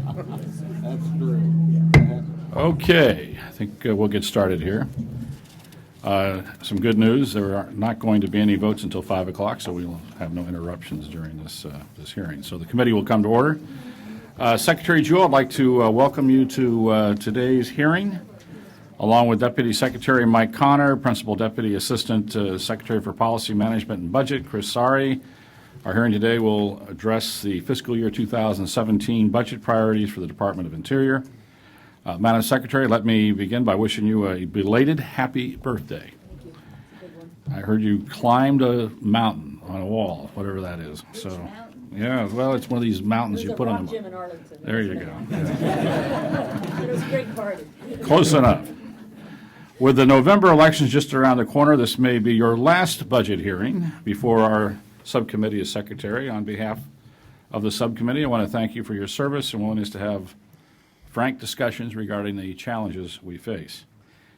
That's true. Okay, I think we'll get started here. Some good news. There are not going to be any votes until 5 o'clock, so we will have no interruptions during this hearing. So the committee will come to order. Secretary Jewell, I'd like to welcome you to today's hearing, along with Deputy Secretary Mike Connor, Principal Deputy Assistant Secretary for Policy Management and Budget, Chris Sari. Our hearing today will address the fiscal year 2017 budget priorities for the Department of Interior. Madam Secretary, let me begin by wishing you a belated happy birthday. Thank you. It's a good one. I heard you climbed a mountain on a wall, whatever that is. So, yeah, well, it's one of these mountains you put on the. Gym in Arlington. There you go. It was a great party. Close enough. With the November elections just around the corner, this may be your last budget hearing before our subcommittee as secretary. On behalf of the subcommittee, I want to thank you for your service and willingness to have frank discussions regarding the challenges we face.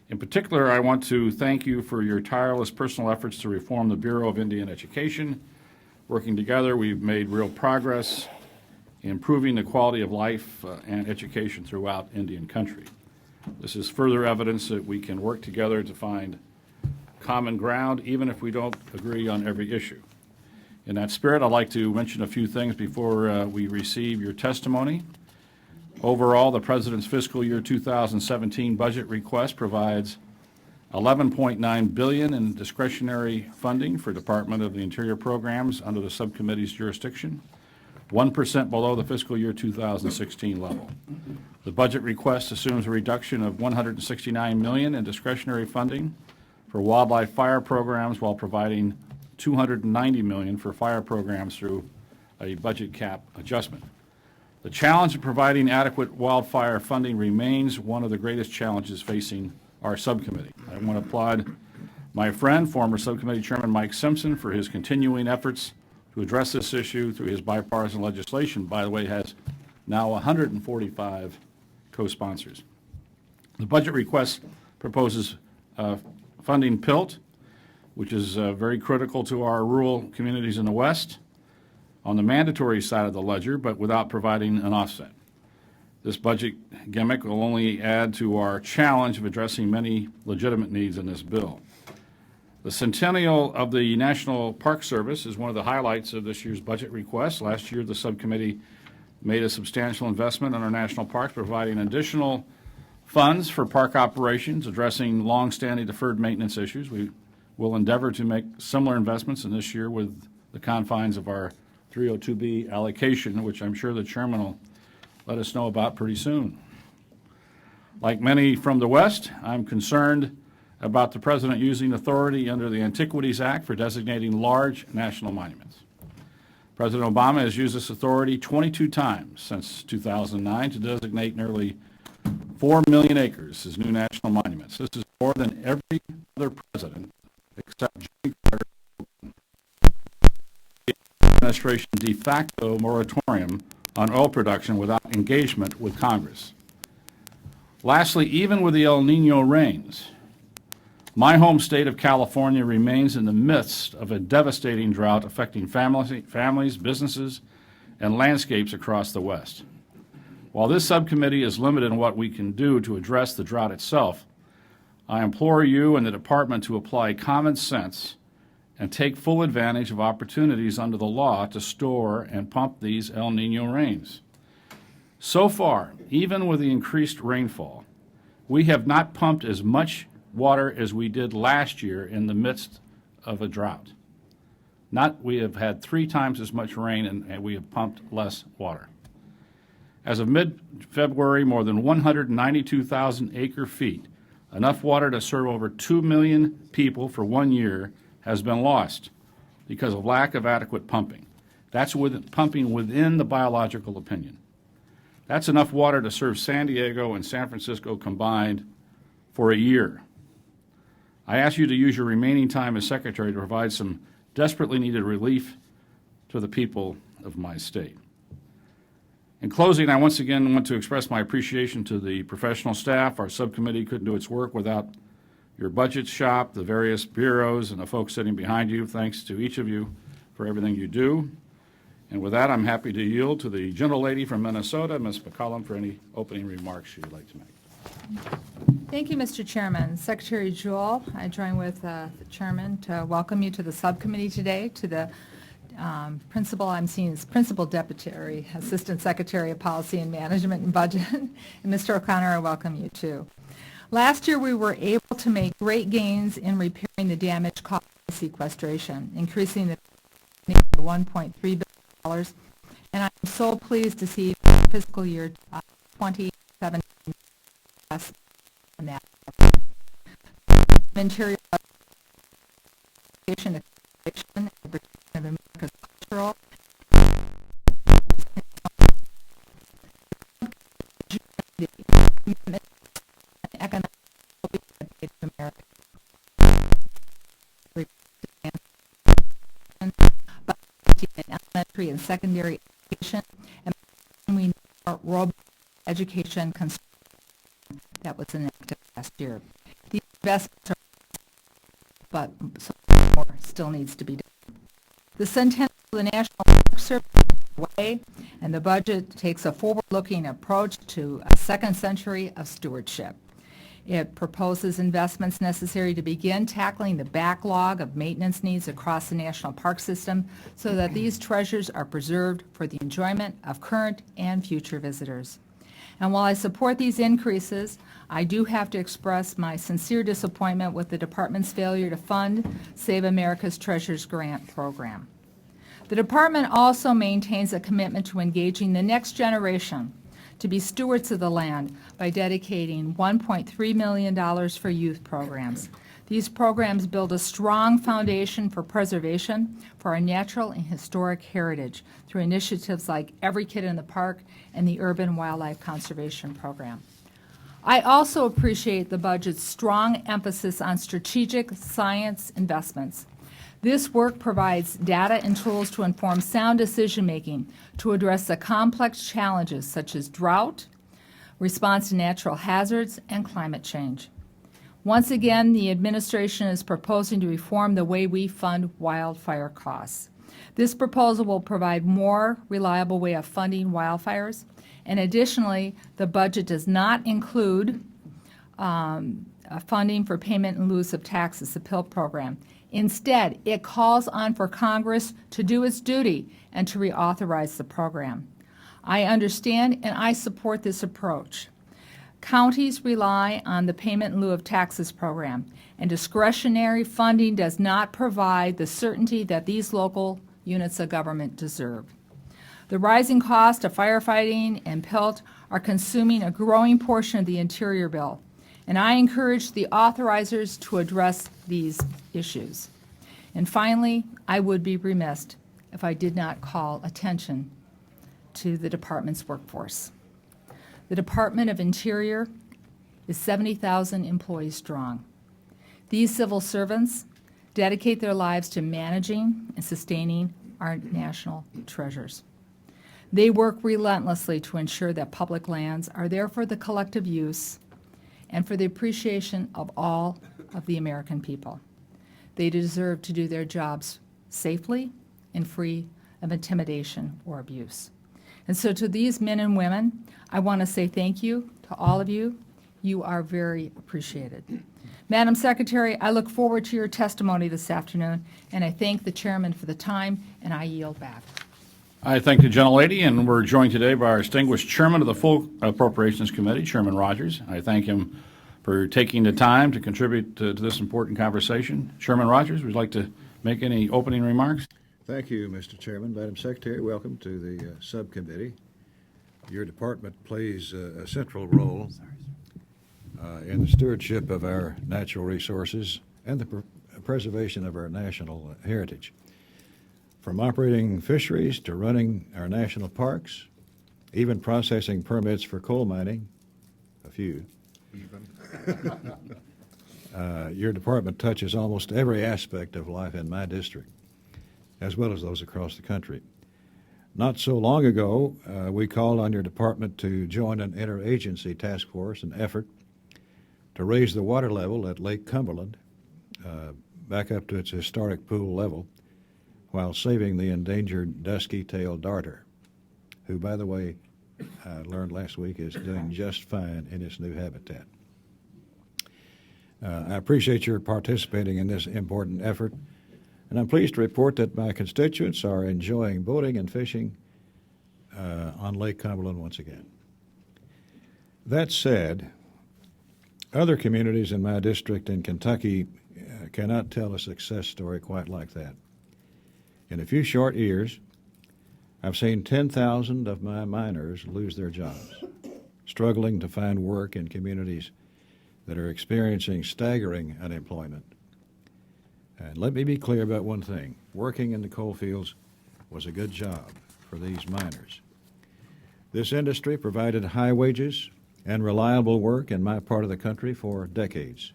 In particular, I want to thank you for your tireless personal efforts to reform the Bureau of Indian Education. Working together, we've made real progress in improving the quality of life and education throughout Indian country. This is further evidence that we can work together to find common ground, even if we don't agree on every issue. In that spirit, I'd like to mention a few things before we receive your testimony. Overall, the President's fiscal year 2017 budget request provides $11.9 billion in discretionary funding for Department of the Interior programs under the subcommittee's jurisdiction, 1% below the fiscal year 2016 level. The budget request assumes a reduction of $169 million in discretionary funding for wildlife fire programs while providing $290 million for fire programs through a budget cap adjustment. The challenge of providing adequate wildfire funding remains one of the greatest challenges facing our subcommittee. I want to applaud my friend, former subcommittee chairman Mike Simpson, for his continuing efforts to address this issue through his bipartisan legislation. By the way, has now 145 co-sponsors. The budget request proposes funding PILT, which is very critical to our rural communities in the West, on the mandatory side of the ledger, but without providing an offset. This budget gimmick will only add to our challenge of addressing many legitimate needs in this bill. The centennial of the National Park Service is one of the highlights of this year's budget request. Last year, the subcommittee made a substantial investment in our national parks, providing additional funds for park operations, addressing long-standing deferred maintenance issues. We will endeavor to make similar investments in this year with the confines of our 302B allocation, which I'm sure the chairman will let us know about pretty soon. Like many from the West, I'm concerned about the President using authority under the Antiquities Act for designating large national monuments. President Obama has used this authority 22 times since 2009 to designate nearly 4 million acres as new national monuments. This is more than every other president except Jimmy Carter. Administration de facto moratorium on oil production without engagement with Congress. Lastly, even with the El Nino rains, my home state of California remains in the midst of a devastating drought affecting families, businesses, and landscapes across the West. While this subcommittee is limited in what we can do to address the drought itself, I implore you and the department to apply common sense and take full advantage of opportunities under the law to store and pump these El Nino rains. So far, even with the increased rainfall, we have not pumped as much water as we did last year in the midst of a drought. We have had 3 times as much rain and we have pumped less water. As of mid-February, more than 192,000 acre-feet, enough water to serve over 2 million people for 1 year, has been lost because of lack of adequate pumping. That's pumping within the biological opinion. That's enough water to serve San Diego and San Francisco combined for a year. I ask you to use your remaining time as Secretary to provide some desperately needed relief to the people of my state. In closing, I once again want to express my appreciation to the professional staff. Our subcommittee couldn't do its work without your budget shop, the various bureaus, and the folks sitting behind you. Thanks to each of you for everything you do. And with that, I'm happy to yield to the gentlelady from Minnesota, Ms. McCollum, for any opening remarks she'd like to make. Thank you, Mr. Chairman. Secretary Jewell, I join with the Chairman to welcome you to the subcommittee today, to the principal, I'm seeing as Principal Deputy Assistant Secretary of Policy and Management and Budget, and Mr. O'Connor, I welcome you too. Last year, we were able to make great gains in repairing the damage caused by sequestration, increasing the to $1.3 billion, and I'm so pleased to see fiscal year 2017 on that. Interior Education and Protection of America's Cultural commitment and economic well-being of America. In elementary and secondary education, and we need more robust education construction that was enacted last year. These investments are, but so more still needs to be done. The centennial of the National Park Service is underway, and the budget takes a forward-looking approach to a second century of stewardship. It proposes investments necessary to begin tackling the backlog of maintenance needs across the national park system so that these treasures are preserved for the enjoyment of current and future visitors. And while I support these increases, I do have to express my sincere disappointment with the department's failure to fund Save America's Treasures Grant program. The department also maintains a commitment to engaging the next generation to be stewards of the land by dedicating $1.3 million for youth programs. These programs build a strong foundation for preservation for our natural and historic heritage through initiatives like Every Kid in the Park and the Urban Wildlife Conservation Program. I also appreciate the budget's strong emphasis on strategic science investments. This work provides data and tools to inform sound decision-making to address the complex challenges such as drought, response to natural hazards, and climate change. Once again, the administration is proposing to reform the way we fund wildfire costs. This proposal will provide more reliable way of funding wildfires, and additionally, the budget does not include funding for payment in lieu of taxes, the PIL program. Instead, it calls on for Congress to do its duty and to reauthorize the program. I understand and I support this approach. Counties rely on the payment in lieu of taxes program, and discretionary funding does not provide the certainty that these local units of government deserve. The rising cost of firefighting and PILT are consuming a growing portion of the Interior bill, and I encourage the authorizers to address these issues. And finally, I would be remiss if I did not call attention to the department's workforce. The Department of Interior is 70,000 employees strong. These civil servants dedicate their lives to managing and sustaining our national treasures. They work relentlessly to ensure that public lands are there for the collective use and for the appreciation of all of the American people. They deserve to do their jobs safely and free of intimidation or abuse. And so to these men and women, I want to say thank you to all of you. You are very appreciated. Madam Secretary, I look forward to your testimony this afternoon, and I thank the chairman for the time, and I yield back. I thank the gentlelady, and we're joined today by our distinguished chairman of the full Appropriations Committee, Chairman Rogers. I thank him for taking the time to contribute to this important conversation. Chairman Rogers, would you like to make any opening remarks? Thank you, Mr. Chairman. Madam Secretary, welcome to the subcommittee. Your department plays a central role in the stewardship of our natural resources and the preservation of our national heritage. From operating fisheries to running our national parks, even processing permits for coal mining, a few. Your department touches almost every aspect of life in my district, as well as those across the country. Not so long ago, we called on your department to join an interagency task force, an effort to raise the water level at Lake Cumberland back up to its historic pool level. while saving the endangered dusky-tailed darter, who, by the way, I learned last week is doing just fine in its new habitat. I appreciate your participating in this important effort, and I'm pleased to report that my constituents are enjoying boating and fishing on Lake Cumberland once again. That said, other communities in my district in Kentucky cannot tell a success story quite like that. In a few short years, I've seen 10,000 of my miners lose their jobs, struggling to find work in communities that are experiencing staggering unemployment. And let me be clear about one thing. Working in the coal fields was a good job for these miners. This industry provided high wages and reliable work in my part of the country for decades.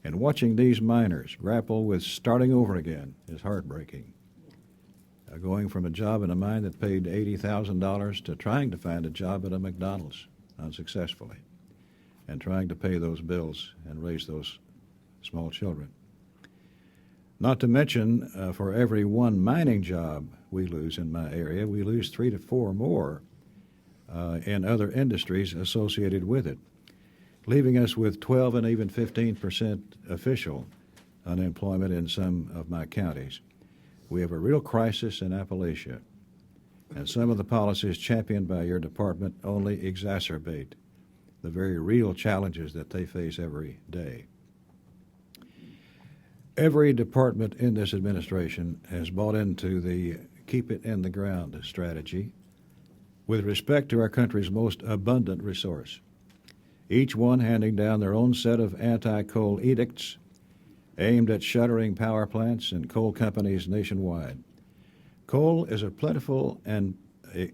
And watching these miners grapple with starting over again is heartbreaking. Going from a job in a mine that paid $80,000 to trying to find a job at a McDonald's unsuccessfully, and trying to pay those bills and raise those small children. Not to mention, for every one mining job we lose in my area, we lose 3 to 4 more in other industries associated with it, leaving us with 12 and even 15% official unemployment in some of my counties. We have a real crisis in Appalachia, and some of the policies championed by your department only exacerbate the very real challenges that they face every day. Every department in this administration has bought into the keep it in the ground strategy with respect to our country's most abundant resource, each one handing down their own set of anti-coal edicts aimed at shuttering power plants and coal companies nationwide. Coal is a plentiful and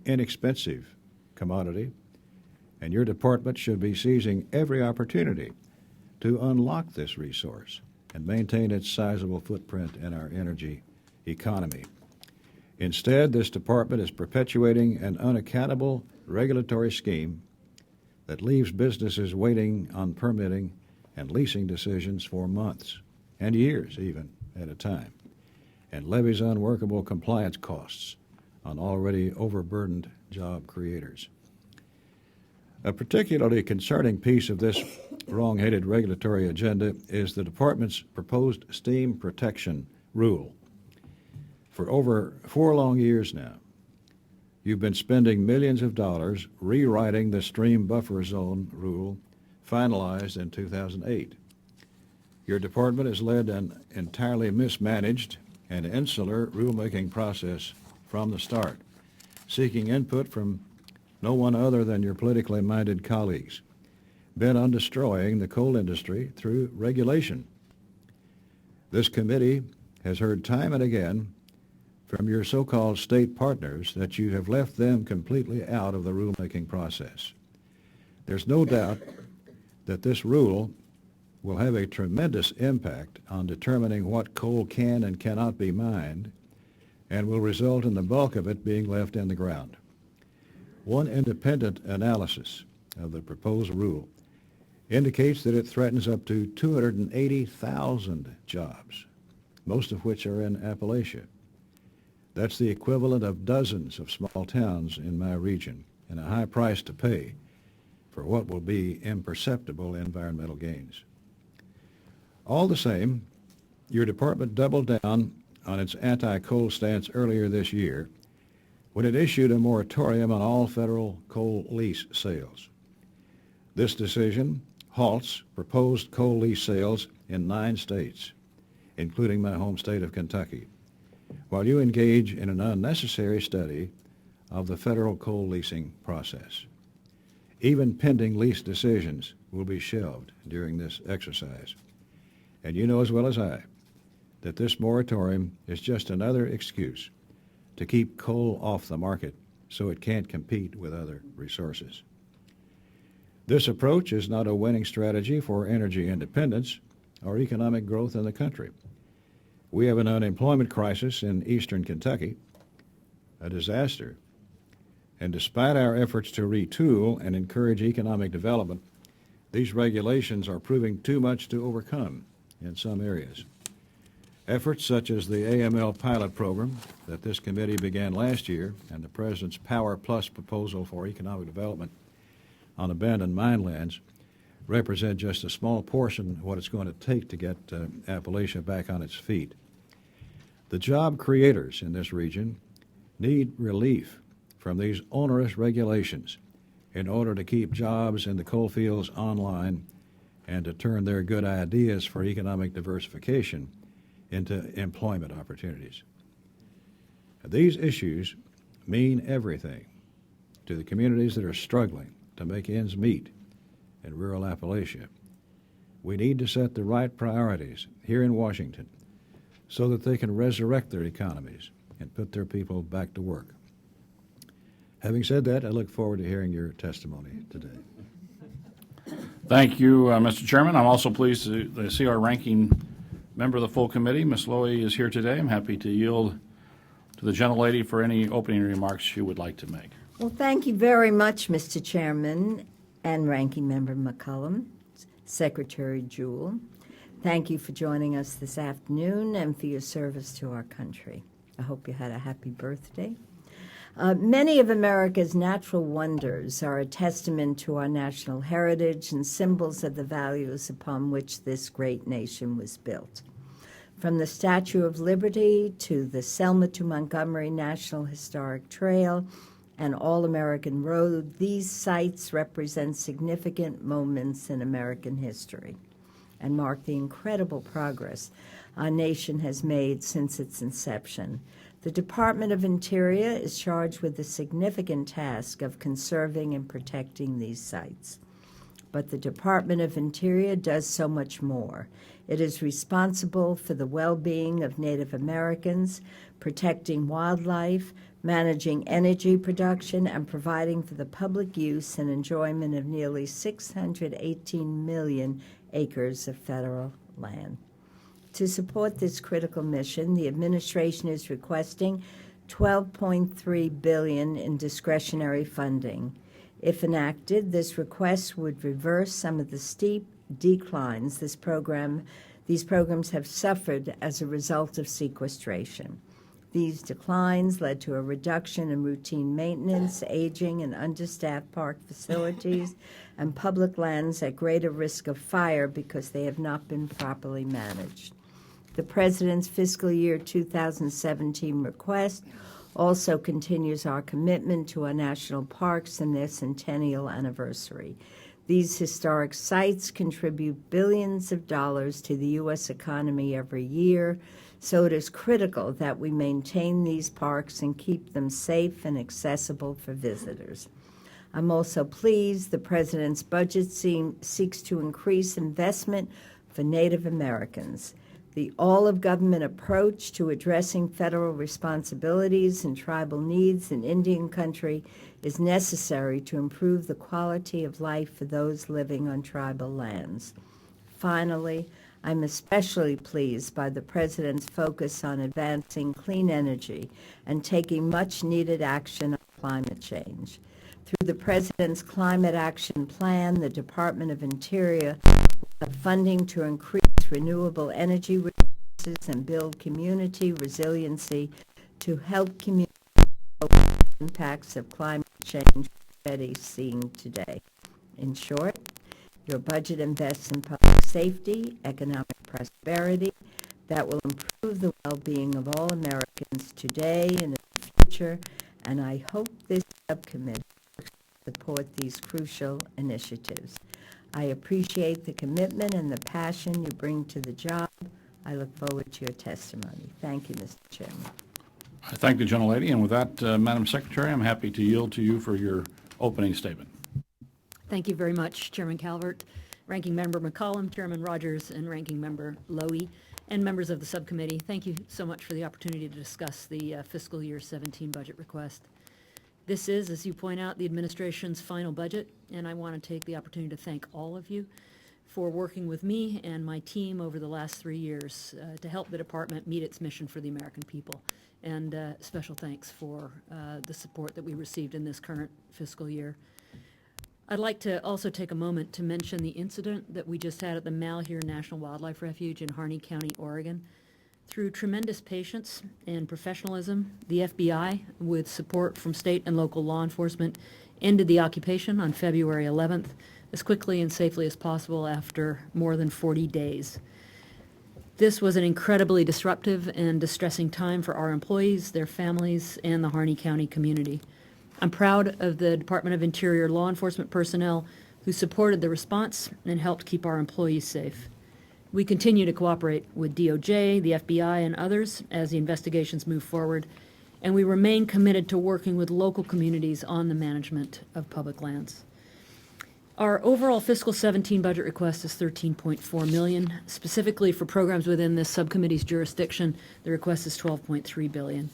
inexpensive commodity, and your department should be seizing every opportunity to unlock this resource and maintain its sizable footprint in our energy economy. Instead, this department is perpetuating an unaccountable regulatory scheme that leaves businesses waiting on permitting and leasing decisions for months and years even at a time, and levies unworkable compliance costs on already overburdened job creators. A particularly concerning piece of this wrong-headed regulatory agenda is the department's proposed steam protection rule. For over 4 long years now, you've been spending millions of dollars rewriting the stream buffer zone rule finalized in 2008. Your department has led an entirely mismanaged and insular rulemaking process from the start, seeking input from no one other than your politically minded colleagues, bent on destroying the coal industry through regulation. This committee has heard time and again from your so-called state partners that you have left them completely out of the rulemaking process. There's no doubt that this rule will have a tremendous impact on determining what coal can and cannot be mined, and will result in the bulk of it being left in the ground. One independent analysis of the proposed rule indicates that it threatens up to 280,000 jobs, most of which are in Appalachia. That's the equivalent of dozens of small towns in my region, and a high price to pay for what will be imperceptible environmental gains. All the same, your department doubled down on its anti-coal stance earlier this year when it issued a moratorium on all federal coal lease sales. This decision halts proposed coal lease sales in 9 states, including my home state of Kentucky, while you engage in an unnecessary study of the federal coal leasing process. Even pending lease decisions will be shelved during this exercise. And you know as well as I that this moratorium is just another excuse to keep coal off the market so it can't compete with other resources. This approach is not a winning strategy for energy independence or economic growth in the country. We have an unemployment crisis in eastern Kentucky, a disaster, and despite our efforts to retool and encourage economic development, these regulations are proving too much to overcome in some areas. Efforts such as the AML pilot program that this committee began last year and the President's Power Plus proposal for economic development on abandoned mine lands represent just a small portion of what it's going to take to get Appalachia back on its feet. The job creators in this region need relief from these onerous regulations in order to keep jobs in the coal fields online and to turn their good ideas for economic diversification into employment opportunities. These issues mean everything to the communities that are struggling to make ends meet in rural Appalachia. We need to set the right priorities here in Washington so that they can resurrect their economies and put their people back to work. Having said that, I look forward to hearing your testimony today. Thank you, Mr. Chairman. I'm also pleased to see our ranking member of the full committee, Ms. Lowy, is here today. I'm happy to yield to the gentlelady for any opening remarks she would like to make. Well, thank you very much, Mr. Chairman and Ranking Member McCollum, Secretary Jewell. Thank you for joining us this afternoon and for your service to our country. I hope you had a happy birthday. Many of America's natural wonders are a testament to our national heritage and symbols of the values upon which this great nation was built. From the Statue of Liberty to the Selma to Montgomery National Historic Trail and All-American Road, these sites represent significant moments in American history and mark the incredible progress our nation has made since its inception. The Department of Interior is charged with the significant task of conserving and protecting these sites. But the Department of Interior does so much more. It is responsible for the well-being of Native Americans, protecting wildlife, managing energy production, and providing for the public use and enjoyment of nearly 618 million acres of federal land. To support this critical mission, the administration is requesting $12.3 billion in discretionary funding. If enacted, this request would reverse some of the steep declines these programs have suffered as a result of sequestration. These declines led to a reduction in routine maintenance, aging, and understaffed park facilities, and public lands at greater risk of fire because they have not been properly managed. The President's fiscal year 2017 request also continues our commitment to our national parks and their centennial anniversary. These historic sites contribute billions of dollars to the U.S. economy every year, so it is critical that we maintain these parks and keep them safe and accessible for visitors. I'm also pleased the President's budget seeks to increase investment for Native Americans. The all-of-government approach to addressing federal responsibilities and tribal needs in Indian country is necessary to improve the quality of life for those living on tribal lands. Finally, I'm especially pleased by the President's focus on advancing clean energy and taking much-needed action on climate change. Through the President's Climate Action Plan, the Department of Interior will have funding to increase renewable energy resources and build community resiliency to help communities cope with the impacts of climate change already seen today. In short, your budget invests in public safety, economic prosperity that will improve the well-being of all Americans today and in the future, and I hope this subcommittee will support these crucial initiatives. I appreciate the commitment and the passion you bring to the job. I look forward to your testimony. Thank you, Mr. Chairman. I thank the gentlelady, and with that, Madam Secretary, I'm happy to yield to you for your opening statement. Thank you very much, Chairman Calvert, Ranking Member McCollum, Chairman Rogers, and Ranking Member Lowy, and members of the subcommittee. Thank you so much for the opportunity to discuss the fiscal year 17 budget request. This is, as you point out, the administration's final budget, and I want to take the opportunity to thank all of you for working with me and my team over the last 3 years to help the department meet its mission for the American people. And special thanks for the support that we received in this current fiscal year. I'd like to also take a moment to mention the incident that we just had at the Malheur National Wildlife Refuge in Harney County, Oregon. Through tremendous patience and professionalism, the FBI, with support from state and local law enforcement, ended the occupation on February 11th as quickly and safely as possible after more than 40 days. This was an incredibly disruptive and distressing time for our employees, their families, and the Harney County community. I'm proud of the Department of Interior law enforcement personnel who supported the response and helped keep our employees safe. We continue to cooperate with DOJ, the FBI, and others as the investigations move forward, and we remain committed to working with local communities on the management of public lands. Our overall fiscal 17 budget request is $13.4 million. Specifically for programs within this subcommittee's jurisdiction, the request is $12.3 billion.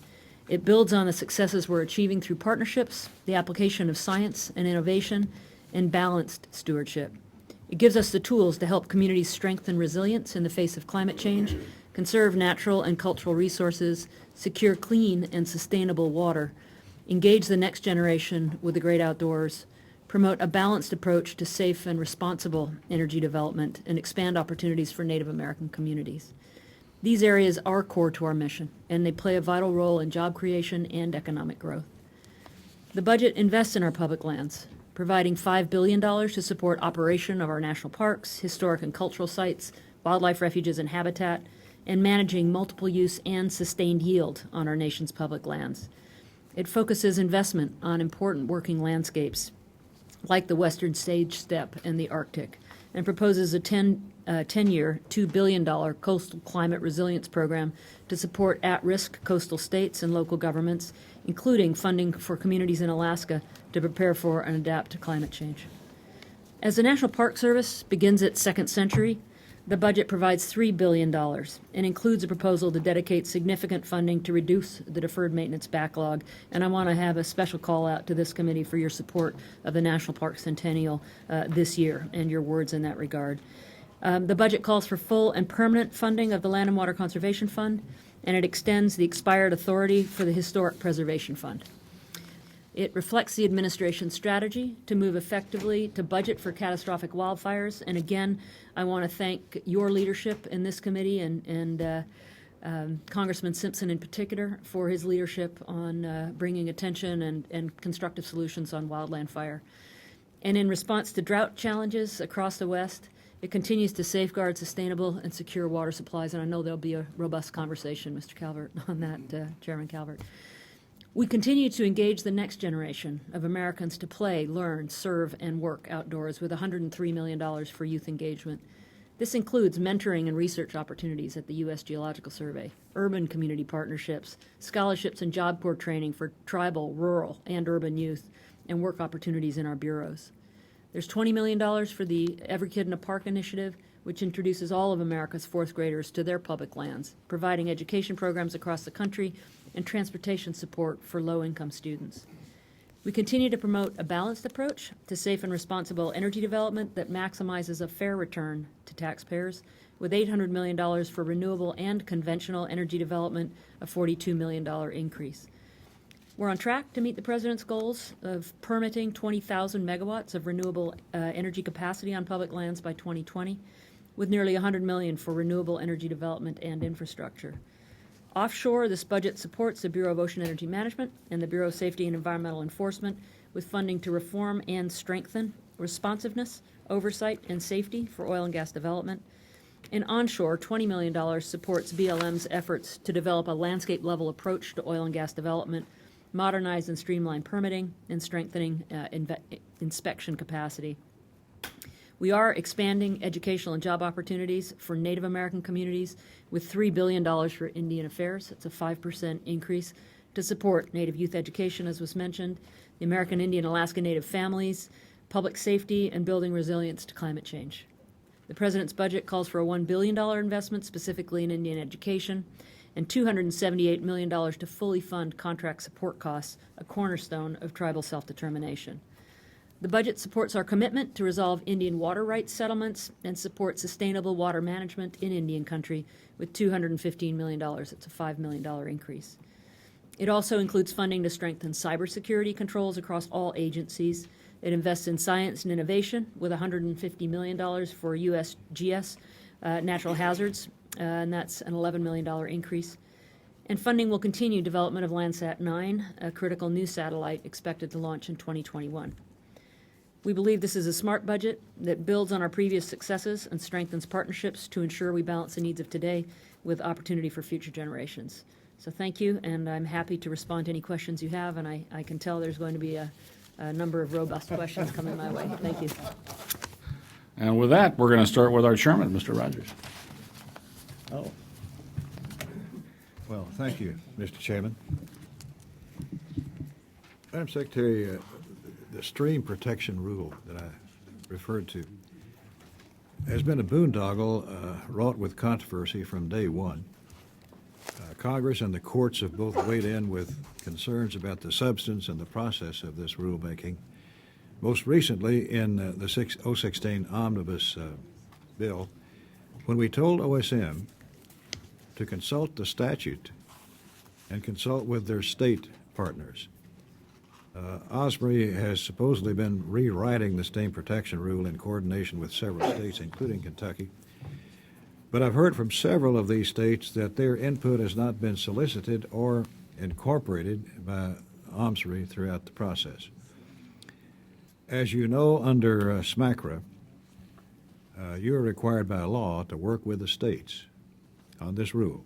It builds on the successes we're achieving through partnerships, the application of science and innovation, and balanced stewardship. It gives us the tools to help communities strengthen resilience in the face of climate change, conserve natural and cultural resources, secure clean and sustainable water, engage the next generation with the great outdoors, promote a balanced approach to safe and responsible energy development, and expand opportunities for Native American communities. These areas are core to our mission, and they play a vital role in job creation and economic growth. The budget invests in our public lands, providing $5 billion to support operation of our national parks, historic and cultural sites, wildlife refuges and habitat, and managing multiple use and sustained yield on our nation's public lands. It focuses investment on important working landscapes like the Western Sage Steppe and the Arctic, and proposes a 10-year, $2 billion coastal climate resilience program to support at-risk coastal states and local governments, including funding for communities in Alaska to prepare for and adapt to climate change. As the National Park Service begins its second century, the budget provides $3 billion and includes a proposal to dedicate significant funding to reduce the deferred maintenance backlog. And I want to have a special call out to this committee for your support of the National Park Centennial this year and your words in that regard. The budget calls for full and permanent funding of the Land and Water Conservation Fund, and it extends the expired authority for the Historic Preservation Fund. It reflects the administration's strategy to move effectively to budget for catastrophic wildfires. And again, I want to thank your leadership in this committee and Congressman Simpson in particular for his leadership on bringing attention and constructive solutions on wildland fire. And in response to drought challenges across the West, it continues to safeguard sustainable and secure water supplies. And I know there'll be a robust conversation, Mr. Calvert, on that, Chairman Calvert. We continue to engage the next generation of Americans to play, learn, serve, and work outdoors with $103 million for youth engagement. This includes mentoring and research opportunities at the U.S. Geological Survey, urban community partnerships, scholarships and Job Corps training for tribal, rural, and urban youth, and work opportunities in our bureaus. There's $20 million for the Every Kid in a Park initiative, which introduces all of America's fourth graders to their public lands, providing education programs across the country and transportation support for low-income students. We continue to promote a balanced approach to safe and responsible energy development that maximizes a fair return to taxpayers, with $800 million for renewable and conventional energy development, a $42 million increase. We're on track to meet the President's goals of permitting 20,000 megawatts of renewable energy capacity on public lands by 2020, with nearly $100 million for renewable energy development and infrastructure. Offshore, this budget supports the Bureau of Ocean Energy Management and the Bureau of Safety and Environmental Enforcement with funding to reform and strengthen responsiveness, oversight, and safety for oil and gas development. And onshore, $20 million supports BLM's efforts to develop a landscape-level approach to oil and gas development, modernize and streamline permitting, and strengthening inspection capacity. We are expanding educational and job opportunities for Native American communities with $3 billion for Indian Affairs. It's a 5% increase to support Native youth education, as was mentioned, the American Indian Alaska Native families, public safety, and building resilience to climate change. The President's budget calls for a $1 billion investment specifically in Indian education and $278 million to fully fund contract support costs, a cornerstone of tribal self-determination. The budget supports our commitment to resolve Indian water rights settlements and support sustainable water management in Indian country with $215 million. It's a $5 million increase. It also includes funding to strengthen cybersecurity controls across all agencies. It invests in science and innovation with $150 million for USGS natural hazards and that's an $11 million increase. And funding will continue development of Landsat 9, a critical new satellite expected to launch in 2021. We believe this is a smart budget that builds on our previous successes and strengthens partnerships to ensure we balance the needs of today with opportunity for future generations. So thank you, and I'm happy to respond to any questions you have, and I can tell there's going to be a number of robust questions coming my way. Thank you. And with that, we're going to start with our chairman, Mr. Rogers. Oh. Well, thank you, Mr. Chairman. Madam Secretary, the stream protection rule that I referred to has been a boondoggle wrought with controversy from day one. Congress and the courts have both weighed in with concerns about the substance and the process of this rulemaking. Most recently in the 016 Omnibus bill, when we told OSM to consult the statute and consult with their state partners. Osprey has supposedly been rewriting the stream protection rule in coordination with several states, including Kentucky. But I've heard from several of these states that their input has not been solicited or incorporated by OMSRI throughout the process. As you know, under SMACRA, you are required by law to work with the states on this rule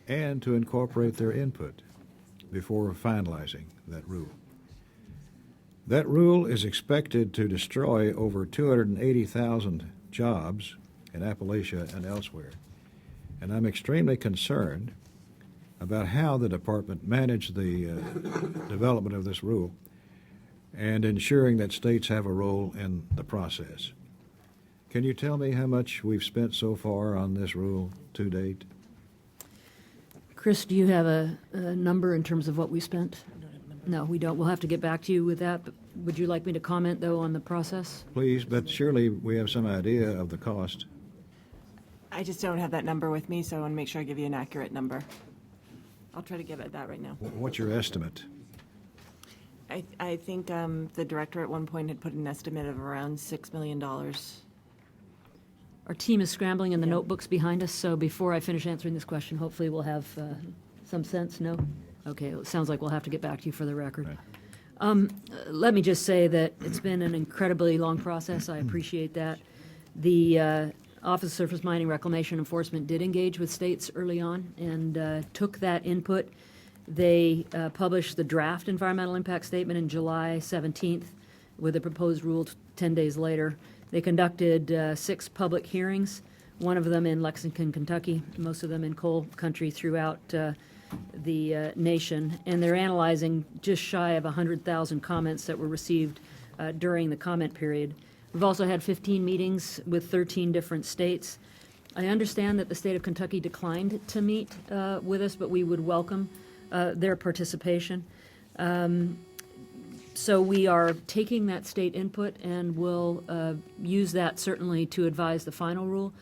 and to incorporate their input before finalizing that rule. That rule is expected to destroy over 280,000 jobs in Appalachia and elsewhere, and I'm extremely concerned about how the department managed the development of this rule and ensuring that states have a role in the process. Can you tell me how much we've spent so far on this rule to date? Chris, do you have a number in terms of what we spent? No, we don't. We'll have to get back to you with that. But would you like me to comment, though, on the process? Please, but surely we have some idea of the cost. I just don't have that number with me, so I want to make sure I give you an accurate number. I'll try to give it that right now. What's your estimate? I think the director at one point had put an estimate of around $6 million. Our team is scrambling in the notebooks behind us, so before I finish answering this question, hopefully we'll have some sense. No? Okay, it sounds like we'll have to get back to you for the record. Right. Let me just say that it's been an incredibly long process. I appreciate that. The Office of Surface Mining Reclamation Enforcement did engage with states early on and took that input. They published the draft environmental impact statement in July 17th with a proposed rule 10 days later. They conducted 6 public hearings, one of them in Lexington, Kentucky, most of them in coal country throughout the nation, and they're analyzing just shy of 100,000 comments that were received during the comment period. We've also had 15 meetings with 13 different states. I understand that the state of Kentucky declined to meet with us, but we would welcome their participation. So we are taking that state input and will use that certainly to advise the final rule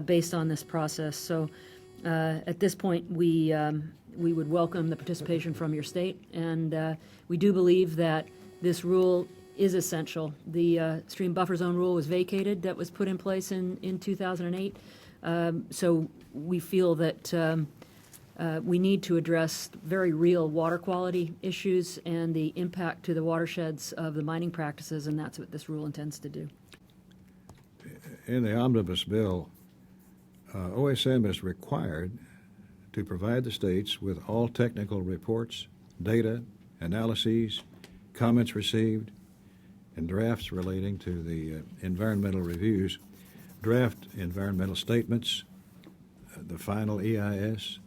based on this process. So at this point, we would welcome the participation from your state, and we do believe that this rule is essential. The stream buffer zone rule was vacated, that was put in place in 2008. So we feel that we need to address very real water quality issues and the impact to the watersheds of the mining practices, and that's what this rule intends to do. In the omnibus bill, OSM is required to provide the states with all technical reports, data, analyses, comments received, and drafts relating to the environmental reviews, draft environmental statements, the final EIS.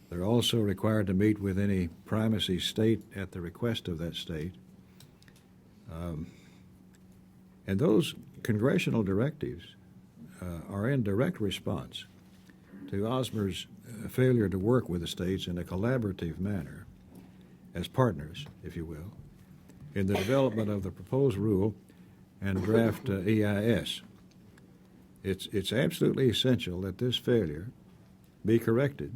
They're also required to meet with any primacy state at the request of that state. And those congressional directives are in direct response to OSMR's failure to work with the states in a collaborative manner, as partners, if you will, in the development of the proposed rule and draft EIS. It's absolutely essential that this failure be corrected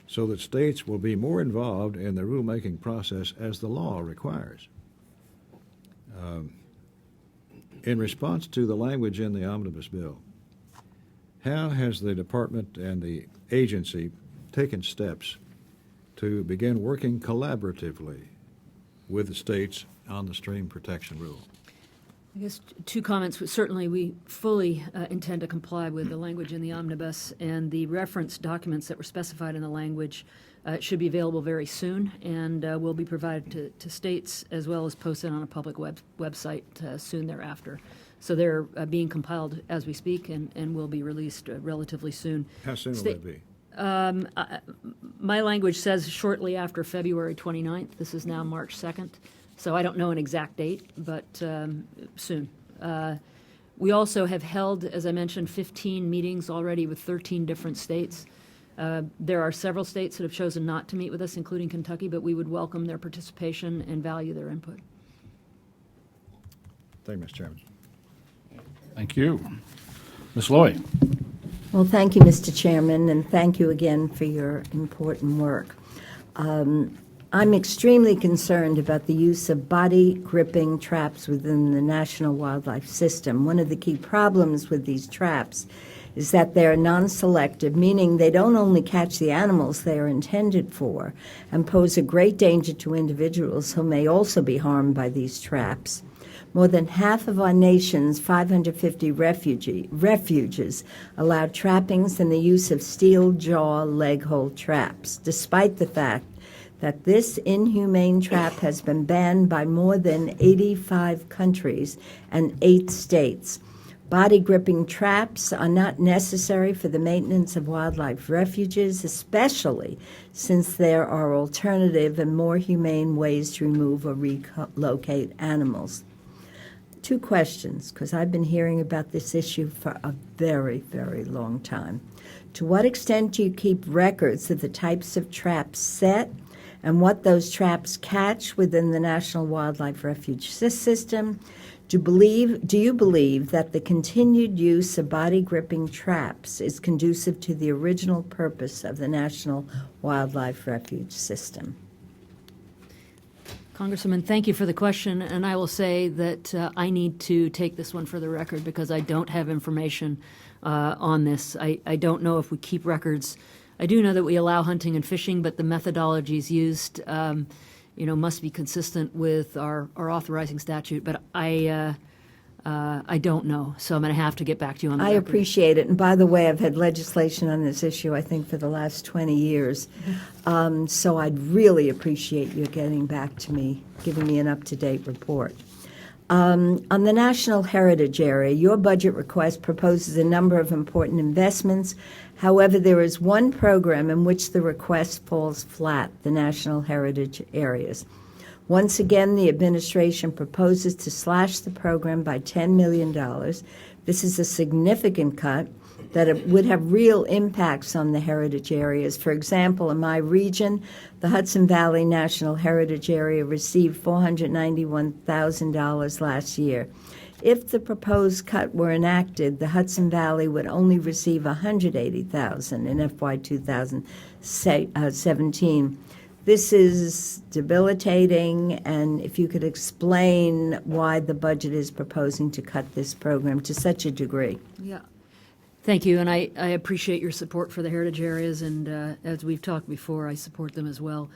so that states will be more involved in the rulemaking process as the law requires. In response to the language in the omnibus bill, How has the department and the agency taken steps to begin working collaboratively with the states on the stream protection rule? I guess two comments. Certainly, we fully intend to comply with the language in the omnibus, and the reference documents that were specified in the language should be available very soon, and will be provided to states as well as posted on a public website soon thereafter. So they're being compiled as we speak and will be released relatively soon. How soon will that be? My language says shortly after February 29th. This is now March 2nd. So I don't know an exact date, but soon. We also have held, as I mentioned, 15 meetings already with 13 different states. There are several states that have chosen not to meet with us, including Kentucky, but we would welcome their participation and value their input. Thank you, Mr. Chairman. Thank you. Ms. Lowy. Well, thank you, Mr. Chairman, and thank you again for your important work. I'm extremely concerned about the use of body gripping traps within the National Wildlife System. One of the key problems with these traps is that they're non-selective, meaning they don't only catch the animals they are intended for and pose a great danger to individuals who may also be harmed by these traps. More than half of our nation's 550 refuges allow trappings and the use of steel jaw leg hold traps, despite the fact that this inhumane trap has been banned by more than 85 countries and 8 states. Body gripping traps are not necessary for the maintenance of wildlife refuges, especially since there are alternative and more humane ways to remove or relocate animals. 2 questions, because I've been hearing about this issue for a very, very long time. To what extent do you keep records of the types of traps set and what those traps catch within the National Wildlife Refuge System? Do you believe that the continued use of body gripping traps is conducive to the original purpose of the National Wildlife Refuge System? Congresswoman, thank you for the question, and I will say that I need to take this one for the record because I don't have information on this. I don't know if we keep records. I do know that we allow hunting and fishing, but the methodologies used, must be consistent with our authorizing statute. But I don't know, so I'm going to have to get back to you on that. I appreciate it. And by the way, I've had legislation on this issue, I think, for the last 20 years. So I'd really appreciate you getting back to me, giving me an up-to-date report. On the National Heritage Area, your budget request proposes a number of important investments. However, there is one program in which the request falls flat, the National Heritage Areas. Once again, the administration proposes to slash the program by $10 million. This is a significant cut that it would have real impacts on the heritage areas. For example, in my region, the Hudson Valley National Heritage Area received $491,000 last year. If the proposed cut were enacted, the Hudson Valley would only receive $180,000 in FY 2017. This is debilitating, and if you could explain why the budget is proposing to cut this program to such a degree. Yeah. Thank you, and I appreciate your support for the heritage areas, and as we've talked before, I support them as well.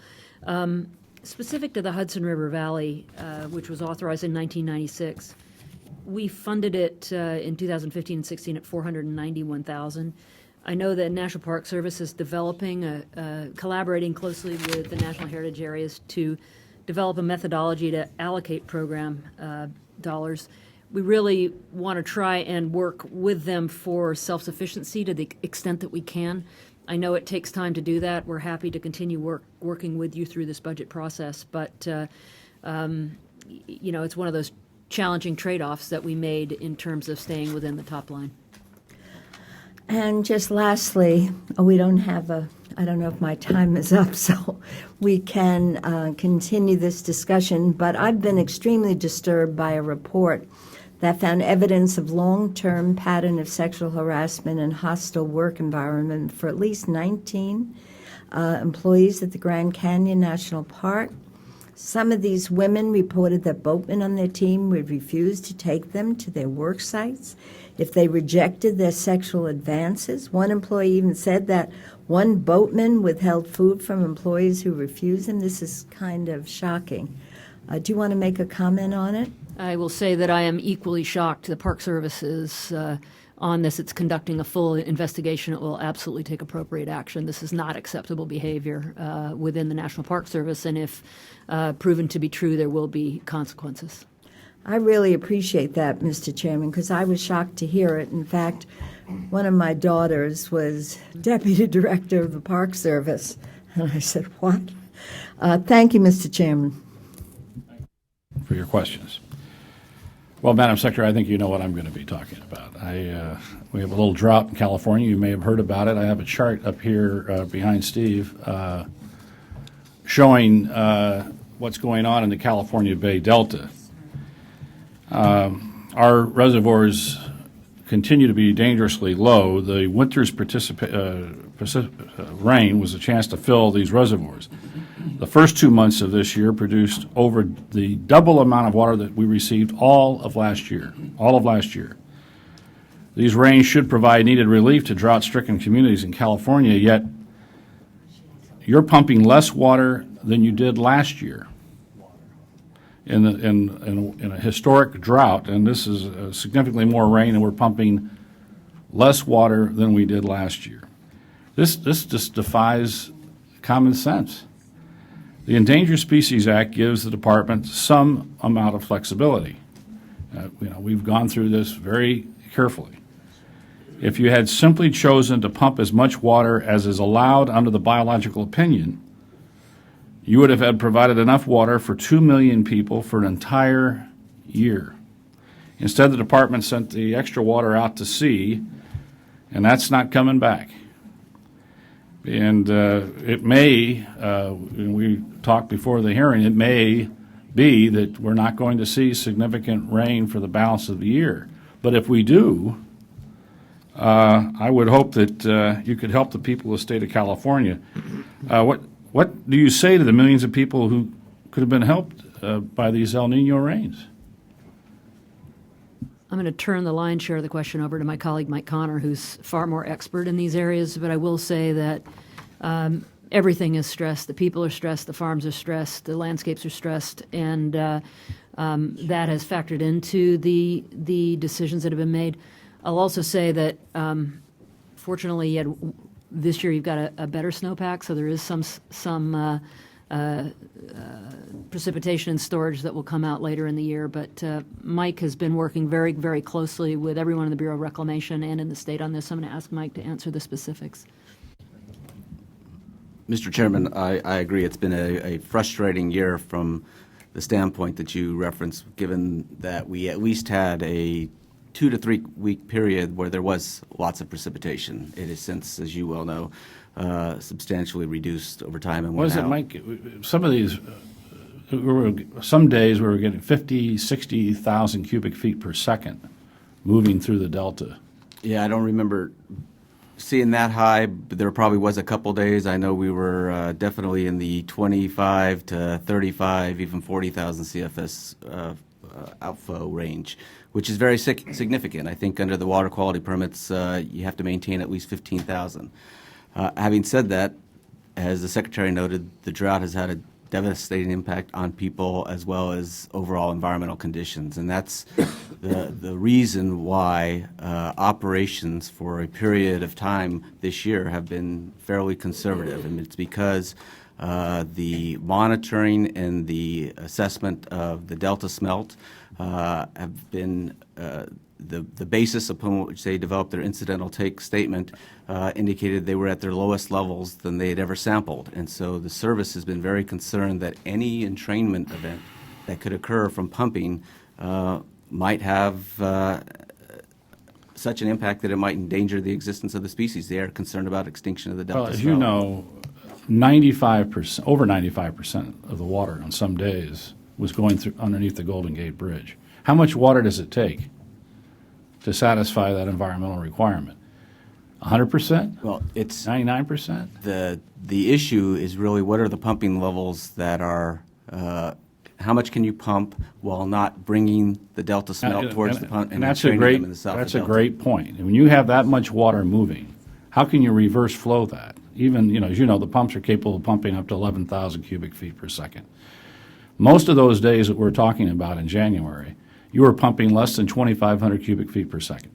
Specific to the Hudson River Valley, which was authorized in 1996, we funded it in 2015 and 16 at $491,000. I know that National Park Service is developing, collaborating closely with the National Heritage Areas to develop a methodology to allocate program dollars. We really want to try and work with them for self-sufficiency to the extent that we can. I know it takes time to do that. We're happy to continue working with you through this budget process, but it's one of those challenging trade-offs that we made in terms of staying within the top line. And just lastly, we don't have I don't know if my time is up, so we can continue this discussion, but I've been extremely disturbed by a report that found evidence of long-term pattern of sexual harassment and hostile work environment for at least 19 employees at the Grand Canyon National Park. Some of these women reported that boatmen on their team would refuse to take them to their work sites if they rejected their sexual advances. One employee even said that one boatman withheld food from employees who refused them. This is kind of shocking. Do you want to make a comment on it? I will say that I am equally shocked. The Park Service is on this. It's conducting a full investigation. It will absolutely take appropriate action. This is not acceptable behavior within the National Park Service, and if proven to be true, there will be consequences. I really appreciate that, Mr. Chairman, because I was shocked to hear it. In fact, one of my daughters was deputy director of the Park Service, and I said, what? Thank you, Mr. Chairman. For your questions. Well, Madam Secretary, I think you know what I'm going to be talking about. We have a little drought in California. You may have heard about it. I have a chart up here behind Steve showing what's going on in the California Bay Delta. Our reservoirs continue to be dangerously low. The winter's rain was a chance to fill these reservoirs. The first 2 months of this year produced over the double amount of water that we received all of last year. These rains should provide needed relief to drought-stricken communities in California, yet you're pumping less water than you did last year in a historic drought, and this is significantly more rain, and we're pumping less water than we did last year. This just defies common sense. The Endangered Species Act gives the department some amount of flexibility. We've gone through this very carefully. If you had simply chosen to pump as much water as is allowed under the biological opinion, you would have had provided enough water for 2 million people for an entire year. Instead, the department sent the extra water out to sea, and that's not coming back. And it may, we talked before the hearing, it may be that we're not going to see significant rain for the balance of the year. But if we do, I would hope that you could help the people of the state of California. What do you say to the millions of people who could have been helped by these El Nino rains? I'm going to turn the lion's share of the question over to my colleague Mike Connor, who's far more expert in these areas, but I will say that everything is stressed. The people are stressed, the farms are stressed, the landscapes are stressed, and that has factored into the decisions that have been made. I'll also say that fortunately this year you've got a better snowpack, so there is some precipitation and storage that will come out later in the year. But Mike has been working very, very closely with everyone in the Bureau of Reclamation and in the state on this. I'm going to ask Mike to answer the specifics. Mr. Chairman, I agree. It's been a frustrating year from the standpoint that you referenced, given that we at least had a 2 to 3 week period where there was lots of precipitation. It has since, as you well know, substantially reduced over time. And What is it, Mike? Some of these, some days we were getting 50, 60,000 cubic feet per second moving through the Delta. Yeah, I don't remember seeing that high, but there probably was a couple days. I know we were definitely in the 25 to 35, even 40,000 CFS outflow range, which is very significant. I think under the water quality permits, you have to maintain at least 15,000. Having said that, as the Secretary noted, the drought has had a devastating impact on people as well as overall environmental conditions, and that's the reason why operations for a period of time this year have been fairly conservative, and it's because the monitoring and the assessment of the Delta smelt have been the basis upon which they developed their incidental take statement indicated they were at their lowest levels than they had ever sampled. And so the service has been very concerned that any entrainment event that could occur from pumping might have such an impact that it might endanger the existence of the species. They are concerned about extinction of the Delta Well, as smelt. you know, 95%, over 95% of the water on some days was going through underneath the Golden Gate Bridge. How much water does it take to satisfy that environmental requirement? 100%? Well, it's 99%? the issue is really what are the pumping levels that are how much can you pump while not bringing the delta smelt towards the pump And then that's a training great, them in the south of that's a delta? great point. And when you have that much water moving, how can you reverse flow that? Even, as you know, the pumps are capable of pumping up to 11,000 cubic feet per second. Most of those days that we're talking about in January, you were pumping less than 2,500 cubic feet per second.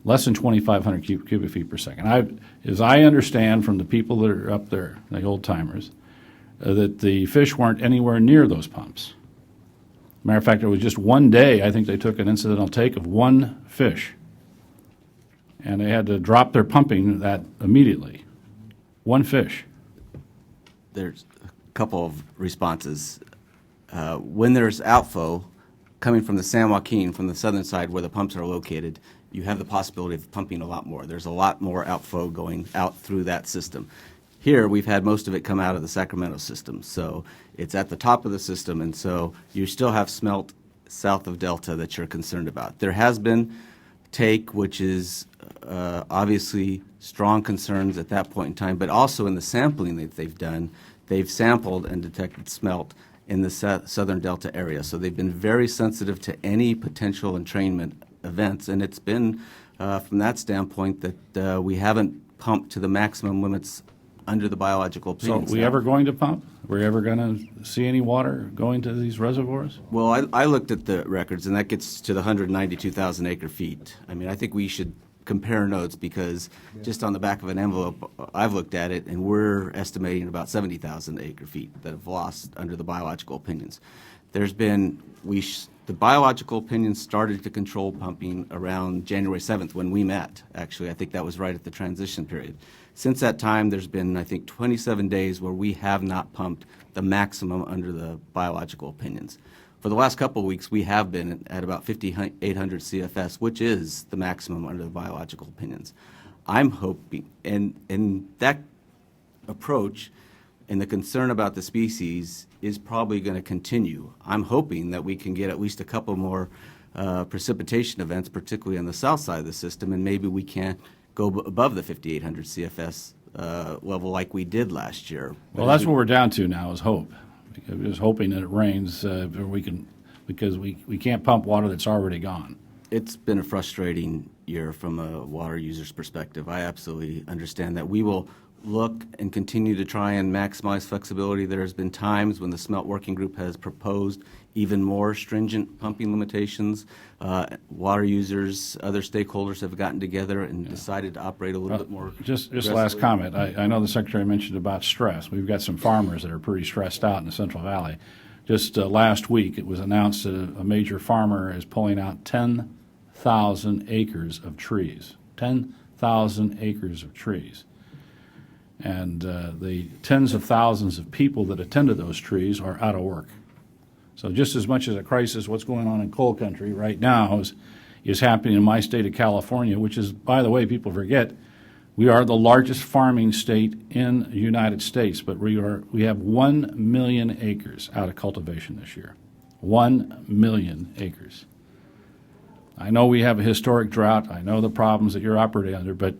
Less than 2,500 cubic feet per second. As I understand from the people that are up there, the old timers, that the fish weren't anywhere near those pumps. Matter of fact, it was just one day, I think they took an incidental take of one fish. And they had to drop their pumping that immediately. One fish. There's a couple of responses. When there's outflow coming from the San Joaquin, from the southern side where the pumps are located, you have the possibility of pumping a lot more. There's a lot more outflow going out through that system. Here, we've had most of it come out of the Sacramento system, so it's at the top of the system, and so you still have smelt south of Delta that you're concerned about. There has been take, which is obviously strong concerns at that point in time, but also in the sampling that they've done, they've sampled and detected smelt in the southern Delta area. So they've been very sensitive to any potential entrainment events, and it's been from that standpoint that we haven't pumped to the maximum limits under the biological So opinions. are we ever going to pump? Are we ever going to see any water going to these reservoirs? Well, I looked at the records, and that gets to the 192,000 acre feet. I mean, I think we should compare notes because just on the back of an envelope, I've looked at it, and we're estimating about 70,000 acre feet that have lost under the biological opinions. There's been, the biological opinions started to control pumping around January 7th when we met, actually. I think that was right at the transition period. Since that time, there's been, I think, 27 days where we have not pumped the maximum under the biological opinions. For the last couple of weeks, we have been at about 5,800 CFS, which is the maximum under the biological opinions. I'm hoping, and that approach and the concern about the species is probably going to continue. I'm hoping that we can get at least a couple more precipitation events, particularly on the south side of the system, and maybe we can go above the 5,800 CFS level like we did last year. Well, that's what we're down to now is hope. We're just hoping that it rains because we can't pump water that's already gone. It's been a frustrating year from a water user's perspective. I absolutely understand that. We will look and continue to try and maximize flexibility. There's been times when the Smelt Working Group has proposed even more stringent pumping limitations. Water users, other stakeholders have gotten together and decided to operate a little bit more Just last aggressively. comment. I know the Secretary mentioned about stress. We've got some farmers that are pretty stressed out in the Central Valley. Just last week, it was announced that a major farmer is pulling out 10,000 acres of trees. 10,000 acres of trees. And the tens of thousands of people that attended those trees are out of work. So just as much as a crisis, what's going on in coal country right now is happening in my state of California, which is, by the way, people forget, we are the largest farming state in the United States, but we have 1 million acres out of cultivation this year. 1 million acres. I know we have a historic drought. I know the problems that you're operating under, but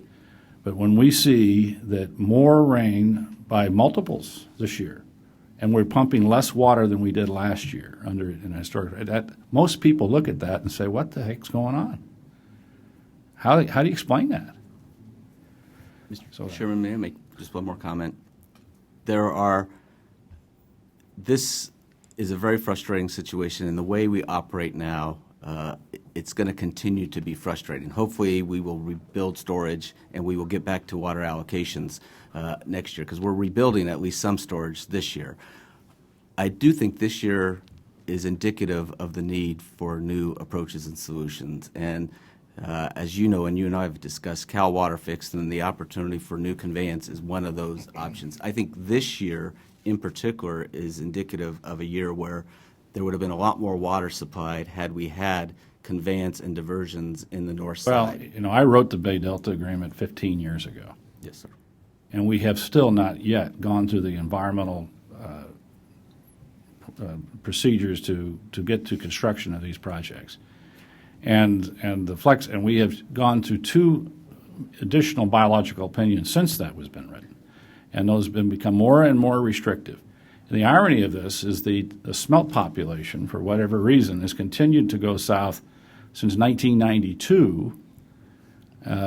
when we see that more rain by multiples this year, and we're pumping less water than we did last year under an historic, most people look at that and say, what the heck's going on? How do you explain that? Mr. Chairman, may I make just one more comment? This is a very frustrating situation, and the way we operate now, it's going to continue to be frustrating. Hopefully, we will rebuild storage, and we will get back to water allocations next year, because we're rebuilding at least some storage this year. I do think this year is indicative of the need for new approaches and solutions. And as you know, and you and I have discussed, Cal Water Fix and the opportunity for new conveyance is one of those options. I think this year, in particular, is indicative of a year where there would have been a lot more water supplied had we had conveyance and diversions in the north side. Well, I wrote the Bay Delta Agreement 15 years ago, Yes, sir. and we have still not yet gone through the environmental procedures to get to construction of these projects. And we have gone through 2 additional biological opinions since that was been written, and those have become more and more restrictive. And the irony of this is the smelt population, for whatever reason, has continued to go south since 1992,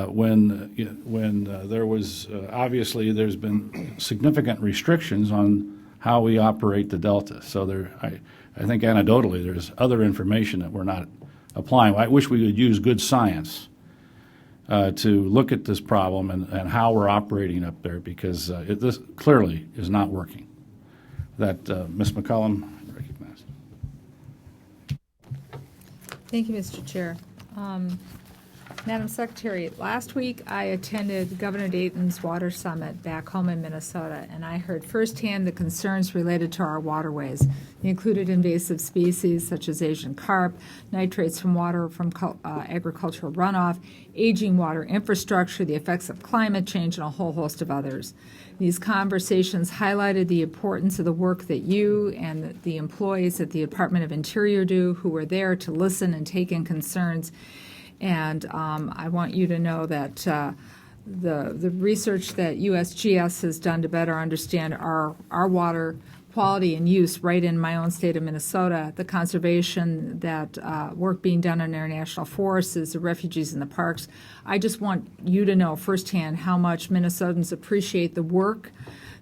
when there was obviously there's been significant restrictions on how we operate the Delta. So I think anecdotally there's other information that we're not applying. I wish we would use good science to look at this problem and how we're operating up there, because this clearly is not working. That Ms. McCollum, recognized. Thank you, Mr. Chair. Madam Secretary, last week I attended Governor Dayton's Water Summit back home in Minnesota, and I heard firsthand the concerns related to our waterways. They included invasive species such as Asian carp, nitrates from water from agricultural runoff, aging water infrastructure, the effects of climate change, and a whole host of others. These conversations highlighted the importance of the work that you and the employees at the Department of Interior do, who were there to listen and take in concerns. And I want you to know that the research that USGS has done to better understand our water quality and use right in my own state of Minnesota, the conservation that work being done in our national forests, the refuges in the parks. I just want you to know firsthand how much Minnesotans appreciate the work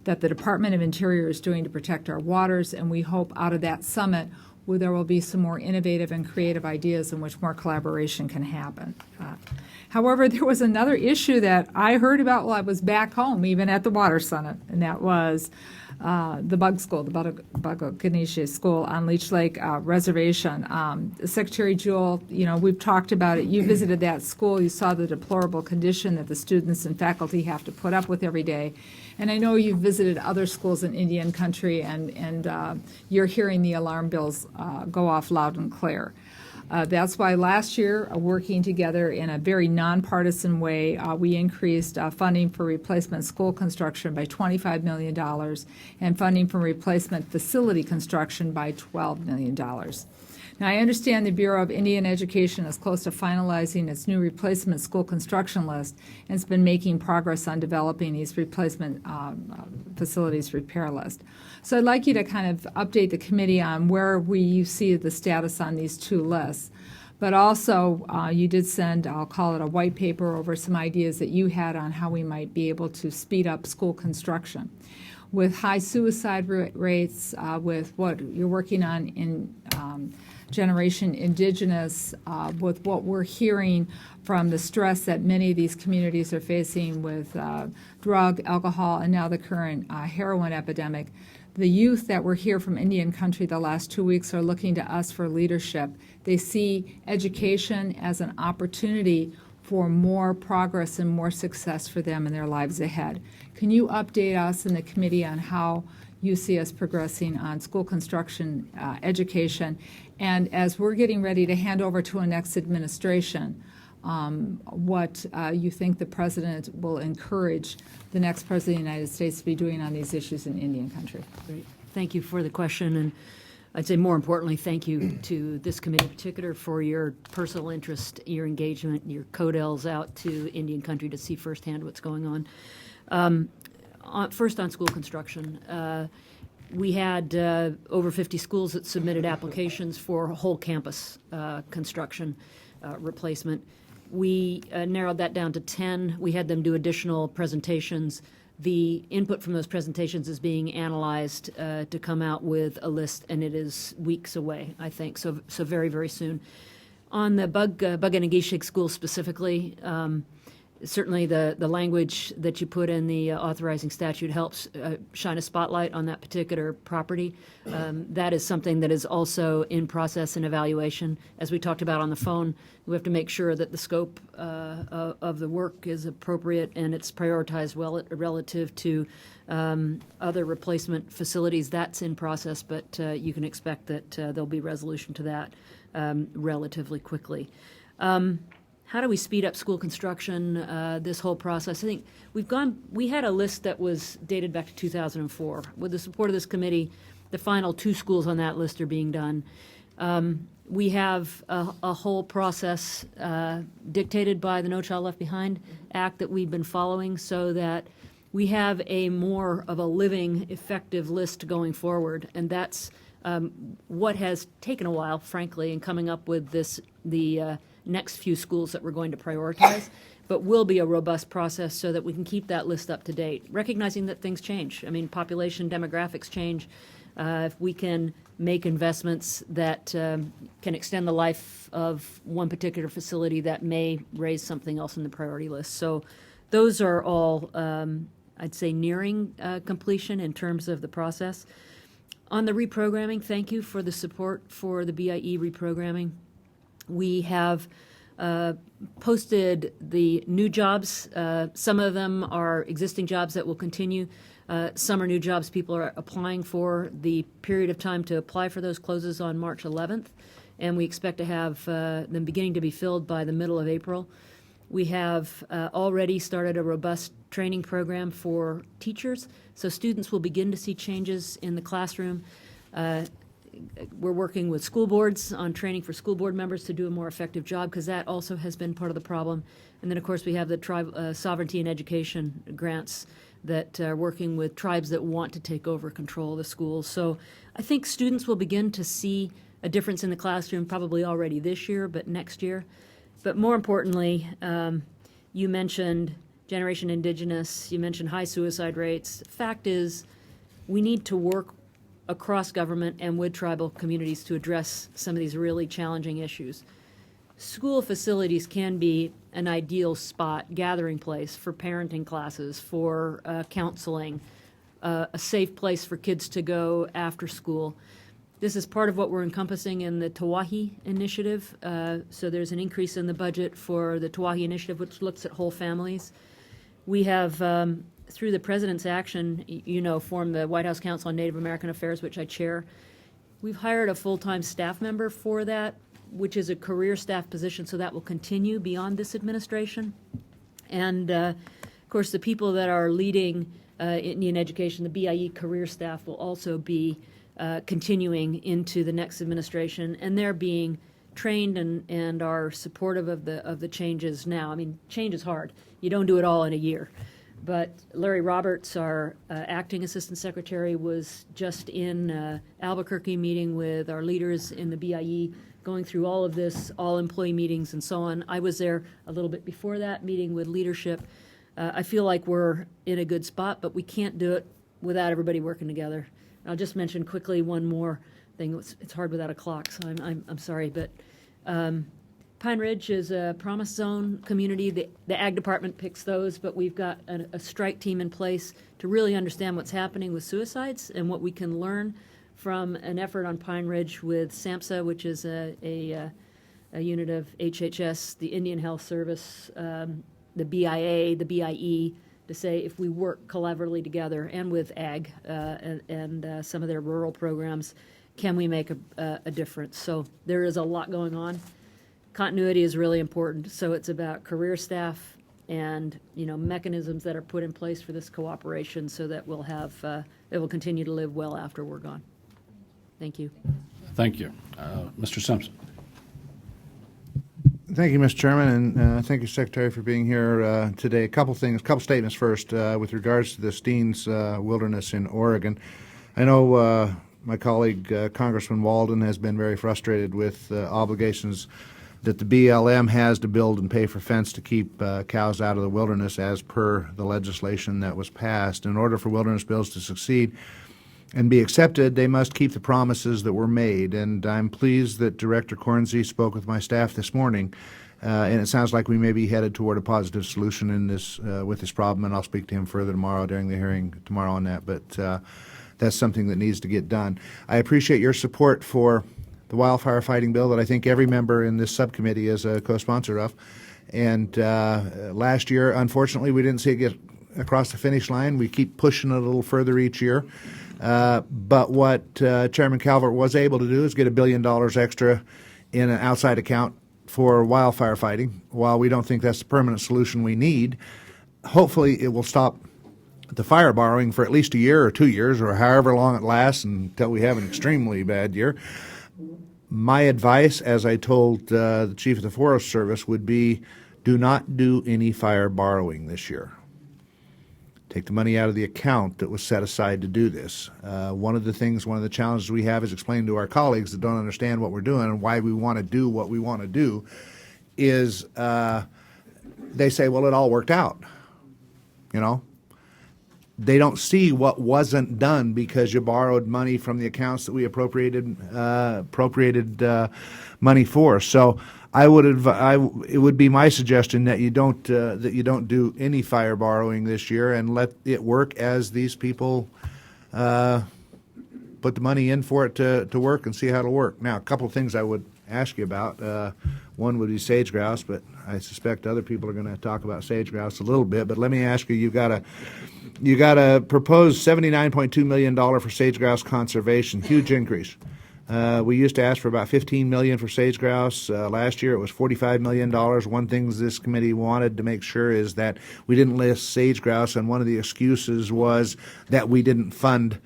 that the Department of Interior is doing to protect our waters, and we hope out of that summit where there will be some more innovative and creative ideas in which more collaboration can happen. However, there was another issue that I heard about while I was back home, even at the Water Summit, and that was the bug school, the Bug School on Leech Lake Reservation. Secretary Jewell, we've talked about it. You visited that school. You saw the deplorable condition that the students and faculty have to put up with every day. And I know you've visited other schools in Indian country, and you're hearing the alarm bells go off loud and clear. That's why last year, working together in a very nonpartisan way, we increased funding for replacement school construction by $25 million and funding for replacement facility construction by $12 million. Now, I understand the Bureau of Indian Education is close to finalizing its new replacement school construction list and has been making progress on developing these replacement facilities repair list. So I'd like you to kind of update the committee on where you see the status on these two lists. But also, you did send, I'll call it a white paper, over some ideas that you had on how we might be able to speed up school construction. With high suicide rates, with what you're working on in Generation Indigenous, with what we're hearing from the stress that many of these communities are facing with drug, alcohol, and now the current heroin epidemic. The youth that were here from Indian country the last 2 weeks are looking to us for leadership. They see education as an opportunity for more progress and more success for them in their lives ahead. Can you update us in the committee on how you see us progressing on school construction, education, and as we're getting ready to hand over to a next administration, what you think the President will encourage the next President of the United States to be doing on these issues in Indian country? Great. Thank you for the question, and I'd say more importantly, thank you to this committee in particular for your personal interest, your engagement, your codels out to Indian country to see firsthand what's going on. First on school construction. We had over 50 schools that submitted applications for whole campus construction replacement. We narrowed that down to 10. We had them do additional presentations. The input from those presentations is being analyzed to come out with a list, and it is weeks away, I think, so very, very soon. On the Bug-Anagishig school specifically, certainly the language that you put in the authorizing statute helps shine a spotlight on that particular property. That is something that is also in process and evaluation. As we talked about on the phone, we have to make sure that the scope of the work is appropriate and it's prioritized well relative to other replacement facilities. That's in process, but you can expect that there'll be resolution to that relatively quickly. How do we speed up school construction, this whole process? I think we had a list that was dated back to 2004. With the support of this committee, the final 2 schools on that list are being done. We have a whole process dictated by the No Child Left Behind Act that we've been following so that we have a more of a living, effective list going forward, and that's what has taken a while, frankly, in coming up with the next few schools that we're going to prioritize, but will be a robust process so that we can keep that list up to date, recognizing that things change. I mean, population demographics change. If we can make investments that can extend the life of one particular facility, that may raise something else in the priority list. So those are all, I'd say, nearing completion in terms of the process. On the reprogramming, thank you for the support for the BIE reprogramming. We have posted the new jobs. Some of them are existing jobs that will continue. Some are new jobs people are applying for. The period of time to apply for those closes on March 11th, and we expect to have them beginning to be filled by the middle of April. We have already started a robust training program for teachers, so students will begin to see changes in the classroom. We're working with school boards on training for school board members to do a more effective job, because that also has been part of the problem. And then, of course, we have the sovereignty and education grants that are working with tribes that want to take over control of the schools. So I think students will begin to see a difference in the classroom probably already this year, but next year. But more importantly, you mentioned Generation Indigenous, you mentioned high suicide rates. Fact is, we need to work across government and with tribal communities to address some of these really challenging issues. School facilities can be an ideal spot, gathering place for parenting classes, for counseling, a safe place for kids to go after school. This is part of what we're encompassing in the Tawahi Initiative. So there's an increase in the budget for the Tawahi Initiative, which looks at whole families. We have, through the President's action, formed the White House Council on Native American Affairs, which I chair. We've hired a full-time staff member for that, which is a career staff position, so that will continue beyond this administration. And, of course, the people that are leading Indian education, the BIE career staff, will also be continuing into the next administration, and they're being trained and are supportive of the changes now. I mean, change is hard. You don't do it all in a year. But Larry Roberts, our acting assistant secretary, was just in Albuquerque meeting with our leaders in the BIE, going through all of this, all employee meetings and so on. I was there a little bit before that, meeting with leadership. I feel like we're in a good spot, but we can't do it without everybody working together. I'll just mention quickly one more thing. It's hard without a clock, so I'm sorry, but Pine Ridge is a promise zone community. The Ag Department picks those, but we've got a strike team in place to really understand what's happening with suicides and what we can learn from an effort on Pine Ridge with SAMHSA, which is a unit of HHS, the Indian Health Service, the BIA, the BIE, to say if we work collaboratively together and with Ag and some of their rural programs, can we make a difference? So there is a lot going on. Continuity is really important, so it's about career staff and mechanisms that are put in place for this cooperation so that we'll have it will continue to live well after we're gone. Thank you. Thank you. Mr. Simpson. Thank you, Mr. Chairman, and thank you, Secretary, for being here today. A couple statements first with regards to the Steens Wilderness in Oregon. I know my colleague, Congressman Walden, has been very frustrated with obligations that the BLM has to build and pay for fence to keep cows out of the wilderness as per the legislation that was passed. In order for wilderness bills to succeed and be accepted, they must keep the promises that were made. And I'm pleased that Director Cornsey spoke with my staff this morning, and it sounds like we may be headed toward a positive solution in this with this problem, and I'll speak to him further tomorrow during the hearing tomorrow on that. But that's something that needs to get done. I appreciate your support for the wildfire fighting bill that I think every member in this subcommittee is a co-sponsor of. And last year, unfortunately, we didn't see it get across the finish line. We keep pushing it a little further each year. But what Chairman Calvert was able to do is get $1 billion extra in an outside account for wildfire fighting. While we don't think that's the permanent solution we need, hopefully it will stop the fire borrowing for at least a year or 2 years or however long it lasts until we have an extremely bad year. My advice, as I told the Chief of the Forest Service, would be do not do any fire borrowing this year. take the money out of the account that was set aside to do this. One of the challenges we have is explaining to our colleagues that don't understand what we're doing and why we want to do what we want to do is they say, well, it all worked out, you know. They don't see what wasn't done because you borrowed money from the accounts that we appropriated money for. So it would be my suggestion that you don't do any fire borrowing this year and let it work as these people put the money in for it to work and see how it'll work. Now, a couple of things I would ask you about. One would be sage grouse, but I suspect other people are going to talk about sage grouse a little bit. But let me ask you: you got a proposed $79.2 million for sage grouse conservation, huge increase. We used to ask for about $15 million for sage grouse. Last year it was $45 million. One thing this committee wanted to make sure is that we didn't list sage grouse, and one of the excuses was that we didn't fund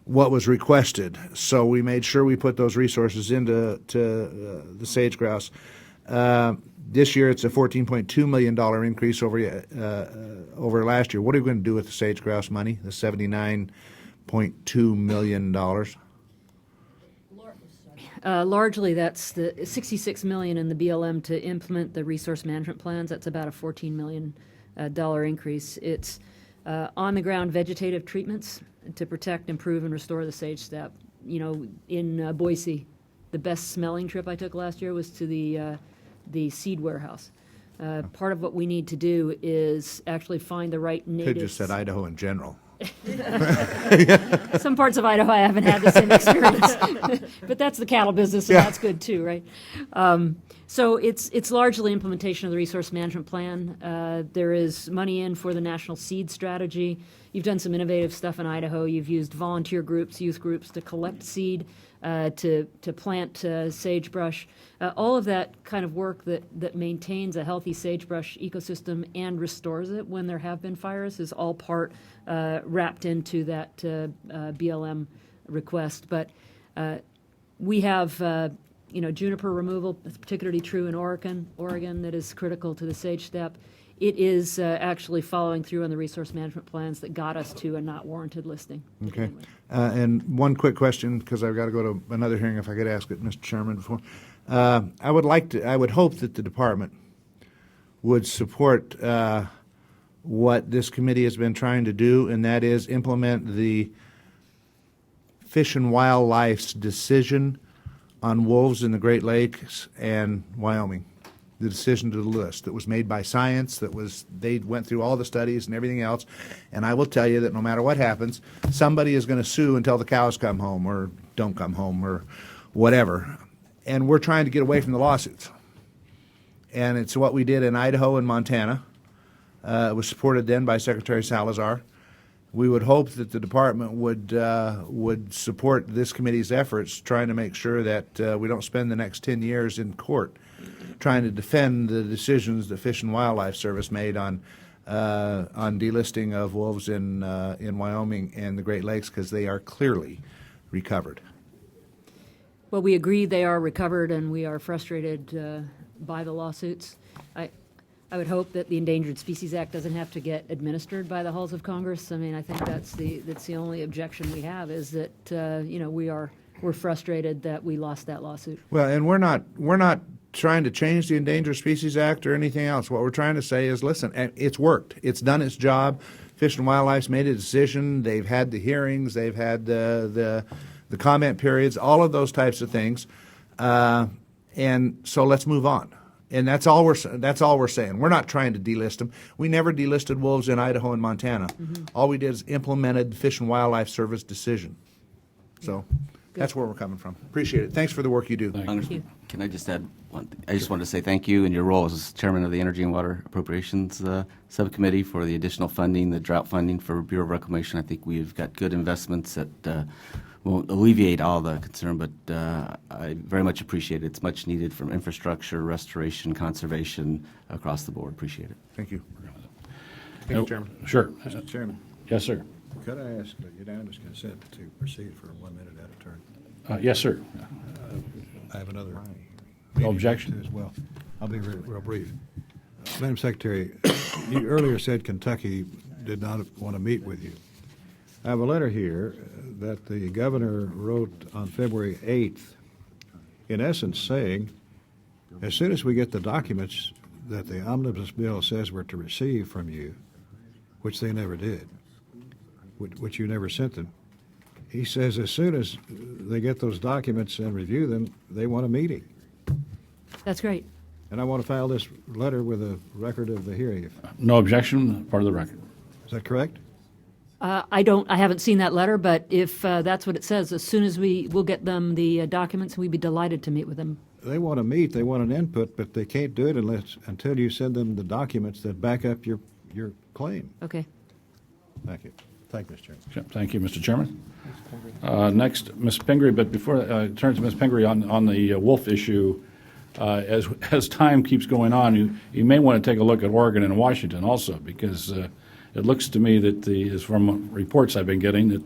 what was requested. So we made sure we put those resources into the sage grouse. This year it's a $14.2 million increase over last year. What are we going to do with the sage grouse money, the $79.2 million? Largely, that's the $66 million in the BLM to implement the resource management plans. That's about a $14 million increase. It's on-the-ground vegetative treatments to protect, improve, and restore the sage steppe. You know, in Boise, the best smelling trip I took last year was to the seed warehouse. Part of what we need to do is actually find the right natives. Could just said Idaho in general. Some parts of Idaho I haven't had the same experience, but that's the cattle business, and that's good too, right? So it's largely implementation of the resource management plan. There is money in for the national seed strategy. You've done some innovative stuff in Idaho. You've used volunteer groups, youth groups to collect seed, to plant sagebrush. All of that kind of work that maintains a healthy sagebrush ecosystem and restores it when there have been fires is all part wrapped into that BLM request. But we have juniper removal, that's particularly true in Oregon, that is critical to the sage steppe. It is actually following through on the resource management plans that got us to a not warranted listing. Okay. And one quick question, because I've got to go to another hearing if I could ask it, Mr. Chairman, before. I would hope that the department would support what this committee has been trying to do, and that is implement the Fish and Wildlife's decision on wolves in the Great Lakes and Wyoming. The decision to the list that was made by science, they went through all the studies and everything else, and I will tell you that no matter what happens, somebody is going to sue until the cows come home or don't come home or whatever. And we're trying to get away from the lawsuits. And it's what we did in Idaho and Montana. It was supported then by Secretary Salazar. We would hope that the department would support this committee's efforts trying to make sure that we don't spend the next 10 years in court trying to defend the decisions the Fish and Wildlife Service made on delisting of wolves in Wyoming and the Great Lakes, because they are clearly recovered. Well, we agree they are recovered, and we are frustrated by the lawsuits. I would hope that the Endangered Species Act doesn't have to get administered by the halls of Congress. I mean, I think that's the only objection we have is that we're frustrated that we lost that lawsuit. Well, and we're not trying to change the Endangered Species Act or anything else. What we're trying to say is, listen, it's worked. It's done its job. Fish and Wildlife's made a decision. They've had the hearings. They've had the comment periods, all of those types of things. And so let's move on. And that's all we're saying. We're not trying to delist them. We never delisted wolves in Idaho and Montana. Mm-hmm. All we did is implemented the Fish and Wildlife Service decision. So that's where we're coming from. Appreciate it. Thanks for the work you do. Thank you. Can I just add one thing? I just wanted to say thank you in your role as chairman of the Energy and Water Appropriations Subcommittee for the additional funding, the drought funding for Bureau of Reclamation. I think we've got good investments that won't alleviate all the concern, but I very much appreciate it. It's much needed from infrastructure, restoration, conservation across the board. Appreciate it. Thank you. Thank you, Chairman. Sure. Mr. Chairman, Yes, sir. could I ask unanimous consent to proceed for 1 minute at a turn? Yes, sir. I have another No objection. meeting as well. I'll be real brief. Madam Secretary, you earlier said Kentucky did not want to meet with you. I have a letter here that the governor wrote on February 8th, in essence saying, as soon as we get the documents that the omnibus bill says we're to receive from you, which they never did, which you never sent them, he says as soon as they get those documents and review them, they want a meeting. That's great. And I want to file this letter with a record of the hearing. No objection, part of the record. Is that correct? I haven't seen that letter, but if that's what it says, as soon as we'll get them the documents, we'd be delighted to meet with them. They want to meet, they want an input, but they can't do it until you send them the documents that back up your claim. Okay. Thank you. Thank you, Mr. Chairman. Sure. Thank you, Mr. Chairman. Next, Ms. Pingree, but before I turn to Ms. Pingree on the wolf issue, as time keeps going on, you may want to take a look at Oregon and Washington also, because it looks to me that as from reports I've been getting,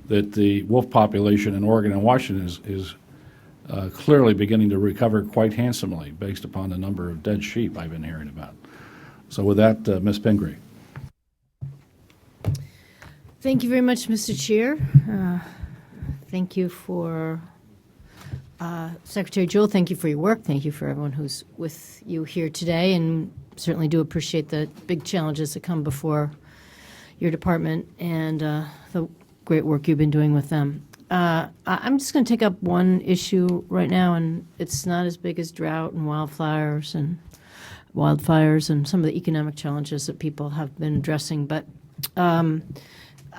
that the wolf population in Oregon and Washington is clearly beginning to recover quite handsomely based upon the number of dead sheep I've been hearing about. So with that, Ms. Pingree. Thank you very much, Mr. Chair. Thank you for Secretary Jewell. Thank you for your work. Thank you for everyone who's with you here today, and certainly do appreciate the big challenges that come before your department and the great work you've been doing with them. I'm just going to take up one issue right now, and it's not as big as drought and wildfires and some of the economic challenges that people have been addressing, but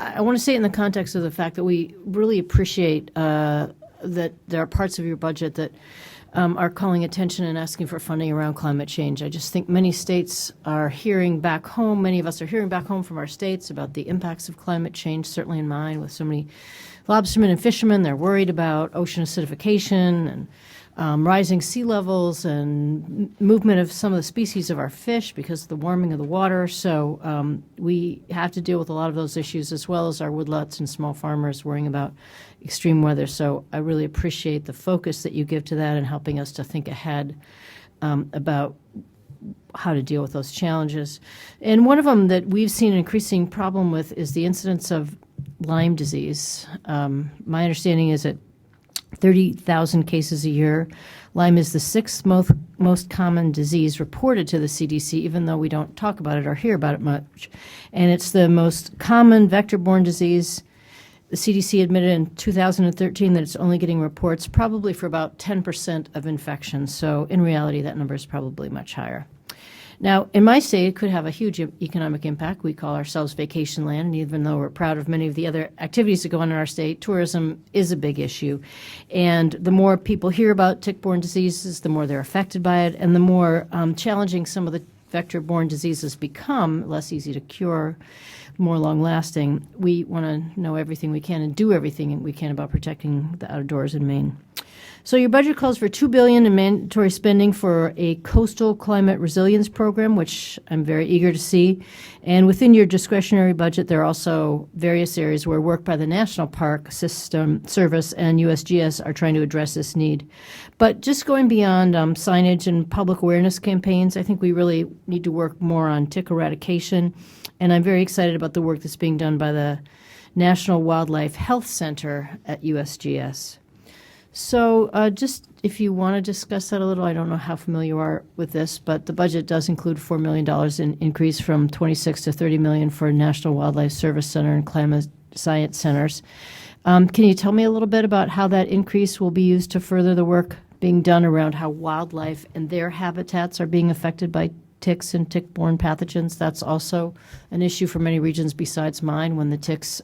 I want to say it in the context of the fact that we really appreciate that there are parts of your budget that are calling attention and asking for funding around climate change. I just think many states are hearing back home, many of us are hearing back home from our states about the impacts of climate change, certainly in mine with so many lobstermen and fishermen. They're worried about ocean acidification and rising sea levels and movement of some of the species of our fish because of the warming of the water. So we have to deal with a lot of those issues, as well as our woodlots and small farmers worrying about extreme weather. So I really appreciate the focus that you give to that and helping us to think ahead about how to deal with those challenges. And one of them that we've seen an increasing problem with is the incidence of Lyme disease. My understanding is that 30,000 cases a year. Lyme is the sixth most common disease reported to the CDC, even though we don't talk about it or hear about it much. And it's the most common vector-borne disease. The CDC admitted in 2013 that it's only getting reports probably for about 10% of infections. So in reality, that number is probably much higher. Now, in my state, it could have a huge economic impact. We call ourselves vacation land, and even though we're proud of many of the other activities that go on in our state, tourism is a big issue. And the more people hear about tick-borne diseases, the more they're affected by it, and the more challenging some of the vector-borne diseases become, less easy to cure, more long-lasting. We want to know everything we can and do everything we can about protecting the outdoors in Maine. So your budget calls for $2 billion in mandatory spending for a coastal climate resilience program, which I'm very eager to see. And within your discretionary budget, there are also various areas where work by the National Park System Service and USGS are trying to address this need. But just going beyond signage and public awareness campaigns, I think we really need to work more on tick eradication. And I'm very excited about the work that's being done by the National Wildlife Health Center at USGS. So just if you want to discuss that a little, I don't know how familiar you are with this, but the budget does include $4 million in increase from $26 to $30 million for National Wildlife Service Center and Climate Science Centers. Can you tell me a little bit about how that increase will be used to further the work being done around how wildlife and their habitats are being affected by ticks and tick-borne pathogens? That's also an issue for many regions besides mine when the ticks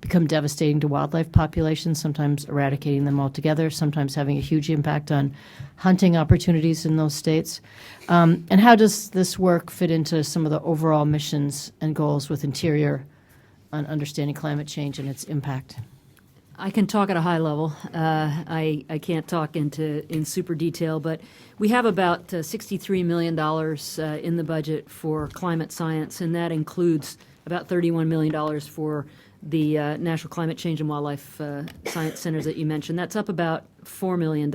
become devastating to wildlife populations, sometimes eradicating them altogether, sometimes having a huge impact on hunting opportunities in those states. And how does this work fit into some of the overall missions and goals with Interior on understanding climate change and its impact? I can talk at a high level. I can't talk in super detail, but we have about $63 million in the budget for climate science, and that includes about $31 million for the National Climate Change and Wildlife Science Centers that you mentioned. That's up about $4 million.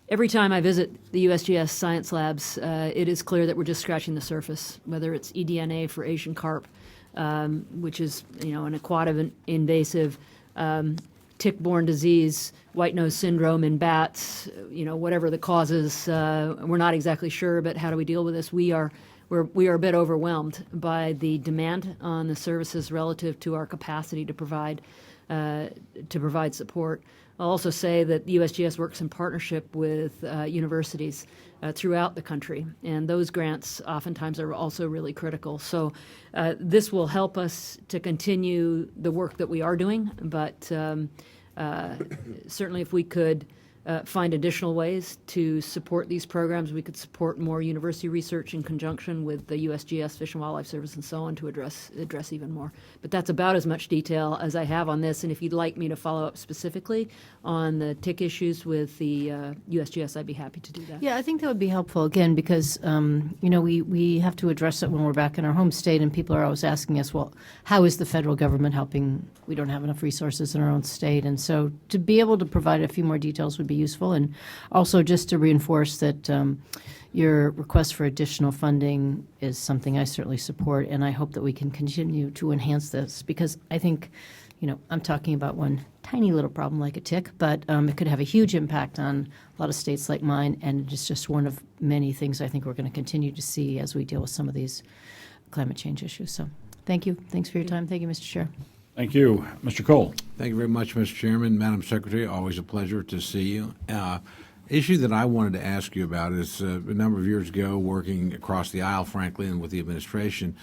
every time I visit the USGS science labs, it is clear that we're just scratching the surface, whether it's eDNA for Asian carp, which is, an aquatic invasive, tick-borne disease, white nose syndrome in bats, whatever the causes, we're not exactly sure, but how do we deal with this? We are a bit overwhelmed by the demand on the services relative to our capacity to provide support. I'll also say that the USGS works in partnership with universities throughout the country, and those grants oftentimes are also really critical. So this will help us to continue the work that we are doing, but certainly if we could find additional ways to support these programs, we could support more university research in conjunction with the USGS, Fish and Wildlife Service, and so on to address even more. But that's about as much detail as I have on this, and if you'd like me to follow up specifically on the tick issues with the USGS, I'd be happy to do that. Yeah, I think that would be helpful, again, because, we have to address it when we're back in our home state, and people are always asking us, well, how is the federal government helping? We don't have enough resources in our own state. And so to be able to provide a few more details would be useful, and also just to reinforce that your request for additional funding is something I certainly support, and I hope that we can continue to enhance this, because I think, I'm talking about one tiny little problem like a tick, but it could have a huge impact on a lot of states like mine, and it's just one of many things I think we're going to continue to see as we deal with some of these climate change issues. So thank you. Thanks for your time. Thank you, Mr. Chair. Thank you. Mr. Cole. Thank you very much, Mr. Chairman. Madam Secretary, always a pleasure to see you. Issue that I wanted to ask you about is a number of years ago, working across the aisle, frankly, and with the administration,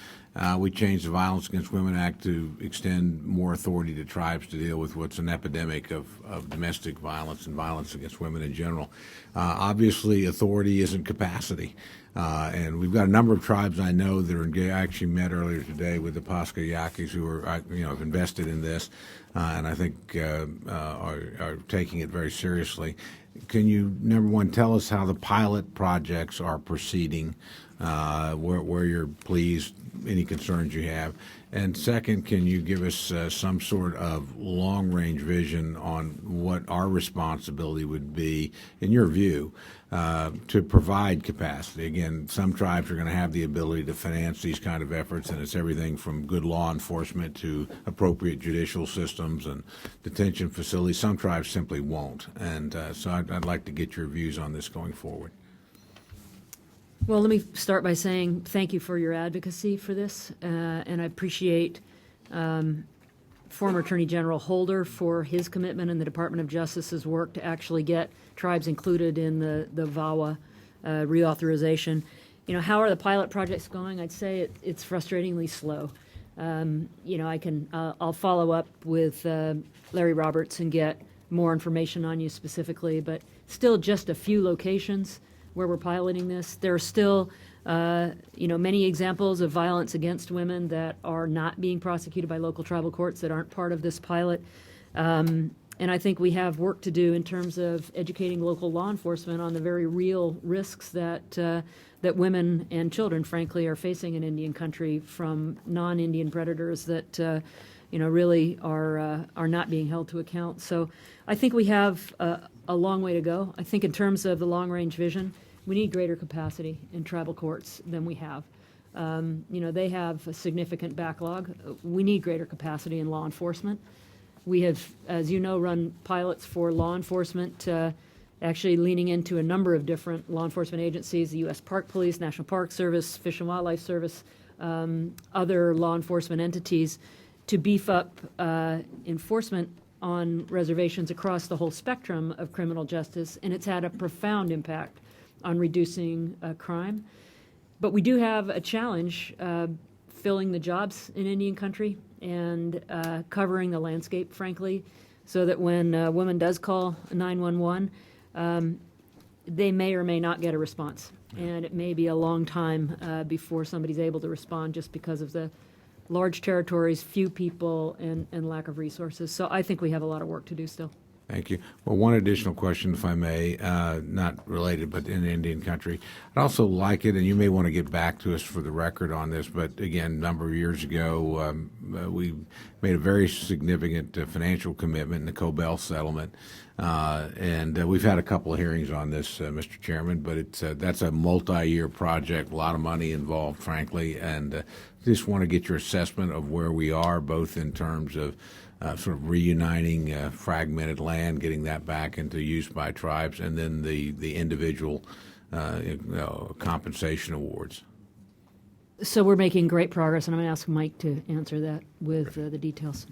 we changed the Violence Against Women Act to extend more authority to tribes to deal with what's an epidemic of domestic violence and violence against women in general. Obviously, authority isn't capacity. And we've got a number of tribes I know that are engaged. I actually met earlier today with the Pasca Yaquis who are, have invested in this, and I think are taking it very seriously. Can you, number one, tell us how the pilot projects are proceeding, where you're pleased, any concerns you have? And second, can you give us some sort of long-range vision on what our responsibility would be, in your view, to provide capacity? Again, some tribes are going to have the ability to finance these kind of efforts, and it's everything from good law enforcement to appropriate judicial systems and detention facilities. Some tribes simply won't. And so I'd like to get your views on this going forward. Well, let me start by saying thank you for your advocacy for this, and I appreciate former Attorney General Holder for his commitment and the Department of Justice's work to actually get tribes included in the VAWA reauthorization. How are the pilot projects going? I'd say it's frustratingly slow. I'll follow up with Larry Roberts and get more information on you specifically, but still just a few locations where we're piloting this. There are still, many examples of violence against women that are not being prosecuted by local tribal courts that aren't part of this pilot. And I think we have work to do in terms of educating local law enforcement on the very real risks that women and children, frankly, are facing in Indian country from non-Indian predators that really are not being held to account. So I think we have a long way to go. I think in terms of the long-range vision, we need greater capacity in tribal courts than we have. They have a significant backlog. We need greater capacity in law enforcement. We have, as you know, run pilots for law enforcement, actually leaning into a number of different law enforcement agencies, the U.S. Park Police, National Park Service, Fish and Wildlife Service, other law enforcement entities, to beef up enforcement on reservations across the whole spectrum of criminal justice, and it's had a profound impact on reducing crime. But we do have a challenge filling the jobs in Indian country and covering the landscape, frankly, so that when a woman does call 911, they may or may not get a response. And it may be a long time before somebody's able to respond just because of the large territories, few people, and lack of resources. So I think we have a lot of work to do still. Thank you. Well, one additional question, if I may, not related, but in Indian country. I'd also like it, and you may want to get back to us for the record on this, but again, a number of years ago, we made a very significant financial commitment in the Cobell settlement. And we've had a couple of hearings on this, Mr. Chairman, but that's a multi-year project, a lot of money involved, frankly, and just want to get your assessment of where we are, both in terms of sort of reuniting fragmented land, getting that back into use by tribes, and then the individual compensation awards. So we're making great progress, and I'm going to ask Mike to answer that with the details.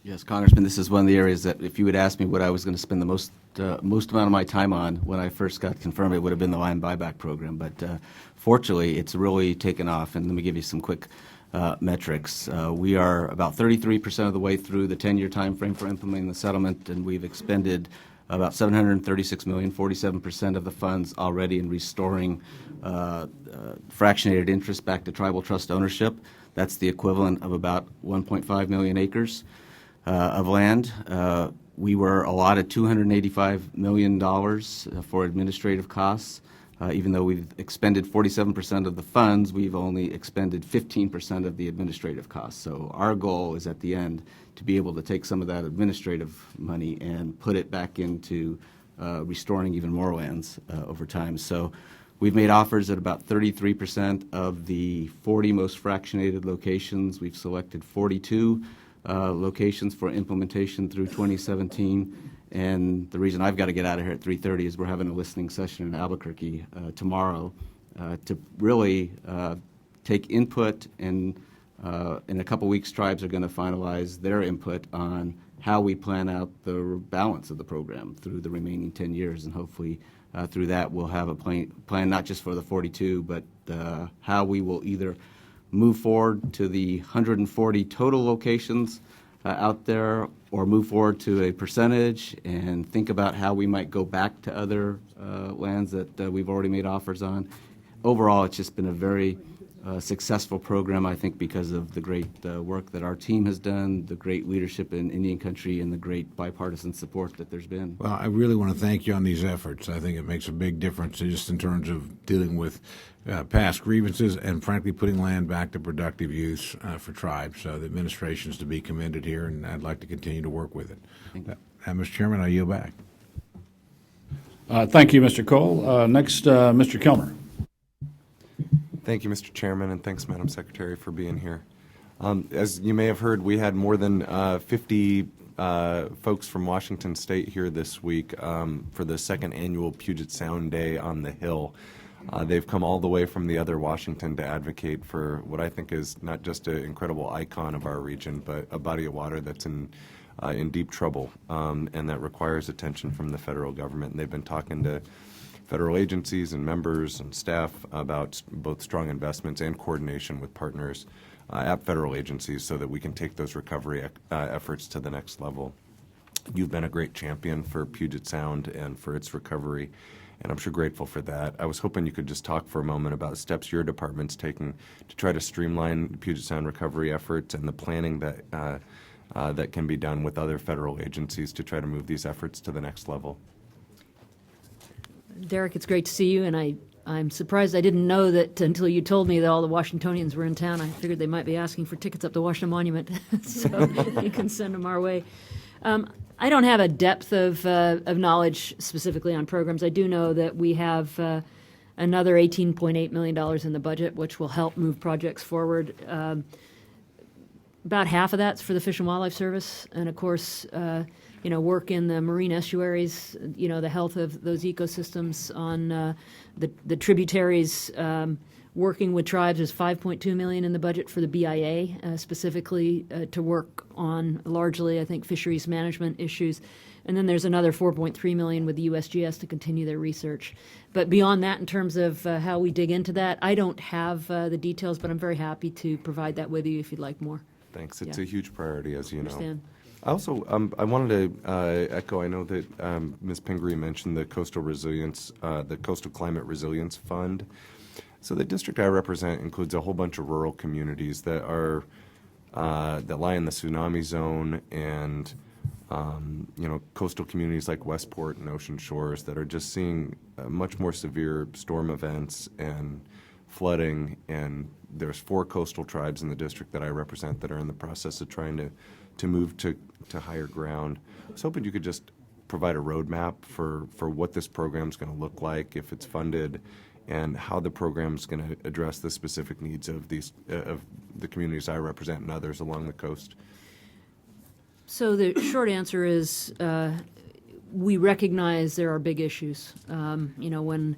Yes, Congressman, this is one of the areas that if you had asked me what I was going to spend the most amount of my time on when I first got confirmed, it would have been the land buyback program. But fortunately, it's really taken off. And let me give you some quick metrics. We are about 33% of the way through the 10-year time frame for implementing the settlement, and we've expended about $736 million, 47% of the funds already in restoring fractionated interest back to tribal trust ownership. That's the equivalent of about 1.5 million acres of land. We were allotted $285 million for administrative costs. Even though we've expended 47% of the funds, we've only expended 15% of the administrative costs. So our goal is at the end to be able to take some of that administrative money and put it back into restoring even more lands over time. So we've made offers at about 33% of the 40 most fractionated locations. We've selected 42 locations for implementation through 2017. And the reason I've got to get out of here at 3:30 is we're having a listening session in Albuquerque tomorrow to really take input, and in a couple weeks, tribes are going to finalize their input on how we plan out the balance of the program through the remaining 10 years. And hopefully through that, we'll have a plan not just for the 42, but how we will either move forward to the 140 total locations out there, or move forward to a percentage and think about how we might go back to other lands that we've already made offers on. Overall, it's just been a very successful program, I think, because of the great work that our team has done, the great leadership in Indian country, and the great bipartisan support that there's been. Well, I really want to thank you on these efforts. I think it makes a big difference just in terms of dealing with past grievances and, frankly, putting land back to productive use for tribes. So the administration is to be commended here, and I'd like to continue to work with it. Mr. Chairman, I yield back. Thank you, Mr. Cole. Next, Mr. Kilmer. Thank you, Mr. Chairman, and thanks, Madam Secretary, for being here. As you may have heard, we had more than 50 folks from Washington State here this week for the second annual Puget Sound Day on the Hill. They've come all the way from the other Washington to advocate for what I think is not just an incredible icon of our region, but a body of water that's in deep trouble and that requires attention from the federal government. And they've been talking to federal agencies and members and staff about both strong investments and coordination with partners at federal agencies so that we can take those recovery efforts to the next level. You've been a great champion for Puget Sound and for its recovery, and I'm sure grateful for that. I was hoping you could just talk for a moment about steps your department's taking to try to streamline Puget Sound recovery efforts and the planning that that can be done with other federal agencies to try to move these efforts to the next level. Derek, it's great to see you, and I'm surprised I didn't know that until you told me that all the Washingtonians were in town. I figured they might be asking for tickets up to Washington Monument, so you can send them our way. I don't have a depth of knowledge specifically on programs. I do know that we have another $18.8 million in the budget, which will help move projects forward. About half of that's for the Fish and Wildlife Service, and of course, work in the marine estuaries, the health of those ecosystems on the tributaries. Working with tribes, there's $5.2 million in the budget for the BIA, specifically to work on largely, I think, fisheries management issues. And then there's another $4.3 million with the USGS to continue their research. But beyond that, in terms of how we dig into that, I don't have the details, but I'm very happy to provide that with you if you'd like more. Thanks. It's a huge priority, as you know. Understand. Also, I wanted to echo, I know that Ms. Pingree mentioned the Coastal Resilience, the Coastal Climate Resilience Fund. So the district I represent includes a whole bunch of rural communities that are that lie in the tsunami zone and coastal communities like Westport and Ocean Shores that are just seeing much more severe storm events and flooding. And there's 4 coastal tribes in the district that I represent that are in the process of trying to move to higher ground. I was hoping you could just provide a roadmap for what this program is going to look like, if it's funded, and how the program is going to address the specific needs of the communities I represent and others along the coast. So the short answer is we recognize there are big issues. When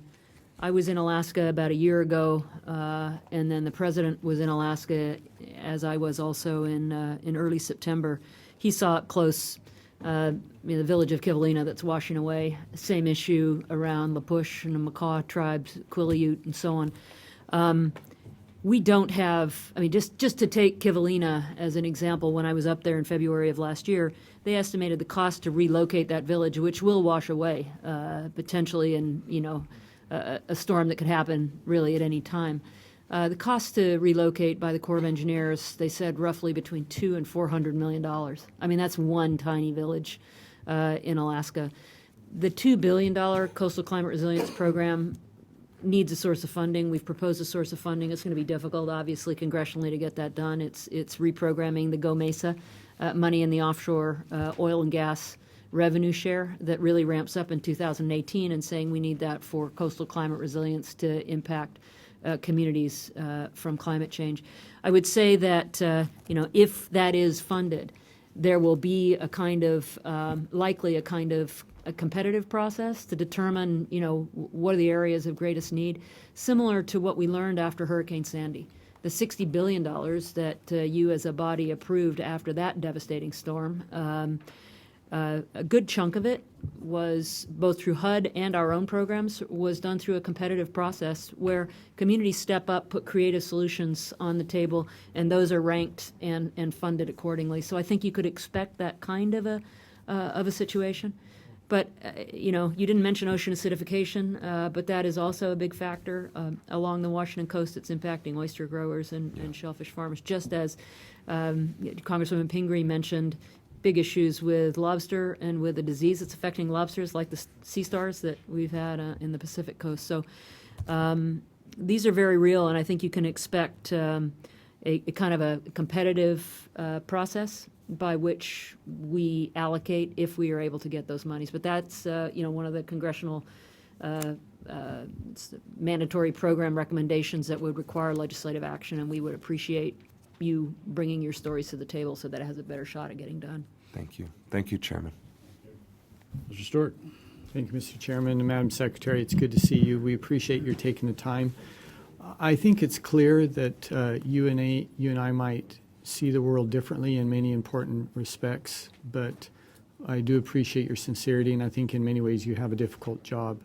I was in Alaska about a year ago, and then the president was in Alaska, as I was also in early September, he saw up close the village of Kivalina that's washing away. Same issue around La Push and the Makah tribes, Quileute, and so on. We don't have, just to take Kivalina as an example, when I was up there in February of last year, they estimated the cost to relocate that village, which will wash away potentially in, a storm that could happen really at any time. The cost to relocate by the Corps of Engineers, they said roughly between $200 and $400 million. That's one tiny village in Alaska. The $2 billion Coastal Climate Resilience Program needs a source of funding. We've proposed a source of funding. It's going to be difficult, obviously, congressionally to get that done. It's reprogramming the Go Mesa money in the offshore oil and gas revenue share that really ramps up in 2018, and saying we need that for coastal climate resilience to impact communities from climate change. I would say that if that is funded, there will be a kind of likely a kind of a competitive process to determine what are the areas of greatest need, similar to what we learned after Hurricane Sandy. The $60 billion that you as a body approved after that devastating storm, a good chunk of it was, both through HUD and our own programs, was done through a competitive process where communities step up, put creative solutions on the table, and those are ranked and funded accordingly. So I think you could expect that kind of a situation. But, you didn't mention ocean acidification, but that is also a big factor along the Washington coast. It's impacting oyster growers and shellfish farmers, just as Congresswoman Pingree mentioned big issues with lobster and with a disease that's affecting lobsters like the sea stars that we've had in the Pacific coast. So these are very real, and I think you can expect a kind of a competitive process by which we allocate if we are able to get those monies. But that's one of the congressional mandatory program recommendations that would require legislative action, and we would appreciate you bringing your stories to the table so that it has a better shot at getting done. Thank you. Thank you, Chairman. Mr. Stewart. Thank you, Mr. Chairman and Madam Secretary. It's good to see you. We appreciate your taking the time. I think it's clear that you and I might see the world differently in many important respects, but I do appreciate your sincerity, and I think in many ways you have a difficult job.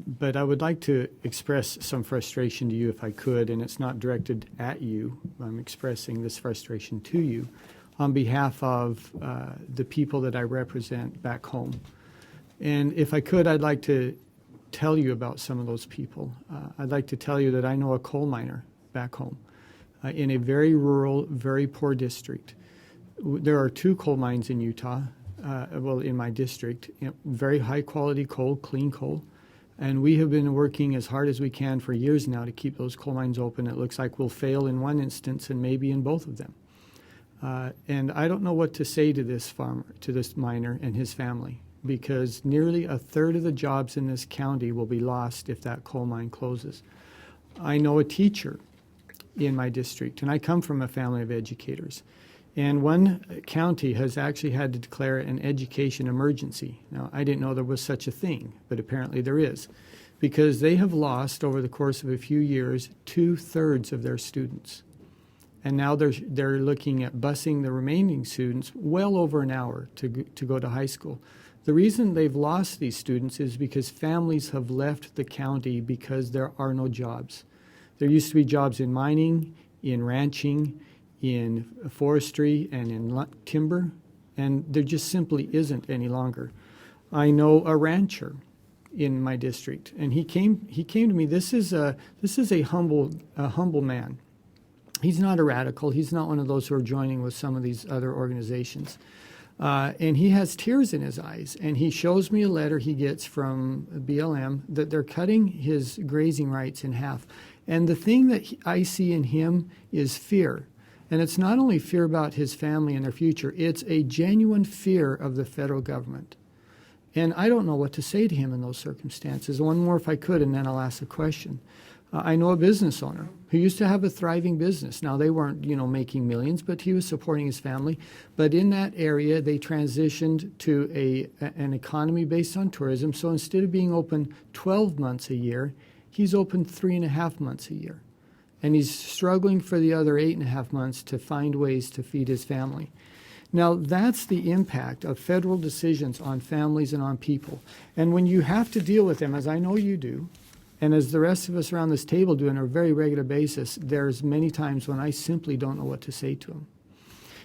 But I would like to express some frustration to you if I could, and it's not directed at you. I'm expressing this frustration to you on behalf of the people that I represent back home. And if I could, I'd like to tell you about some of those people. I'd like to tell you that I know a coal miner back home in a very rural, very poor district. There are 2 coal mines in Utah, in my district, very high quality coal, clean coal. And we have been working as hard as we can for years now to keep those coal mines open. It looks like we'll fail in one instance and maybe in both of them. And I don't know what to say to this farmer, to this miner and his family, because nearly a third of the jobs in this county will be lost if that coal mine closes. I know a teacher in my district, and I come from a family of educators. And one county has actually had to declare an education emergency. Now, I didn't know there was such a thing, but apparently there is, because they have lost, over the course of a few years, 2/3 of their students. And now they're looking at busing the remaining students well over an hour to go to high school. The reason they've lost these students is because families have left the county because there are no jobs. There used to be jobs in mining, in ranching, in forestry, and in timber, and there just simply isn't any longer. I know a rancher in my district, and he came to me. This is a humble man. He's not a radical. He's not one of those who are joining with some of these other organizations. And he has tears in his eyes. And he shows me a letter he gets from BLM that they're cutting his grazing rights in half. And the thing that I see in him is fear. And it's not only fear about his family and their future, it's a genuine fear of the federal government. And I don't know what to say to him in those circumstances. One more if I could, and then I'll ask a question. I know a business owner who used to have a thriving business. Now, they weren't, making millions, but he was supporting his family. But in that area, they transitioned to an economy based on tourism. So instead of being open 12 months a year, he's open 3.5 months a year. And he's struggling for the other 8.5 months to find ways to feed his family. Now, that's the impact of federal decisions on families and on people. And when you have to deal with them, as I know you do, and as the rest of us around this table do on a very regular basis, there's many times when I simply don't know what to say to them.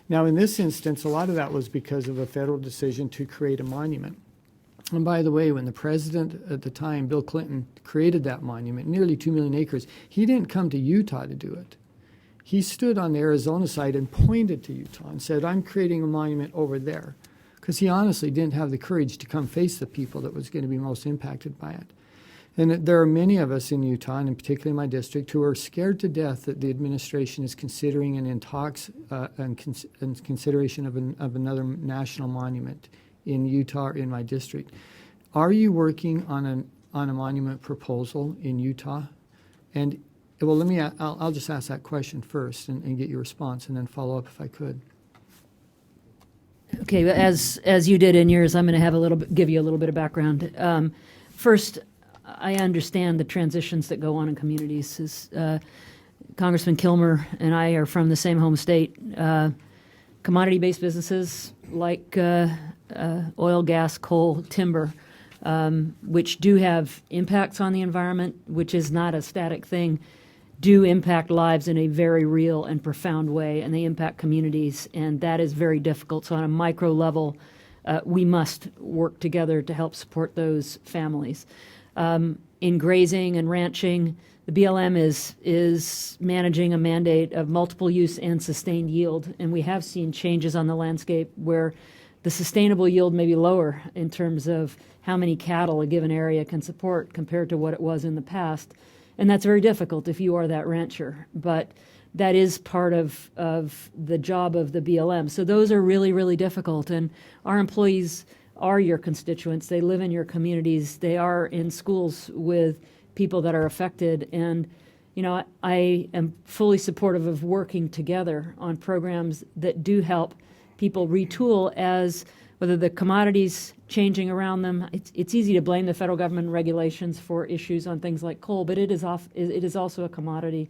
Now, in this instance, a lot of that was because of a federal decision to create a monument. And by the way, when the president at the time, Bill Clinton, created that monument, nearly 2 million acres, he didn't come to Utah to do it. He stood on the Arizona side and pointed to Utah and said, I'm creating a monument over there, because he honestly didn't have the courage to come face the people that was going to be most impacted by it. And there are many of us in Utah, and in particular my district, who are scared to death that the administration is considering and in talks and consideration of another national monument in Utah or in my district. Are you working on a monument proposal in Utah? And well, I'll just ask that question first and get your response, and then follow up if I could. Okay, as you did in yours, I'm going to give you a little bit of background. First, I understand the transitions that go on in communities. Congressman Kilmer and I are from the same home state. Commodity-based businesses like oil, gas, coal, timber, which do have impacts on the environment, which is not a static thing, do impact lives in a very real and profound way, and they impact communities, and that is very difficult. So on a micro level, we must work together to help support those families. In grazing and ranching, the BLM is managing a mandate of multiple use and sustained yield, and we have seen changes on the landscape where the sustainable yield may be lower in terms of how many cattle a given area can support compared to what it was in the past. And that's very difficult if you are that rancher. But that is part of the job of the BLM. So those are really, really difficult. And our employees are your constituents. They live in your communities. They are in schools with people that are affected. And, I am fully supportive of working together on programs that do help people retool as whether the commodities changing around them. It's easy to blame the federal government regulations for issues on things like coal, but it is also a commodity.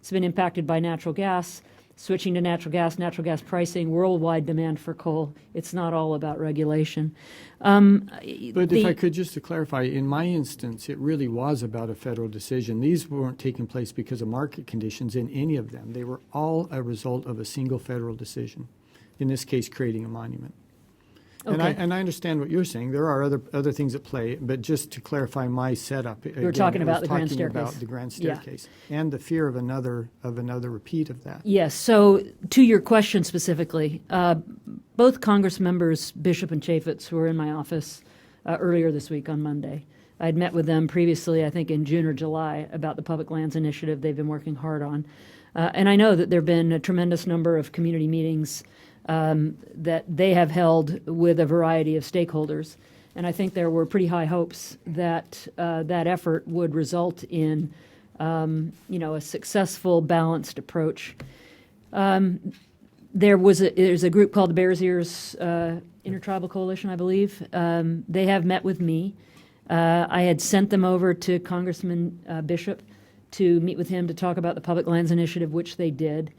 It's been impacted by natural gas, switching to natural gas pricing, worldwide demand for coal. It's not all about regulation. But if I could, just to clarify, in my instance, it really was about a federal decision. These weren't taking place because of market conditions in any of them. They were all a result of a single federal decision, in this case, creating a monument. Okay. And I understand what you're saying. There are other things at play, but just to clarify my setup, You were talking about the grand staircase. About the grand staircase and the fear of another repeat of that. Yes. So to your question specifically, both Congress members Bishop and Chaffetz were in my office earlier this week on Monday. I'd met with them previously, I think in June or July, about the Public Lands Initiative they've been working hard on. And I know that there have been a tremendous number of community meetings that they have held with a variety of stakeholders. And I think there were pretty high hopes that that effort would result in, a successful, balanced approach. There's a group called the Bears Ears Intertribal Coalition, I believe. They have met with me. I had sent them over to Congressman Bishop to meet with him to talk about the Public Lands Initiative, which they did.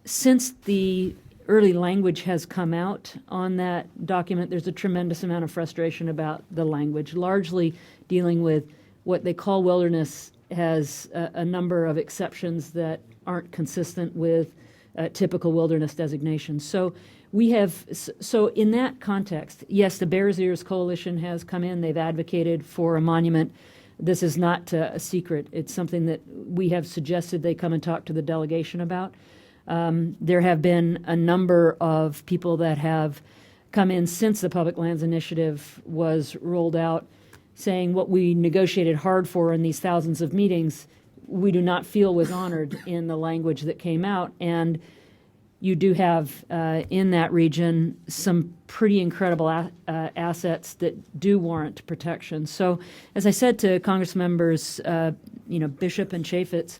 Since the early language has come out on that document, there's a tremendous amount of frustration about the language, largely dealing with what they call wilderness has a number of exceptions that aren't consistent with typical wilderness designations. So in that context, yes, the Bears Ears Coalition has come in. They've advocated for a monument. This is not a secret. It's something that we have suggested they come and talk to the delegation about. There have been a number of people that have come in since the Public Lands Initiative was rolled out, saying what we negotiated hard for in these thousands of meetings, we do not feel was honored in the language that came out. And you do have in that region some pretty incredible assets that do warrant protection. So, as I said to Congress members, Bishop and Chaffetz,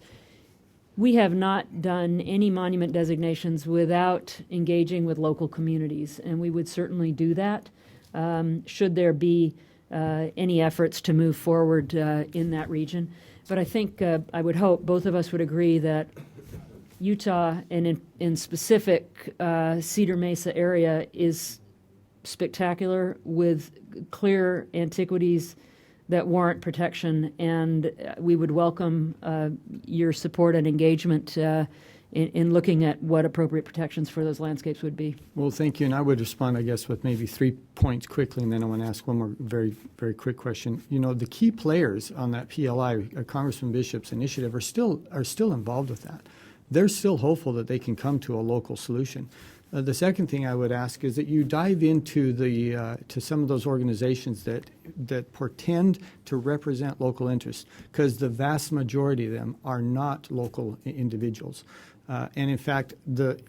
we have not done any monument designations without engaging with local communities, and we would certainly do that should there be any efforts to move forward in that region. But I think I would hope both of us would agree that Utah, and in specific Cedar Mesa area, is spectacular with clear antiquities that warrant protection, and we would welcome your support and engagement in looking at what appropriate protections for those landscapes would be. Well, thank you, and I would respond, I guess, with maybe 3 points quickly, and then I want to ask one more very, very quick question. The key players on that PLI, Congressman Bishop's initiative, are still involved with that. They're still hopeful that they can come to a local solution. The second thing I would ask is that you dive into to some of those organizations that pretend to represent local interests, because the vast majority of them are not local individuals. And in fact,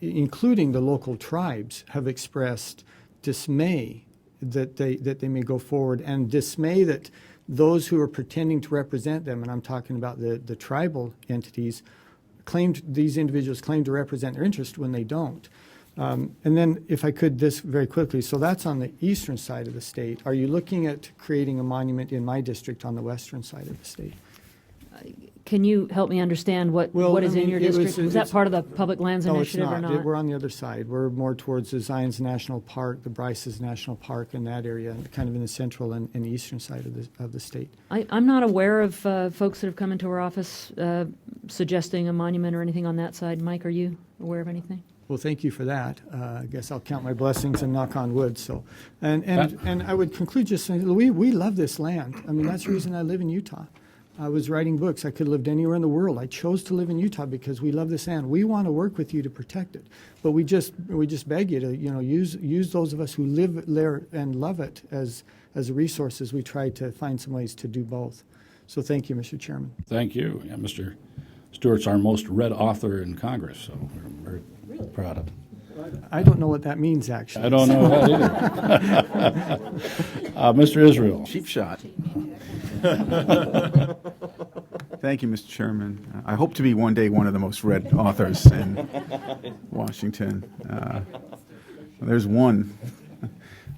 including the local tribes, have expressed dismay that they may go forward, and dismay that those who are pretending to represent them, and I'm talking about the tribal entities, these individuals claim to represent their interest when they don't. And then, if I could, this very quickly. So that's on the eastern side of the state. Are you looking at creating a monument in my district on the western side of the state? Can you help me understand what is in your district? Was that part of the Public Lands Initiative or not? We're on the other side. We're more towards the Zions National Park, the Bryces National Park, in that area, kind of in the central and eastern side of the state. I'm not aware of folks that have come into our office suggesting a monument or anything on that side. Mike, are you aware of anything? Well, thank you for that. I guess I'll count my blessings and knock on wood. So, and I would conclude just saying, we love this land. I mean, that's the reason I live in Utah. I was writing books. I could have lived anywhere in the world. I chose to live in Utah because we love this land. We want to work with you to protect it, but we just beg you to use those of us who live there and love it as a resource as we try to find some ways to do both. So thank you, Mr. Chairman. Thank you. Yeah, Mr. Stewart's our most read author in Congress, so we're very proud of him. I don't know what that means, actually. I don't know that either. Mr. Israel. Cheap shot. Thank you, Mr. Chairman. I hope to be one day one of the most read authors in Washington. There's one.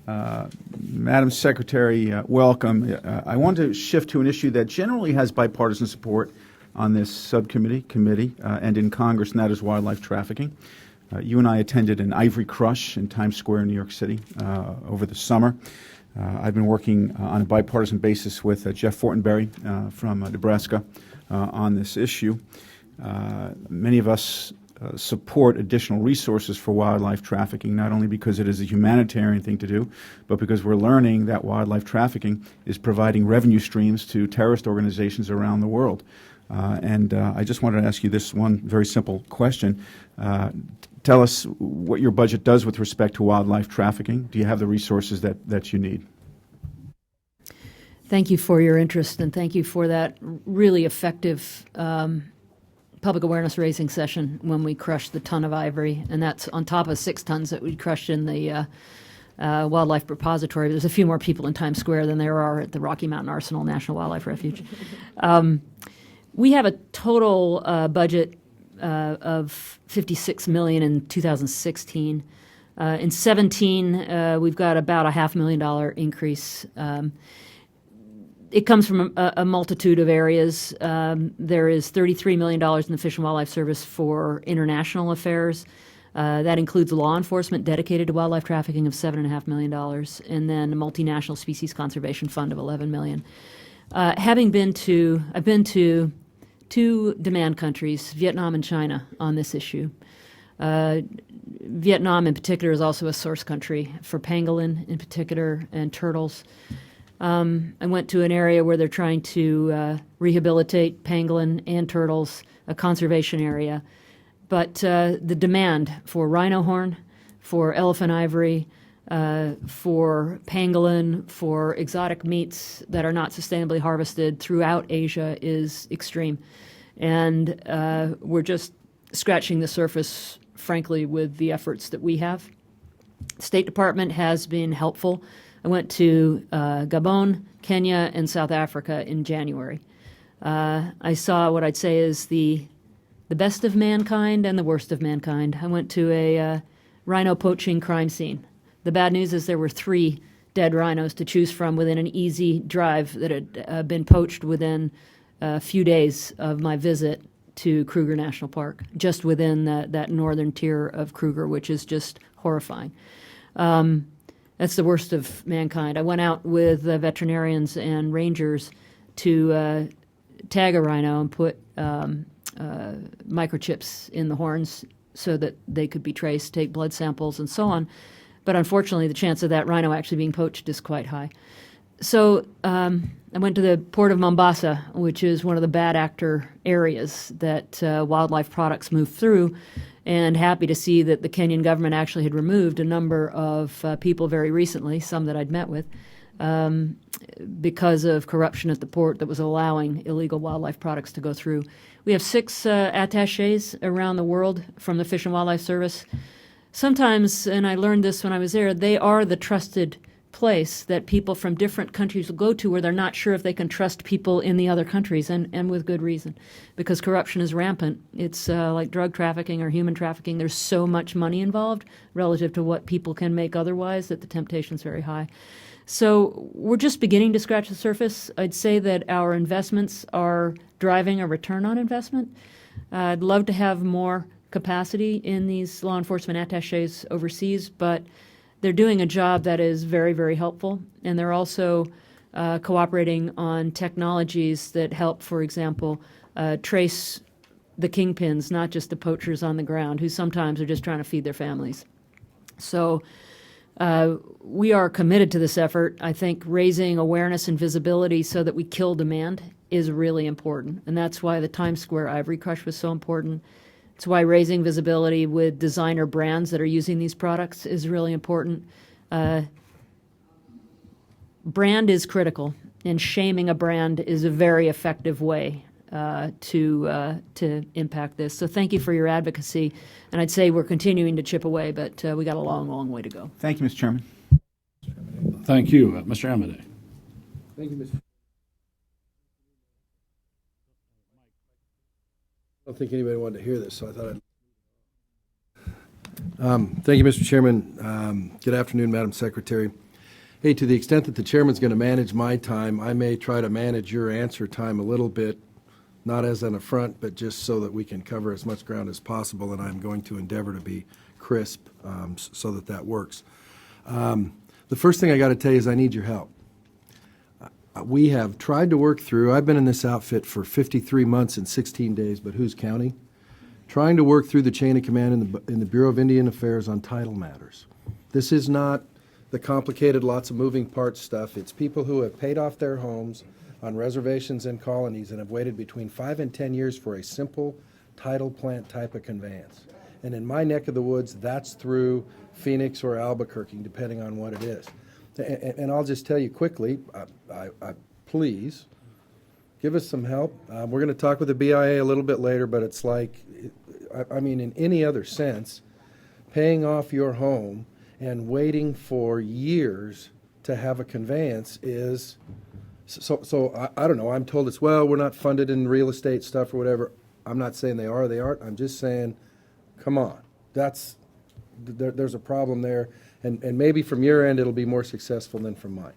Madam Secretary, welcome. I want to shift to an issue that generally has bipartisan support on this subcommittee, and in Congress, and that is wildlife trafficking. You and I attended an Ivory Crush in Times Square in New York City over the summer. I've been working on a bipartisan basis with Jeff Fortenberry from Nebraska on this issue. Many of us support additional resources for wildlife trafficking, not only because it is a humanitarian thing to do, but because we're learning that wildlife trafficking is providing revenue streams to terrorist organizations around the world. And I just wanted to ask you this one very simple question. Tell us what your budget does with respect to wildlife trafficking. Do you have the resources that you need? Thank you for your interest, and thank you for that really effective public awareness raising session when we crushed the ton of ivory, and that's on top of 6 tons that we crushed in the wildlife repository. There's a few more people in Times Square than there are at the Rocky Mountain Arsenal National Wildlife Refuge. We have a total budget of $56 million in 2016. In 17, we've got about a $500,000 increase. It comes from a multitude of areas. There is $33 million in the Fish and Wildlife Service for international affairs. That includes law enforcement dedicated to wildlife trafficking of $7.5 million, and then a multinational species conservation fund of $11 million. I've been to 2 demand countries, Vietnam and China, on this issue. Vietnam in particular is also a source country for pangolin in particular and turtles. I went to an area where they're trying to rehabilitate pangolin and turtles, a conservation area. But the demand for rhino horn, for elephant ivory, for pangolin, for exotic meats that are not sustainably harvested throughout Asia is extreme. And we're just scratching the surface, frankly, with the efforts that we have. State Department has been helpful. I went to Gabon, Kenya, and South Africa in January. I saw what I'd say is the best of mankind and the worst of mankind. I went to a rhino poaching crime scene. The bad news is there were 3 dead rhinos to choose from within an easy drive that had been poached within a few days of my visit to Kruger National Park, just within that northern tier of Kruger, which is just horrifying. That's the worst of mankind. I went out with veterinarians and rangers to tag a rhino and put microchips in the horns so that they could be traced, take blood samples, and so on. But unfortunately, the chance of that rhino actually being poached is quite high. So I went to the port of Mombasa, which is one of the bad actor areas that wildlife products move through, and happy to see that the Kenyan government actually had removed a number of people very recently, some that I'd met with, because of corruption at the port that was allowing illegal wildlife products to go through. We have 6 attachés around the world from the Fish and Wildlife Service. Sometimes, and I learned this when I was there, they are the trusted place that people from different countries will go to where they're not sure if they can trust people in the other countries, and with good reason, because corruption is rampant. It's like drug trafficking or human trafficking. There's so much money involved relative to what people can make otherwise that the temptation's very high. So we're just beginning to scratch the surface. I'd say that our investments are driving a return on investment. I'd love to have more capacity in these law enforcement attachés overseas, but they're doing a job that is very, very helpful, and they're also cooperating on technologies that help, for example, trace the kingpins, not just the poachers on the ground, who sometimes are just trying to feed their families. So we are committed to this effort. I think raising awareness and visibility so that we kill demand is really important, and that's why the Times Square Ivory Crush was so important. It's why raising visibility with designer brands that are using these products is really important. Brand is critical, and shaming a brand is a very effective way to impact this. So thank you for your advocacy, and I'd say we're continuing to chip away, but we got a long, long way to go. Thank you, Mr. Chairman. Thank you. Mr. Amade. Thank you, Mr. I don't think anybody wanted to hear this, so I thought I'd... Thank you, Mr. Chairman. Good afternoon, Madam Secretary. Hey, to the extent that the chairman's going to manage my time, I may try to manage your answer time a little bit, not as an affront, but just so that we can cover as much ground as possible, and I'm going to endeavor to be crisp so that that works. The first thing I got to tell you is I need your help. We have tried to work through, I've been in this outfit for 53 months and 16 days, but who's counting? Trying to work through the chain of command in the Bureau of Indian Affairs on title matters. This is not the complicated, lots of moving parts stuff. It's people who have paid off their homes on reservations and colonies and have waited between 5 and 10 years for a simple title plant type of conveyance. And in my neck of the woods, that's through Phoenix or Albuquerque, depending on what it is. And I'll just tell you quickly, please, give us some help. We're going to talk with the BIA a little bit later, but it's like, I mean, in any other sense, paying off your home and waiting for years to have a conveyance is, so I don't know, I'm told it's, well, we're not funded in real estate stuff or whatever. I'm not saying they are or they aren't. I'm just saying, come on, there's a problem there. And maybe from your end it'll be more successful than from mine.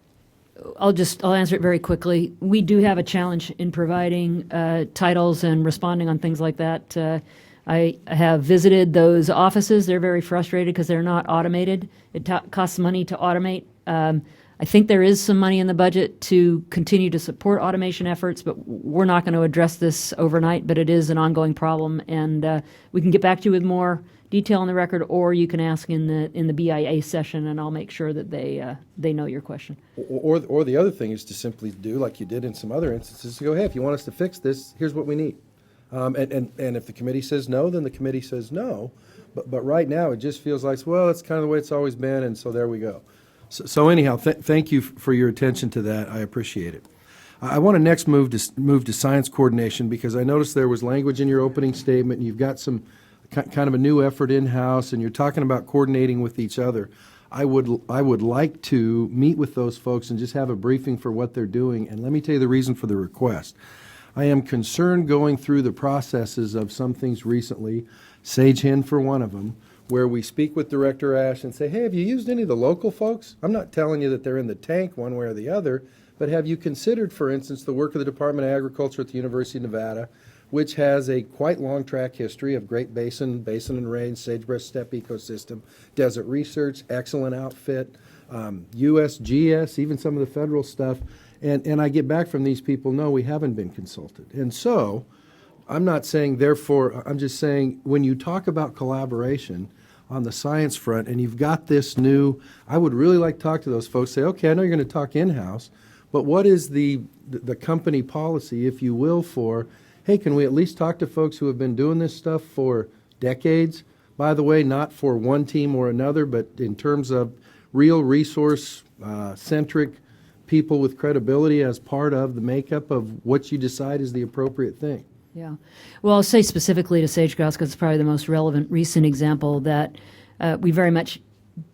I'll answer it very quickly. We do have a challenge in providing titles and responding on things like that. I have visited those offices. They're very frustrated because they're not automated. It costs money to automate. I think there is some money in the budget to continue to support automation efforts, but we're not going to address this overnight, but it is an ongoing problem, and we can get back to you with more detail on the record, or you can ask in the BIA session, and I'll make sure that they know your question. Or the other thing is to simply do like you did in some other instances, to go, hey, if you want us to fix this, here's what we need. And if the committee says no, then the committee says no. But right now, it just feels like, well, it's kind of the way it's always been, and so there we go. So anyhow, thank you for your attention to that. I appreciate it. I want to next move to science coordination, because I noticed there was language in your opening statement, and you've got some kind of a new effort in-house, and you're talking about coordinating with each other. I would like to meet with those folks and just have a briefing for what they're doing. And let me tell you the reason for the request. I am concerned going through the processes of some things recently, Sage Hen for one of them, where we speak with Director Ash and say, hey, have you used any of the local folks? I'm not telling you that they're in the tank one way or the other, but have you considered, for instance, the work of the Department of Agriculture at the University of Nevada, which has a quite long track history of Great Basin and range, sagebrush steppe ecosystem, desert research, excellent outfit, USGS, even some of the federal stuff. And I get back from these people, no, we haven't been consulted. And so I'm not saying therefore, I'm just saying when you talk about collaboration on the science front and you've got this new, I would really like to talk to those folks, say, okay, I know you're going to talk in-house, but what is the company policy, if you will, for, hey, can we at least talk to folks who have been doing this stuff for decades? By the way, not for one team or another, but in terms of real resource-centric people with credibility as part of the makeup of what you decide is the appropriate thing. Yeah. Well, I'll say specifically to sage-grouse, because it's probably the most relevant recent example, that we very much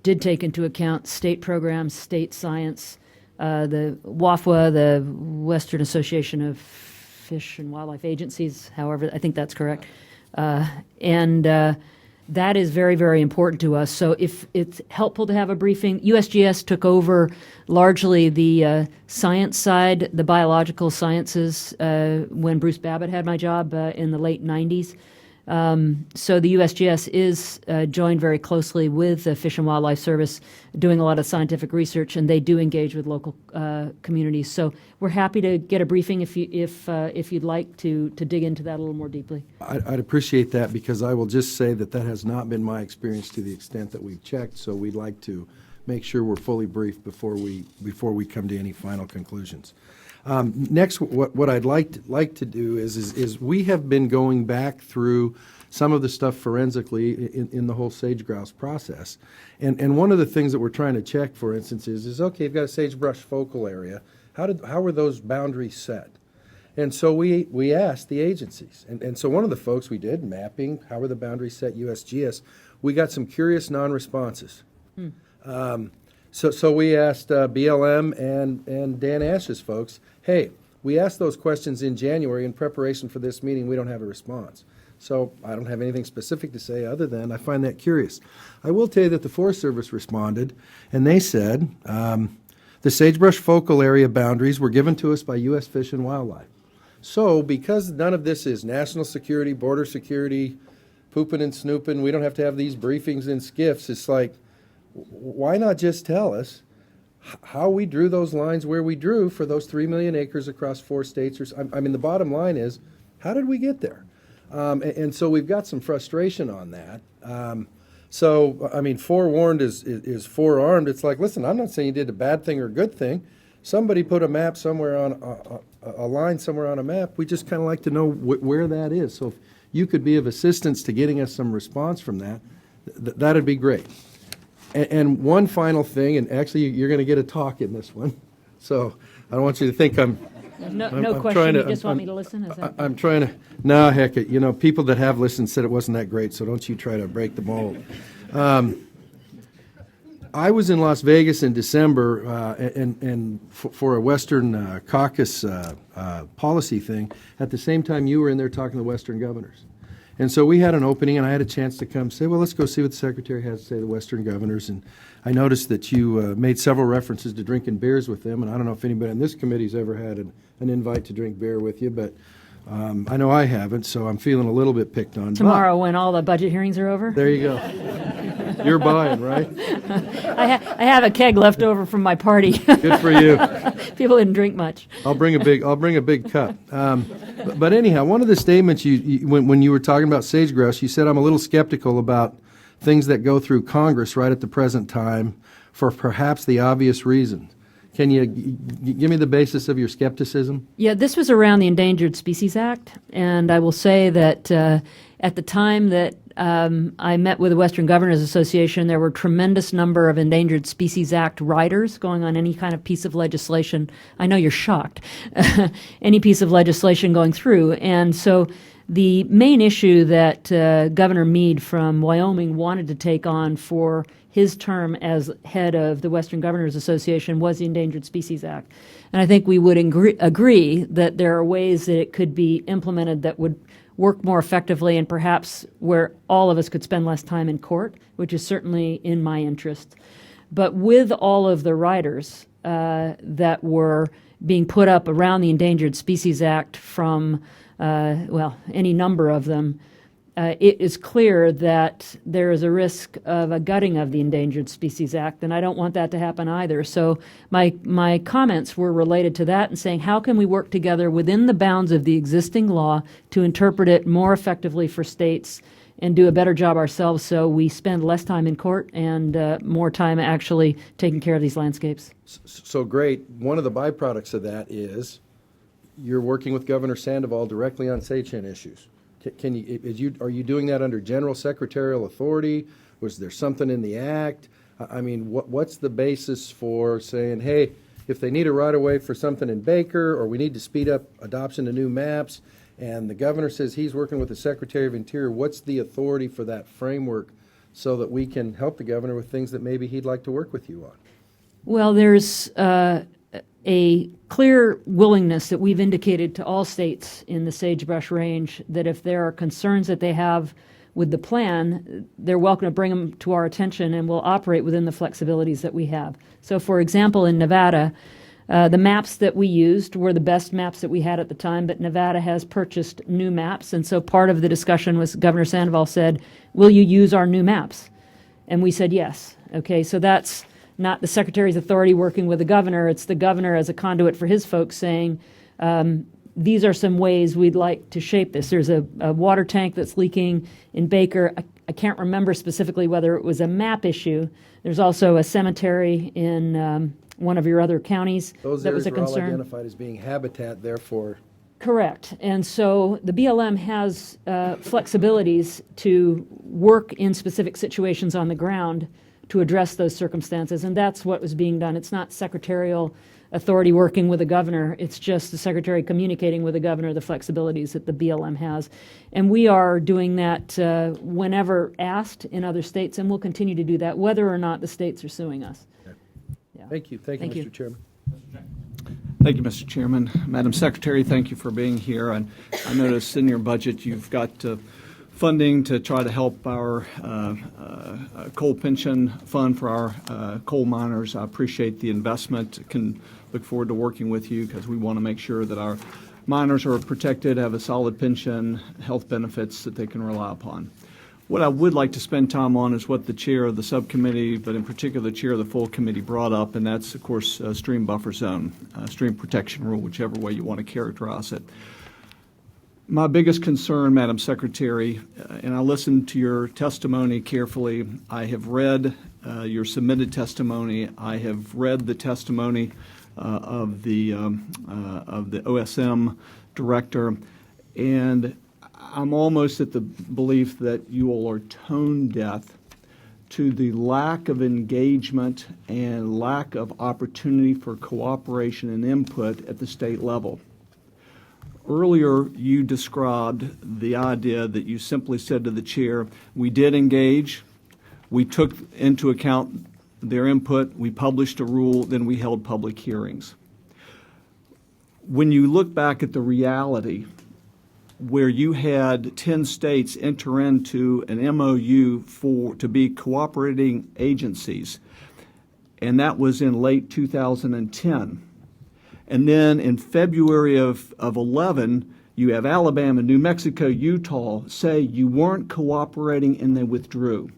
did take into account state programs, state science, the WAFWA, the Western Association of Fish and Wildlife Agencies, however, I think that's correct. And that is very, very important to us. So if it's helpful to have a briefing, USGS took over largely the science side, the biological sciences, when Bruce Babbitt had my job in the late 90s. So the USGS is joined very closely with the Fish and Wildlife Service, doing a lot of scientific research, and they do engage with local communities. So we're happy to get a briefing if you'd like to dig into that a little more deeply. I'd appreciate that, because I will just say that has not been my experience to the extent that we've checked. So we'd like to make sure we're fully briefed before we come to any final conclusions. Next, what I'd like to do is we have been going back through some of the stuff forensically in the whole sage-grouse process. And one of the things that we're trying to check, for instance, is okay, you've got a sagebrush focal area. How were those boundaries set? And so we asked the agencies. And so one of the folks we did, mapping, how were the boundaries set, USGS, we got some curious non-responses. So we asked BLM and Dan Ash's folks, hey, we asked those questions in January in preparation for this meeting. We don't have a response. So I don't have anything specific to say other than I find that curious. I will tell you that the Forest Service responded, and they said the sagebrush focal area boundaries were given to us by U.S. Fish and Wildlife. So because none of this is national security, border security, pooping and snooping, we don't have to have these briefings in skiffs. It's like, why not just tell us how we drew those lines where we drew for those 3 million acres across 4 states? I mean, the bottom line is, how did we get there? And so we've got some frustration on that. So, I mean, forewarned is forearmed. It's like, listen, I'm not saying you did a bad thing or a good thing. Somebody put a map somewhere on a line somewhere on a map. We just kind of like to know where that is. So if you could be of assistance to getting us some response from that, that'd be great. And one final thing, and actually you're going to get a talk in this one, so I don't want you to think I'm question, you just want me to listen? Is that I'm trying to, no, heck, people that have listened said it wasn't that great, so don't you try to break the mold. I was in Las Vegas in December and for a Western Caucus policy thing. At the same time, you were in there talking to Western governors. And so we had an opening, and I had a chance to come say, well, let's go see what the Secretary has to say to the Western governors. And I noticed that you made several references to drinking beers with them, and I don't know if anybody in this committee's ever had an invite to drink beer with you, but I know I haven't, so I'm feeling a little bit picked on. Tomorrow when all the budget hearings are over? There you go. You're buying, right? I have a keg left over from my party. Good for you. People didn't drink much. I'll bring a big cup. But anyhow, one of the statements when you were talking about sage-grouse, you said I'm a little skeptical about things that go through Congress right at the present time for perhaps the obvious reason. Can you give me the basis of your skepticism? Yeah, this was around the Endangered Species Act, and I will say that at the time that I met with the Western Governors Association, there were a tremendous number of Endangered Species Act riders going on any kind of piece of legislation. I know you're shocked. Any piece of legislation going through. And so the main issue that Governor Meade from Wyoming wanted to take on for his term as head of the Western Governors Association was the Endangered Species Act. And I think we would agree that there are ways that it could be implemented that would work more effectively and perhaps where all of us could spend less time in court, which is certainly in my interest. But with all of the riders that were being put up around the Endangered Species Act from, any number of them, it is clear that there is a risk of a gutting of the Endangered Species Act, and I don't want that to happen either. So my comments were related to that and saying, how can we work together within the bounds of the existing law to interpret it more effectively for states and do a better job ourselves so we spend less time in court and more time actually taking care of these landscapes? So great. One of the byproducts of that is you're working with Governor Sandoval directly on Seychan issues. Are you doing that under general secretarial authority? Was there something in the act? I mean, what's the basis for saying, hey, if they need a right-of-way for something in Baker, or we need to speed up adoption of new maps, and the governor says he's working with the Secretary of Interior, what's the authority for that framework so that we can help the governor with things that maybe he'd like to work with you on? Well, there's a clear willingness that we've indicated to all states in the sagebrush range that if there are concerns that they have with the plan, they're welcome to bring them to our attention, and we'll operate within the flexibilities that we have. So, for example, in Nevada, the maps that we used were the best maps that we had at the time, but Nevada has purchased new maps, and so part of the discussion was Governor Sandoval said, will you use our new maps? And we said yes. Okay, so that's not the Secretary's authority working with the governor. It's the governor as a conduit for his folks saying, these are some ways we'd like to shape this. There's a water tank that's leaking in Baker. I can't remember specifically whether it was a map issue. There's also a cemetery in one of your other counties that was a concern. Those areas were all identified as being habitat, therefore. Correct. And so the BLM has flexibilities to work in specific situations on the ground to address those circumstances, and that's what was being done. It's not secretarial authority working with the governor. It's just the secretary communicating with the governor the flexibilities that the BLM has. And we are doing that whenever asked in other states, and we'll continue to do that whether or not the states are suing us. Okay. Yeah. Thank you, Mr. Chairman. Thank you, Mr. Chairman. Madam Secretary, thank you for being here. And I noticed in your budget you've got funding to try to help our coal pension fund for our coal miners. I appreciate the investment. Can look forward to working with you because we want to make sure that our miners are protected, have a solid pension, health benefits that they can rely upon. What I would like to spend time on is what the chair of the subcommittee, but in particular the chair of the full committee brought up, and that's, of course, stream buffer zone, stream protection rule, whichever way you want to characterize it. My biggest concern, Madam Secretary, and I listened to your testimony carefully. I have read your submitted testimony. I have read the testimony of the OSM director, and I'm almost at the belief that you all are tone deaf to the lack of engagement and lack of opportunity for cooperation and input at the state level. Earlier, you described the idea that you simply said to the chair, we did engage, we took into account their input, we published a rule, then we held public hearings. When you look back at the reality where you had 10 states enter into an MOU to be cooperating agencies, and that was in late 2010. And then in February of 11, you have Alabama, New Mexico, Utah say you weren't cooperating and they withdrew.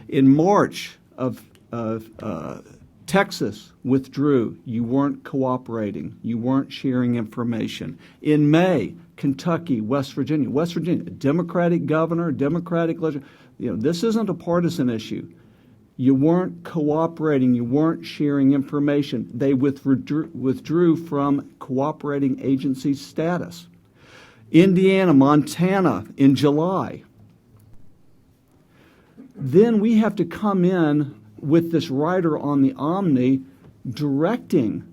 In March of Texas withdrew. You weren't cooperating. You weren't sharing information. In May, Kentucky, West Virginia, Democratic governor, Democratic legislature. This isn't a partisan issue. You weren't cooperating. You weren't sharing information. They withdrew from cooperating agency status. Indiana, Montana in July. Then we have to come in with this rider on the Omni directing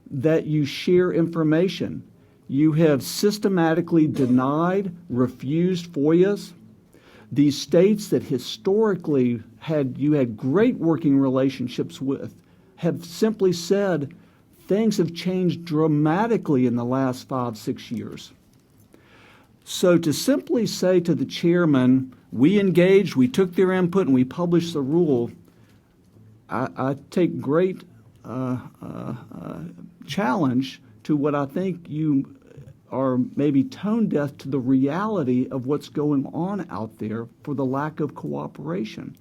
that you share information. You have systematically denied, refused FOIAs. These states that historically you had great working relationships with have simply said things have changed dramatically in the last 5-6 years. So to simply say to the chairman, we engaged, we took their input, and we published the rule, I take great challenge to what I think you are maybe tone deaf to the reality of what's going on out there for the lack of cooperation.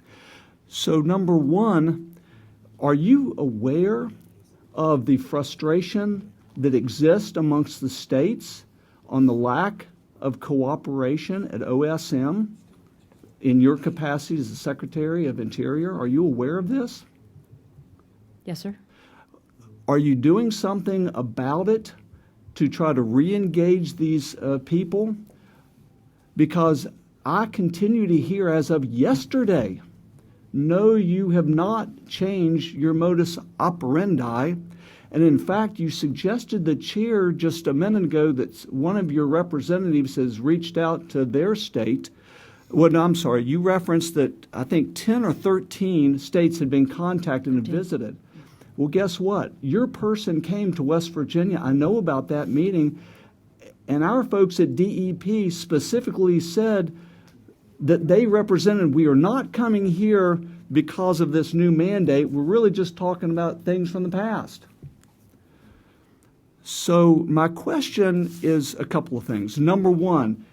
So number one, are you aware of the frustration that exists amongst the states on the lack of cooperation at OSM in your capacity as the Secretary of Interior? Are you aware of this? Yes, sir. Are you doing something about it to try to re-engage these people? Because I continue to hear as of yesterday, no, you have not changed your modus operandi. And in fact, you suggested the chair just a minute ago that one of your representatives has reached out to their state. Well, no, I'm sorry, you referenced that I think 10 or 13 states had been contacted and visited. Well, guess what? Your person came to West Virginia. I know about that meeting. And our folks at DEP specifically said that they represented, we are not coming here because of this new mandate. We're really just talking about things from the past. So my question is a couple of things. Number one,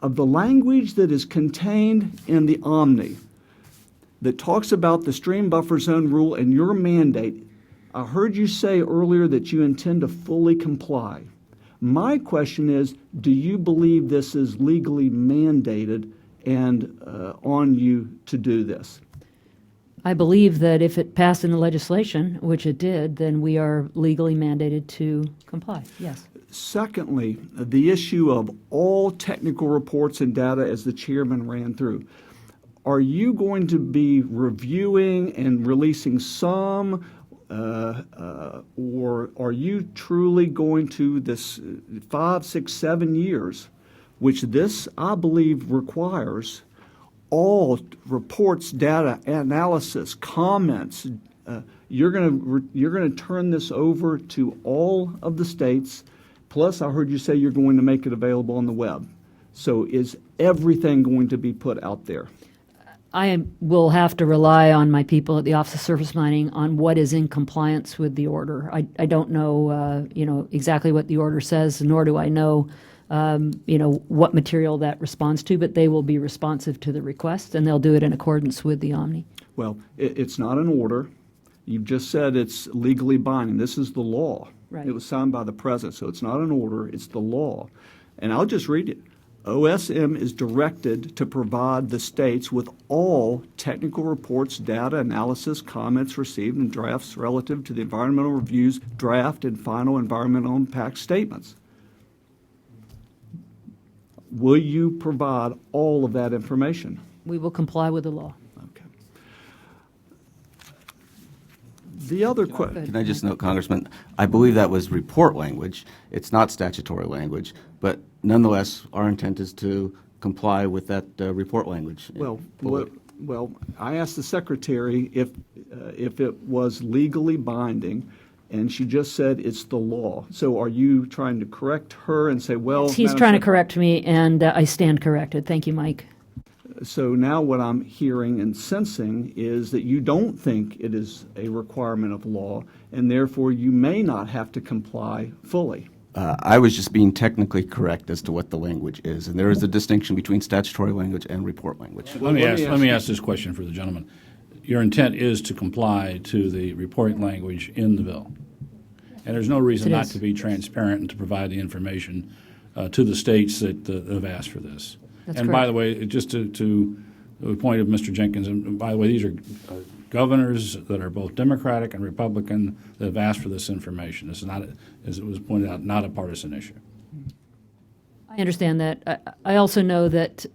of the language that is contained in the Omni that talks about the stream buffer zone rule and your mandate, I heard you say earlier that you intend to fully comply. My question is, do you believe this is legally mandated and on you to do this? I believe that if it passed in the legislation, which it did, then we are legally mandated to comply, yes. Secondly, the issue of all technical reports and data as the chairman ran through. Are you going to be reviewing and releasing some, or are you truly going to this 5, 6, 7 years, which this, I believe, requires all reports, data, analysis, comments. You're going to turn this over to all of the states. Plus, I heard you say you're going to make it available on the web. So is everything going to be put out there? I will have to rely on my people at the Office of Surface Mining on what is in compliance with the order. I don't know, exactly what the order says, nor do I know, what material that responds to, but they will be responsive to the request, and they'll do it in accordance with the Omni. Well, it's not an order. You've just said it's legally binding. This is the law. Right. It was signed by the president, so it's not an order, it's the law. And I'll just read it. OSM is directed to provide the states with all technical reports, data, analysis, comments received, and drafts relative to the environmental reviews, draft, and final environmental impact statements. Will you provide all of that information? We will comply with the law. Okay. The other question. Can I just note, Congressman, I believe that was report language. It's not statutory language, but nonetheless, our intent is to comply with that report language. Well, I asked the Secretary if it was legally binding, and she just said it's the law. So are you trying to correct her and say, well... He's trying to correct me, and I stand corrected. Thank you, Mike. So now what I'm hearing and sensing is that you don't think it is a requirement of law, and therefore you may not have to comply fully. I was just being technically correct as to what the language is, and there is a distinction between statutory language and report language. Let me ask this question for the gentleman. Your intent is to comply to the reporting language in the bill, and there's no reason not to be transparent and to provide the information to the states that have asked for this. That's and correct. By the way, just to the point of Mr. Jenkins, and by the way, these are governors that are both Democratic and Republican that have asked for this information. This is not, as it was pointed out, not a partisan issue. I understand that. I also know that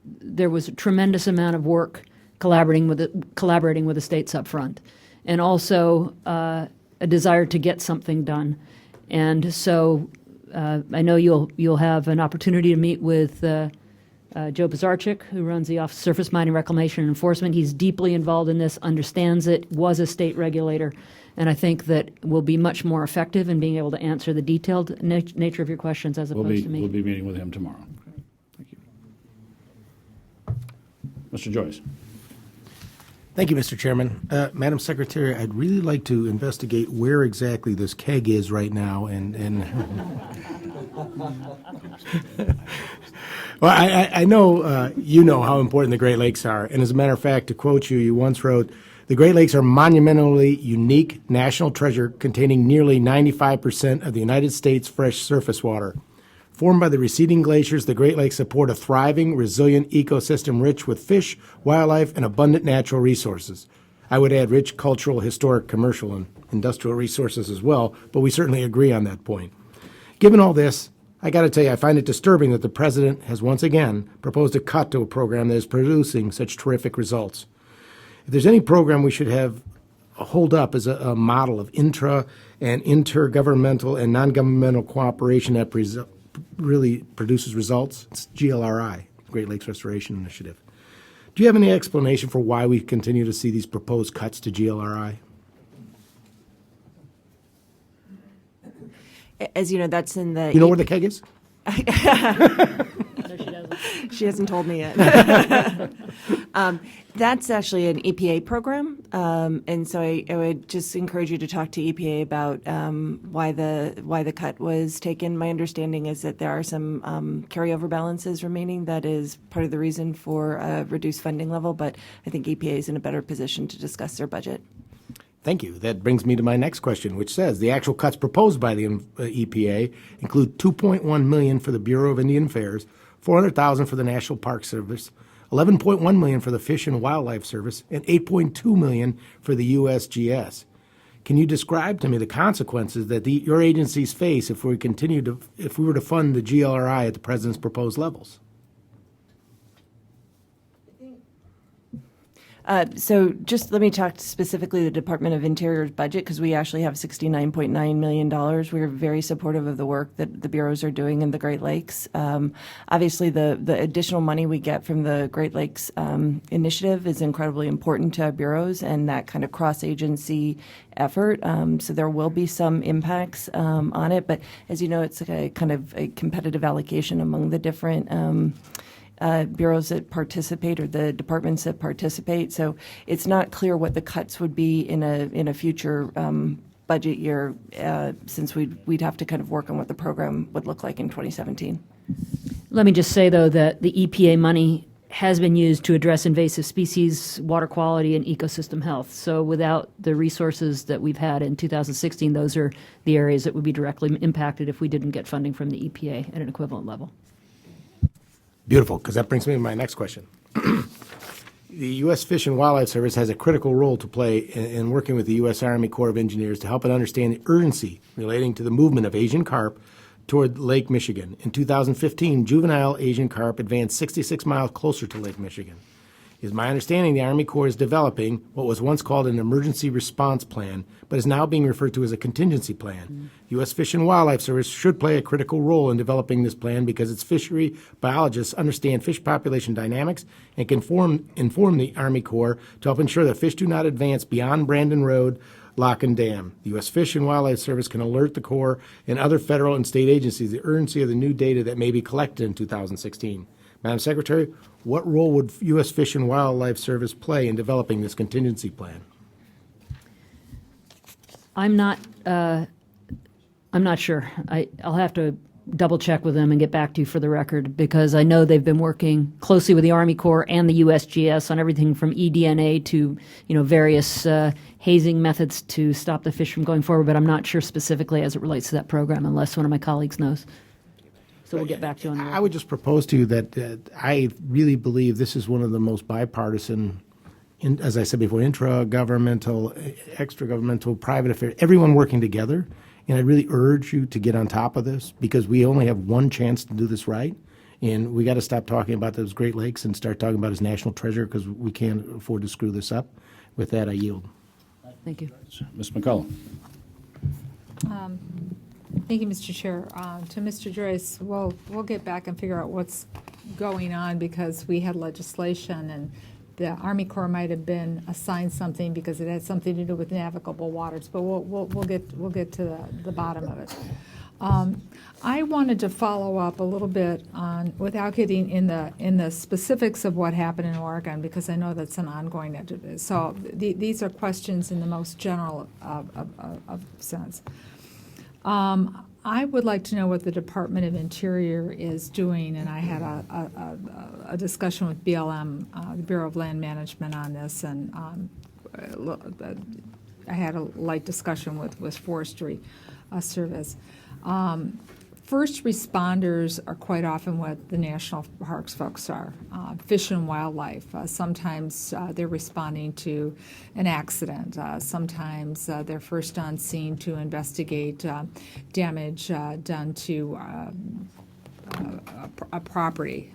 there was a tremendous amount of work collaborating with the states up front, and also a desire to get something done. And so I know you'll have an opportunity to meet with Joe Pizarchik, who runs the Office of Surface Mining Reclamation and Enforcement. He's deeply involved in this, understands it, was a state regulator, and I think that will be much more effective in being able to answer the detailed nature of your questions as opposed to me. We'll be meeting with him tomorrow. Thank you. Mr. Joyce. Thank you, Mr. Chairman. Madam Secretary, I'd really like to investigate where exactly this keg is right now. And well, I know you know how important the Great Lakes are. And as a matter of fact, to quote you, you once wrote, "The Great Lakes are monumentally unique national treasure containing nearly 95% of the United States fresh surface water. Formed by the receding glaciers, the Great Lakes support a thriving, resilient ecosystem rich with fish, wildlife, and abundant natural resources. I would add rich cultural, historic, commercial, and industrial resources as well, but we certainly agree on that point. Given all this, I got to tell you, I find it disturbing that the President has once again proposed a cut to a program that is producing such terrific results. If there's any program we should have hold up as a model of intra- and intergovernmental and non-governmental cooperation that really produces results, it's GLRI, Great Lakes Restoration Initiative. Do you have any explanation for why we continue to see these proposed cuts to GLRI? As you know, that's in the... You know where the keg is? No, she doesn't. She hasn't told me yet. That's actually an EPA program, and so I would just encourage you to talk to EPA about why the cut was taken. My understanding is that there are some carryover balances remaining. That is part of the reason for a reduced funding level, but I think EPA is in a better position to discuss their budget. Thank you. That brings me to my next question, which says the actual cuts proposed by the EPA include $2.1 million for the Bureau of Indian Affairs, $400,000 for the National Park Service, $11.1 million for the Fish and Wildlife Service, and $8.2 million for the USGS. Can you describe to me the consequences that your agencies face if we were to fund the GLRI at the President's proposed levels? So just let me talk specifically the Department of Interior's budget, because we actually have $69.9 million. We are very supportive of the work that the bureaus are doing in the Great Lakes. Obviously, the additional money we get from the Great Lakes initiative is incredibly important to our bureaus and that kind of cross-agency effort. So there will be some impacts on it. But as you know, it's a kind of a competitive allocation among the different bureaus that participate or the departments that participate. So it's not clear what the cuts would be in a future budget year, since we'd have to kind of work on what the program would look like in 2017. Let me just say, though, that the EPA money has been used to address invasive species, water quality, and ecosystem health. So without the resources that we've had in 2016, those are the areas that would be directly impacted if we didn't get funding from the EPA at an equivalent level. Beautiful, because that brings me to my next question. The U.S. Fish and Wildlife Service has a critical role to play in working with the U.S. Army Corps of Engineers to help it understand the urgency relating to the movement of Asian carp toward Lake Michigan. In 2015, juvenile Asian carp advanced 66 miles closer to Lake Michigan. It is my understanding the Army Corps is developing what was once called an emergency response plan, but is now being referred to as a contingency plan. U.S. Fish and Wildlife Service should play a critical role in developing this plan because its fishery biologists understand fish population dynamics and can inform the Army Corps to help ensure that fish do not advance beyond Brandon Road, Lock and Dam. The U.S. Fish and Wildlife Service can alert the Corps and other federal and state agencies the urgency of the new data that may be collected in 2016. Madam Secretary, what role would U.S. Fish and Wildlife Service play in developing this contingency plan? I'm not sure. I'll have to double check with them and get back to you for the record, because I know they've been working closely with the Army Corps and the USGS on everything from eDNA to various hazing methods to stop the fish from going forward. But I'm not sure specifically as it relates to that program, unless one of my colleagues knows. So we'll get back to you on that. I would just propose to you that I really believe this is one of the most bipartisan as I said before, intra-governmental, extra-governmental, private affairs, everyone working together. And I really urge you to get on top of this because we only have one chance to do this right. And we got to stop talking about those Great Lakes and start talking about as national treasure because we can't afford to screw this up. With that, I yield. Thank you. Ms. McCullough. Thank you, Mr. Chair. To Mr. Joyce, we'll get back and figure out what's going on because we had legislation and the Army Corps might have been assigned something because it had something to do with navigable waters, but we'll get to the bottom of it. I wanted to follow up a little bit on, without getting in the specifics of what happened in Oregon, because I know that's an ongoing. So these are questions in the most general of sense. I would like to know what the Department of Interior is doing, and I had a discussion with BLM, the Bureau of Land Management, on this, and I had a light discussion with Forestry Service. First responders are quite often what the national parks folks are, fish and wildlife. Sometimes they're responding to an accident. Sometimes they're first on scene to investigate damage done to a property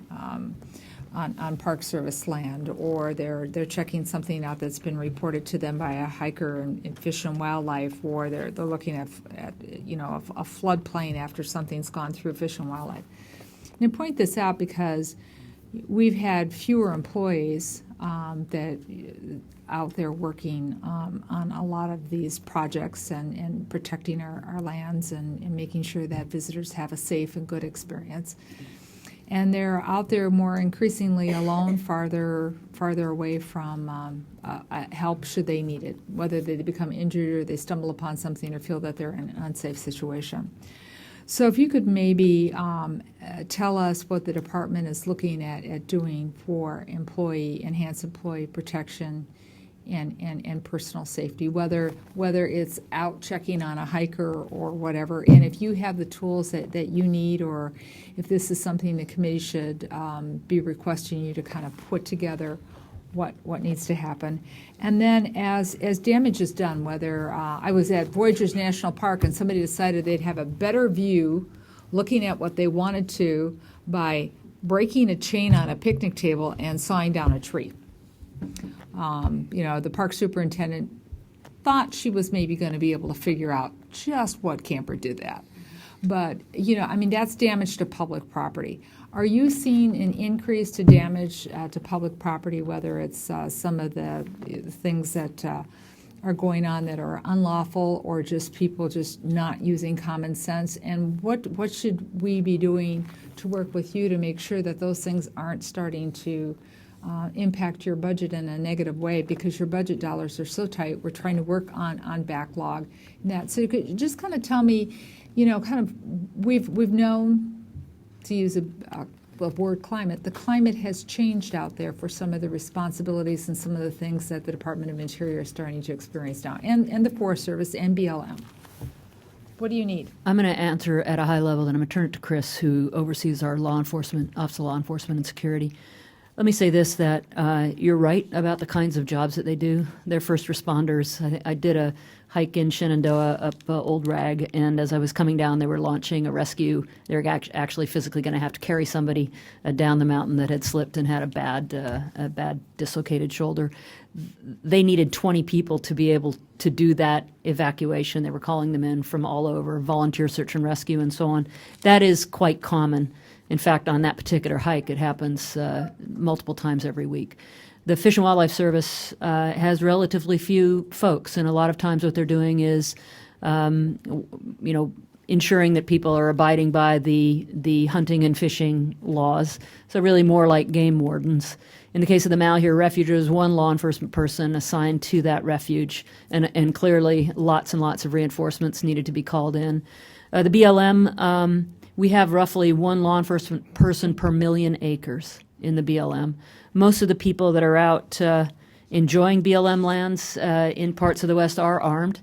on Park Service land, or they're checking something out that's been reported to them by a hiker in Fish and Wildlife, or they're looking at a floodplain after something's gone through Fish and Wildlife. And I point this out because we've had fewer employees that out there working on a lot of these projects and protecting our lands and making sure that visitors have a safe and good experience. And they're out there more increasingly alone, farther away from help should they need it, whether they become injured or they stumble upon something or feel that they're in an unsafe situation. So if you could maybe tell us what the department is looking at doing for enhanced employee protection and personal safety, whether it's out checking on a hiker or whatever, and if you have the tools that you need, or if this is something the committee should be requesting you to kind of put together what needs to happen. And then as damage is done, whether I was at Voyagers National Park and somebody decided they'd have a better view looking at what they wanted to by breaking a chain on a picnic table and sawing down a tree. The park superintendent thought she was maybe going to be able to figure out just what camper did that. But, that's damage to public property. Are you seeing an increase to damage to public property, whether it's some of the things that are going on that are unlawful or just people just not using common sense? And what should we be doing to work with you to make sure that those things aren't starting to impact your budget in a negative way, because your budget dollars are so tight? We're trying to work on backlog and that. So you could just kind of tell me, we've known, to use a word climate, the climate has changed out there for some of the responsibilities and some of the things that the Department of Interior is starting to experience now, and the Forest Service and BLM. What do you need? I'm going to answer at a high level, and I'm going to turn it to Chris, who oversees our Office of Law Enforcement and Security. Let me say this, that you're right about the kinds of jobs that they do. They're first responders. I did a hike in Shenandoah up Old Rag, and as I was coming down, they were launching a rescue. They were actually physically going to have to carry somebody down the mountain that had slipped and had a bad dislocated shoulder. They needed 20 people to be able to do that evacuation. They were calling them in from all over, volunteer search and rescue and so on. That is quite common. In fact, on that particular hike, it happens multiple times every week. The Fish and Wildlife Service has relatively few folks, and a lot of times what they're doing is, ensuring that people are abiding by the hunting and fishing laws. So really more like game wardens. In the case of the Malheur Refuge, there's one law enforcement person assigned to that refuge, and clearly lots and lots of reinforcements needed to be called in. The BLM, we have roughly one law enforcement person per million acres in the BLM. Most of the people that are out enjoying BLM lands in parts of the West are armed.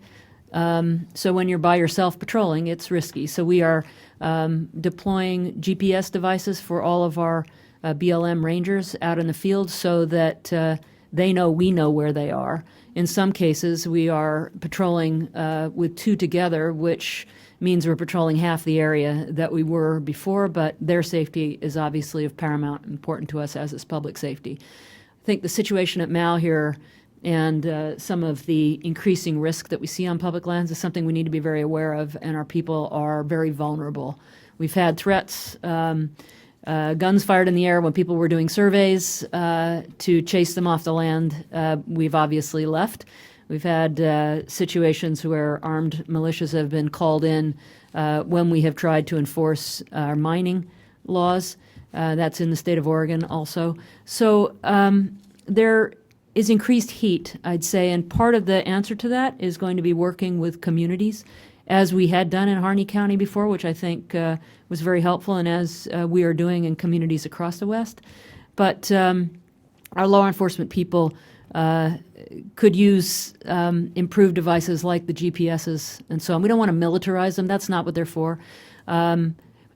So when you're by yourself patrolling, it's risky. So we are deploying GPS devices for all of our BLM rangers out in the field so that they know we know where they are. In some cases, we are patrolling with two together, which means we're patrolling half the area that we were before, but their safety is obviously of paramount importance to us, as is public safety. I think the situation at Malheur and some of the increasing risk that we see on public lands is something we need to be very aware of, and our people are very vulnerable. We've had threats, guns fired in the air when people were doing surveys to chase them off the land. We've obviously left. We've had situations where armed militias have been called in when we have tried to enforce our mining laws. That's in the state of Oregon also. So there is increased heat, I'd say, and part of the answer to that is going to be working with communities, as we had done in Harney County before, which I think was very helpful, and as we are doing in communities across the West. But our law enforcement people could use improved devices like the GPSs and so on. We don't want to militarize them. That's not what they're for.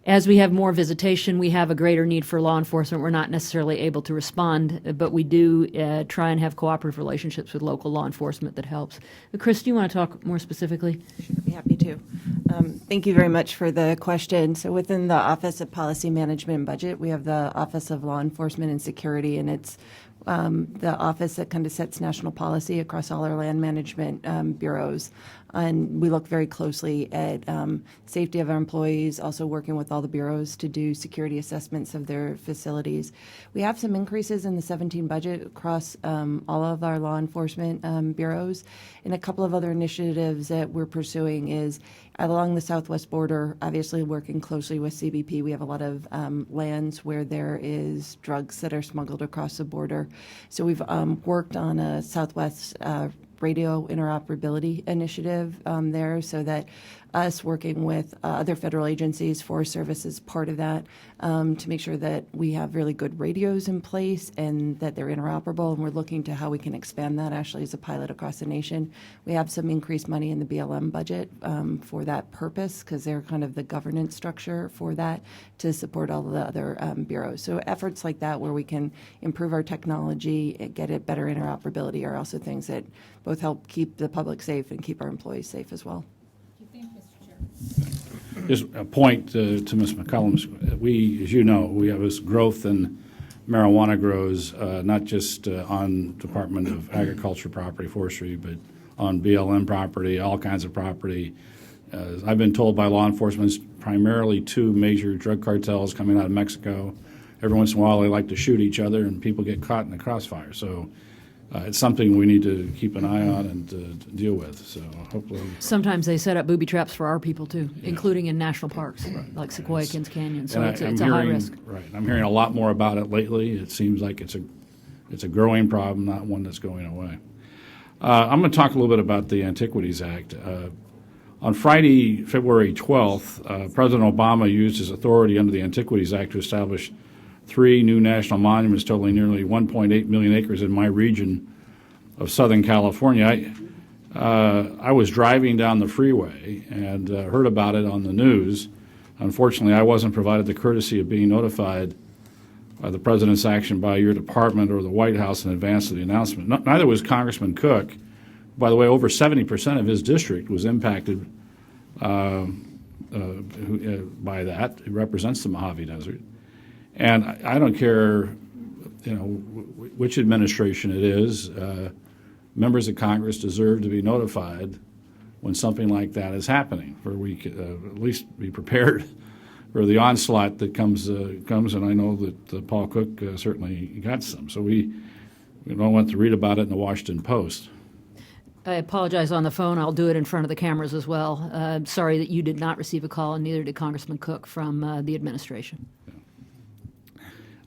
As we have more visitation, we have a greater need for law enforcement. We're not necessarily able to respond, but we do try and have cooperative relationships with local law enforcement that helps. Chris, do you want to talk more specifically? Sure, I'd be happy to. Thank you very much for the question. So within the Office of Policy Management and Budget, we have the Office of Law Enforcement and Security, and it's the office that kind of sets national policy across all our land management bureaus. And we look very closely at safety of our employees, also working with all the bureaus to do security assessments of their facilities. We have some increases in the 17 budget across all of our law enforcement bureaus. And a couple of other initiatives that we're pursuing is along the southwest border, obviously working closely with CBP. We have a lot of lands where there is drugs that are smuggled across the border. So we've worked on a southwest radio interoperability initiative there, so that us working with other federal agencies, Forest Service is part of that, to make sure that we have really good radios in place and that they're interoperable, and we're looking to how we can expand that actually as a pilot across the nation. We have some increased money in the BLM budget for that purpose, because they're kind of the governance structure for that to support all of the other bureaus. So efforts like that where we can improve our technology and get it better interoperability are also things that both help keep the public safe and keep our employees safe as well. Just a point to Ms. McCollum's. We, as you know, we have this growth in marijuana grows, not just on Department of Agriculture property, forestry, but on BLM property, all kinds of property. I've been told by law enforcement, it's primarily two major drug cartels coming out of Mexico. Every once in a while, they like to shoot each other, and people get caught in the crossfire. So it's something we need to keep an eye on and deal with. So hopefully. Sometimes they set up booby traps for our people too, including in national parks like Sequoia Kings Canyon. So it's a high risk. Right. I'm hearing a lot more about it lately. It seems like it's a growing problem, not one that's going away. I'm going to talk a little bit about the Antiquities Act. On Friday, February 12th, President Obama used his authority under the Antiquities Act to establish 3 new national monuments totaling nearly 1.8 million acres in my region of Southern California. I was driving down the freeway and heard about it on the news. Unfortunately, I wasn't provided the courtesy of being notified by the President's action by your department or the White House in advance of the announcement. Neither was Congressman Cook. By the way, over 70% of his district was impacted by that. It represents the Mojave Desert. And I don't care, which administration it is. Members of Congress deserve to be notified when something like that is happening, where we could at least be prepared for the onslaught that comes. And I know that Paul Cook certainly got some. So we don't want to read about it in the Washington Post. I apologize on the phone. I'll do it in front of the cameras as well. I'm sorry that you did not receive a call, and neither did Congressman Cook from the administration.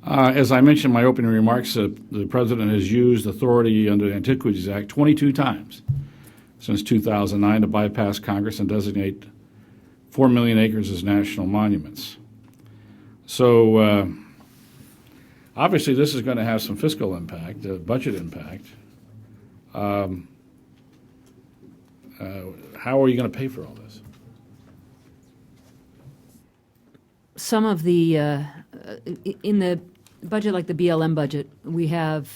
As I mentioned in my opening remarks, the President has used authority under the Antiquities Act 22 times since 2009 to bypass Congress and designate 4 million acres as national monuments. So obviously this is going to have some fiscal impact, budget impact. How are you going to pay for all this? Some of the, in the budget like the BLM budget, we have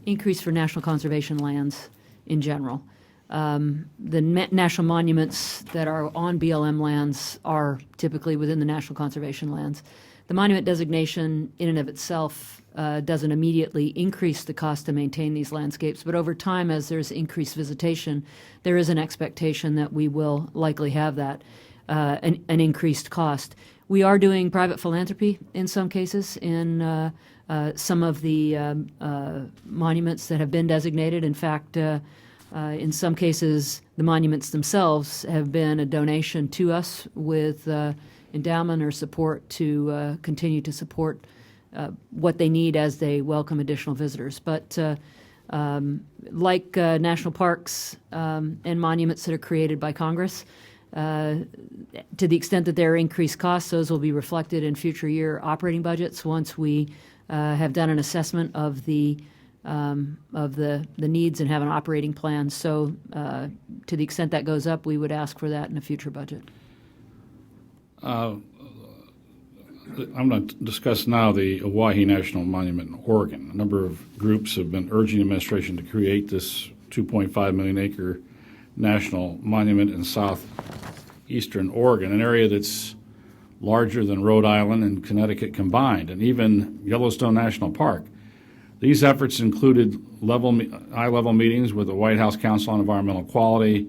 increase for national conservation lands in general. The national monuments that are on BLM lands are typically within the national conservation lands. The monument designation in and of itself doesn't immediately increase the cost to maintain these landscapes, but over time, as there's increased visitation, there is an expectation that we will likely have that, an increased cost. We are doing private philanthropy in some cases in some of the monuments that have been designated. In fact, in some cases, the monuments themselves have been a donation to us with endowment or support to continue to support what they need as they welcome additional visitors. But like national parks and monuments that are created by Congress, to the extent that there are increased costs, those will be reflected in future year operating budgets once we have done an assessment of the needs and have an operating plan. So to the extent that goes up, we would ask for that in a future budget. I'm going to discuss now the Owyhee National Monument in Oregon. A number of groups have been urging the administration to create this 2.5 million acre national monument in southeastern Oregon, an area that's larger than Rhode Island and Connecticut combined, and even Yellowstone National Park. These efforts included high-level meetings with the White House Council on Environmental Quality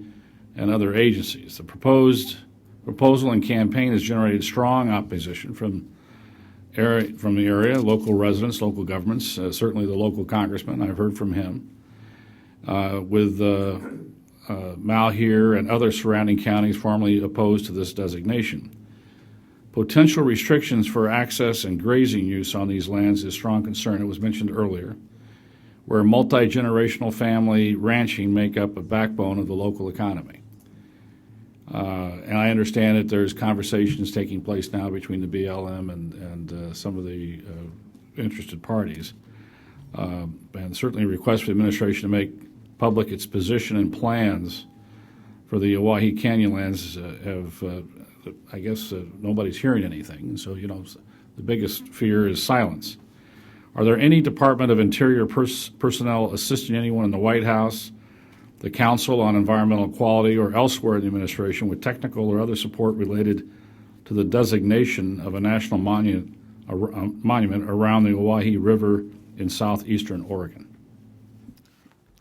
and other agencies. The proposal and campaign has generated strong opposition from the area, local residents, local governments, certainly the local congressman. I've heard from him. With Malheur and other surrounding counties formally opposed to this designation. Potential restrictions for access and grazing use on these lands is strong concern. It was mentioned earlier, where multi-generational family ranching make up a backbone of the local economy. And I understand that there's conversations taking place now between the BLM and some of the interested parties, and certainly requests for the administration to make public its position and plans for the Owyhee Canyon lands have, I guess, nobody's hearing anything. So, the biggest fear is silence. Are there any Department of Interior personnel assisting anyone in the White House, the Council on Environmental Quality, or elsewhere in the administration with technical or other support related to the designation of a national monument around the Owyhee River in southeastern Oregon?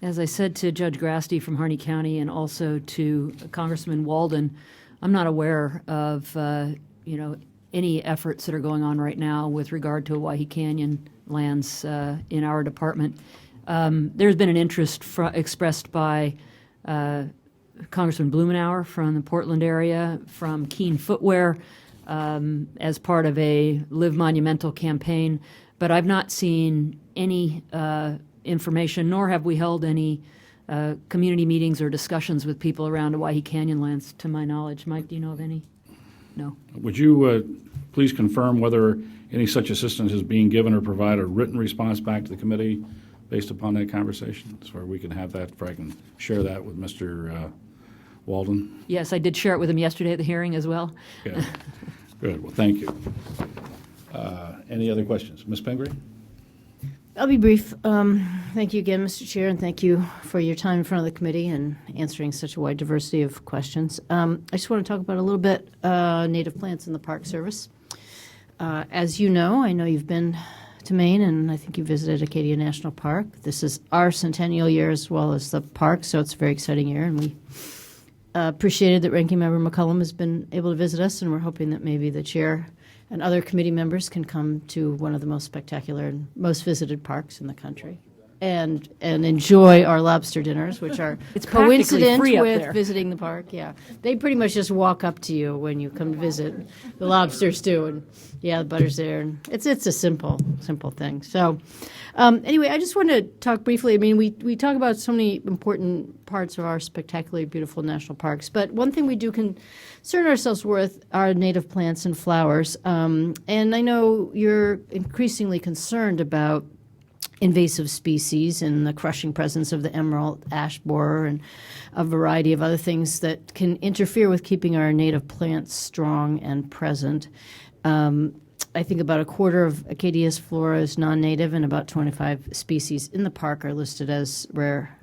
As I said to Judge Grasty from Harney County and also to Congressman Walden, I'm not aware of any efforts that are going on right now with regard to Owyhee Canyon lands in our department. There's been an interest expressed by Congressman Blumenauer from the Portland area, from Keen Footwear, as part of a Live Monumental campaign, but I've not seen any information, nor have we held any community meetings or discussions with people around Owyhee Canyon lands, to my knowledge. Mike, do you know of any? No. Would you please confirm whether any such assistance is being given or provide a written response back to the committee based upon that conversation, so where we can have that, if I can share that with Mr. Walden? Yes, I did share it with him yesterday at the hearing as well. Okay. Good. Well, thank you. Any other questions? Ms. Pingree? I'll be brief. Thank you again, Mr. Chair, and thank you for your time in front of the committee and answering such a wide diversity of questions. I just want to talk about a little bit native plants in the Park Service. As you know, I know you've been to Maine, and I think you visited Acadia National Park. This is our centennial year as well as the park, so it's a very exciting year, and we appreciated that Ranking Member McCollum has been able to visit us, and we're hoping that maybe the chair and other committee members can come to one of the most spectacular and most visited parks in the country and enjoy our lobster dinners, which are it's coincident with there. Visiting the park. Yeah, they pretty much just walk up to you when you come to visit. The lobsters do, and the butter's there, and it's a simple thing. So anyway, I just want to talk briefly. I mean, we talk about so many important parts of our spectacularly beautiful national parks, but one thing we do concern ourselves with are native plants and flowers. And I know you're increasingly concerned about invasive species and the crushing presence of the emerald ash borer and a variety of other things that can interfere with keeping our native plants strong and present. I think about a quarter of Acadia's flora is non-native, and about 25 species in the park are listed as rare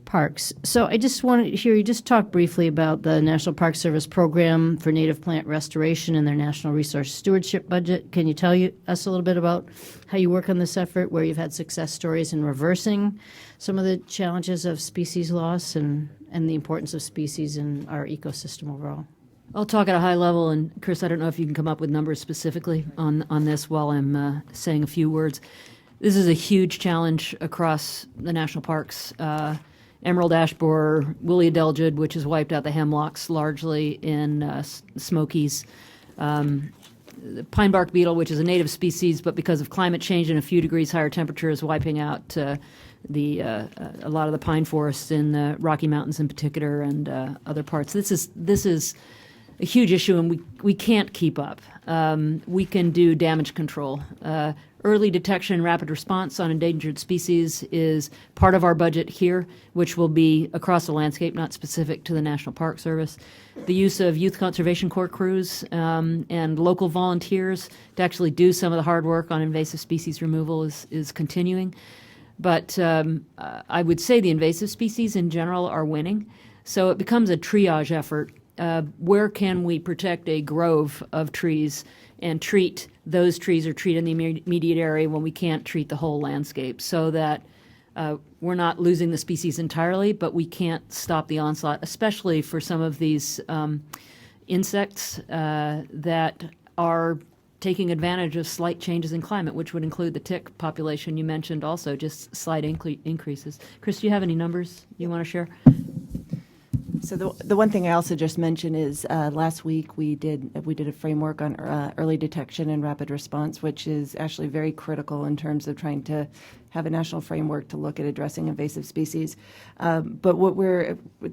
parks. So I just wanted to hear you just talk briefly about the National Park Service program for native plant restoration and their National Resource Stewardship budget. Can you tell us a little bit about how you work on this effort, where you've had success stories in reversing some of the challenges of species loss and the importance of species in our ecosystem overall? I'll talk at a high level, and Chris, I don't know if you can come up with numbers specifically on this while I'm saying a few words. This is a huge challenge across the national parks. Emerald ash borer, woolly adelgid, which has wiped out the hemlocks largely in Smokies. The pine bark beetle, which is a native species, but because of climate change and a few degrees higher temperature, is wiping out a lot of the pine forests in the Rocky Mountains in particular, and other parts. This is a huge issue, and we can't keep up. We can do damage control. Early detection and rapid response on endangered species is part of our budget here, which will be across the landscape, not specific to the National Park Service. The use of Youth Conservation Corps crews and local volunteers to actually do some of the hard work on invasive species removal is continuing. But I would say the invasive species in general are winning. So it becomes a triage effort. Where can we protect a grove of trees and treat those trees or treat in the immediate area when we can't treat the whole landscape, so that we're not losing the species entirely, but we can't stop the onslaught, especially for some of these insects that are taking advantage of slight changes in climate, which would include the tick population you mentioned also, just slight increases. Chris, do you have any numbers you want to share? So the one thing I also just mentioned is last week we did a framework on early detection and rapid response, which is actually very critical in terms of trying to have a national framework to look at addressing invasive species. But what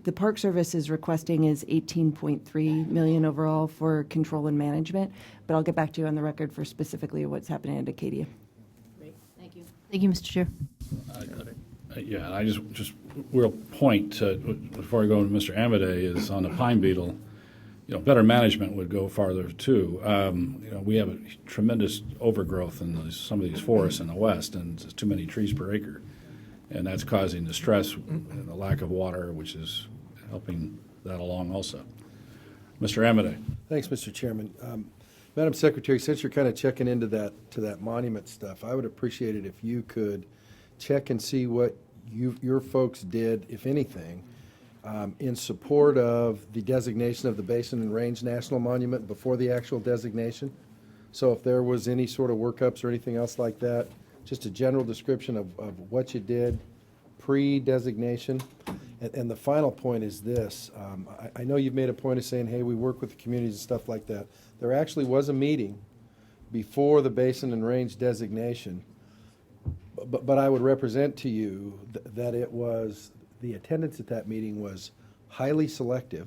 the Park Service is requesting is $18.3 million overall for control and management. But I'll get back to you on the record for specifically what's happening at Acadia. Great, thank you. Thank you, Mr. Chair. Yeah, I just real point before I go to Mr. Amadei is on the pine beetle. Better management would go farther too. We have a tremendous overgrowth in some of these forests in the west, and there's too many trees per acre, and that's causing the stress and the lack of water, which is helping that along also. Mr. Amadei. Thanks, Mr. Chairman. Madam Secretary, since you're kind of checking into that monument stuff, I would appreciate it if you could check and see what your folks did, if anything, in support of the designation of the Basin and Range National Monument before the actual designation. So if there was any sort of workups or anything else like that, just a general description of what you did pre-designation. And the final point is this. I know you've made a point of saying, hey, we work with the communities and stuff like that. There actually was a meeting before the Basin and Range designation. But I would represent to you that the attendance at that meeting was highly selective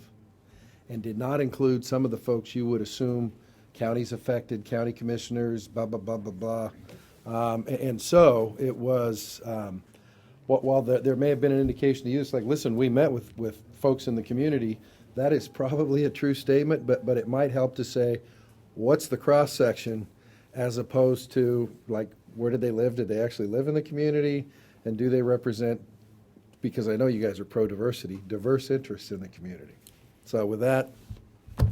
and did not include some of the folks you would assume counties affected, county commissioners, blah, blah, blah, blah, blah. And so it was, while there may have been an indication to you, it's like, listen, we met with folks in the community. That is probably a true statement, but it might help to say, what's the cross-section as opposed to, like, where did they live? Did they actually live in the community? And do they represent, because I know you guys are pro-diversity, diverse interests in the community. So with that,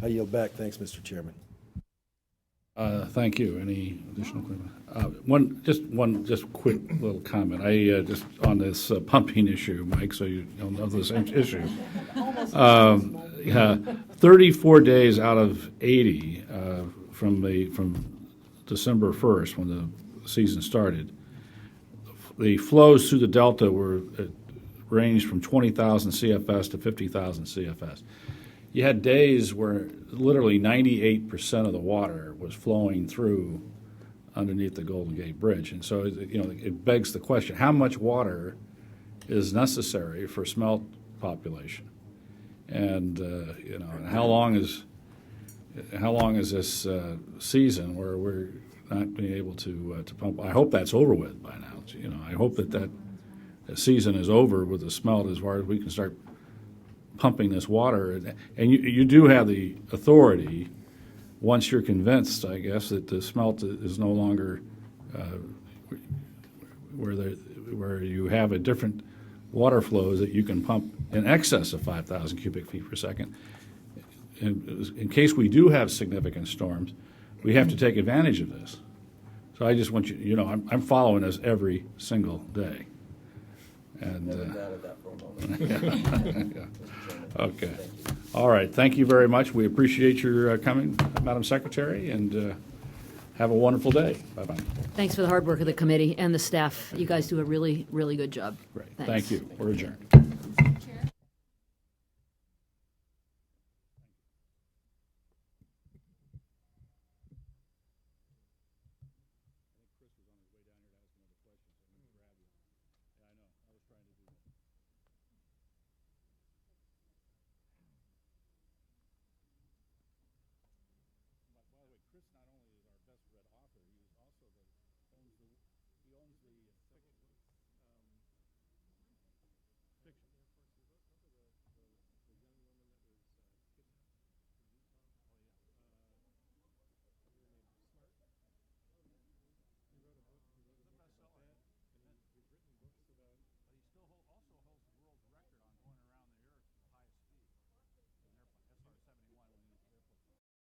I yield back. Thanks, Mr. Chairman. Thank you. Any additional comment? Just quick little comment. I just on this pumping issue, Mike, so you know the same issue. 34 days out of 80 from December 1st, when the season started, the flows through the delta ranged from 20,000 CFS to 50,000 CFS. You had days where literally 98% of the water was flowing through underneath the Golden Gate Bridge, and so it begs the question: how much water is necessary for smelt population, and how long is this season where we're not being able to pump? I hope that's over with by now. I hope that season is over with the smelt as far as we can start pumping this water. And you do have the authority once you're convinced, I guess, that the smelt is no longer where you have a different water flows that you can pump in excess of 5,000 cubic feet per second. In case we do have significant storms, we have to take advantage of this. So I just want you, I'm following this every single day. And, okay. All right. Thank you very much. We appreciate your coming, Madam Secretary, and have a wonderful day. Bye-bye. Thanks for the hard work of the committee and the staff. You guys do a really, really good job. Great. Thanks. Thank you. We're adjourned.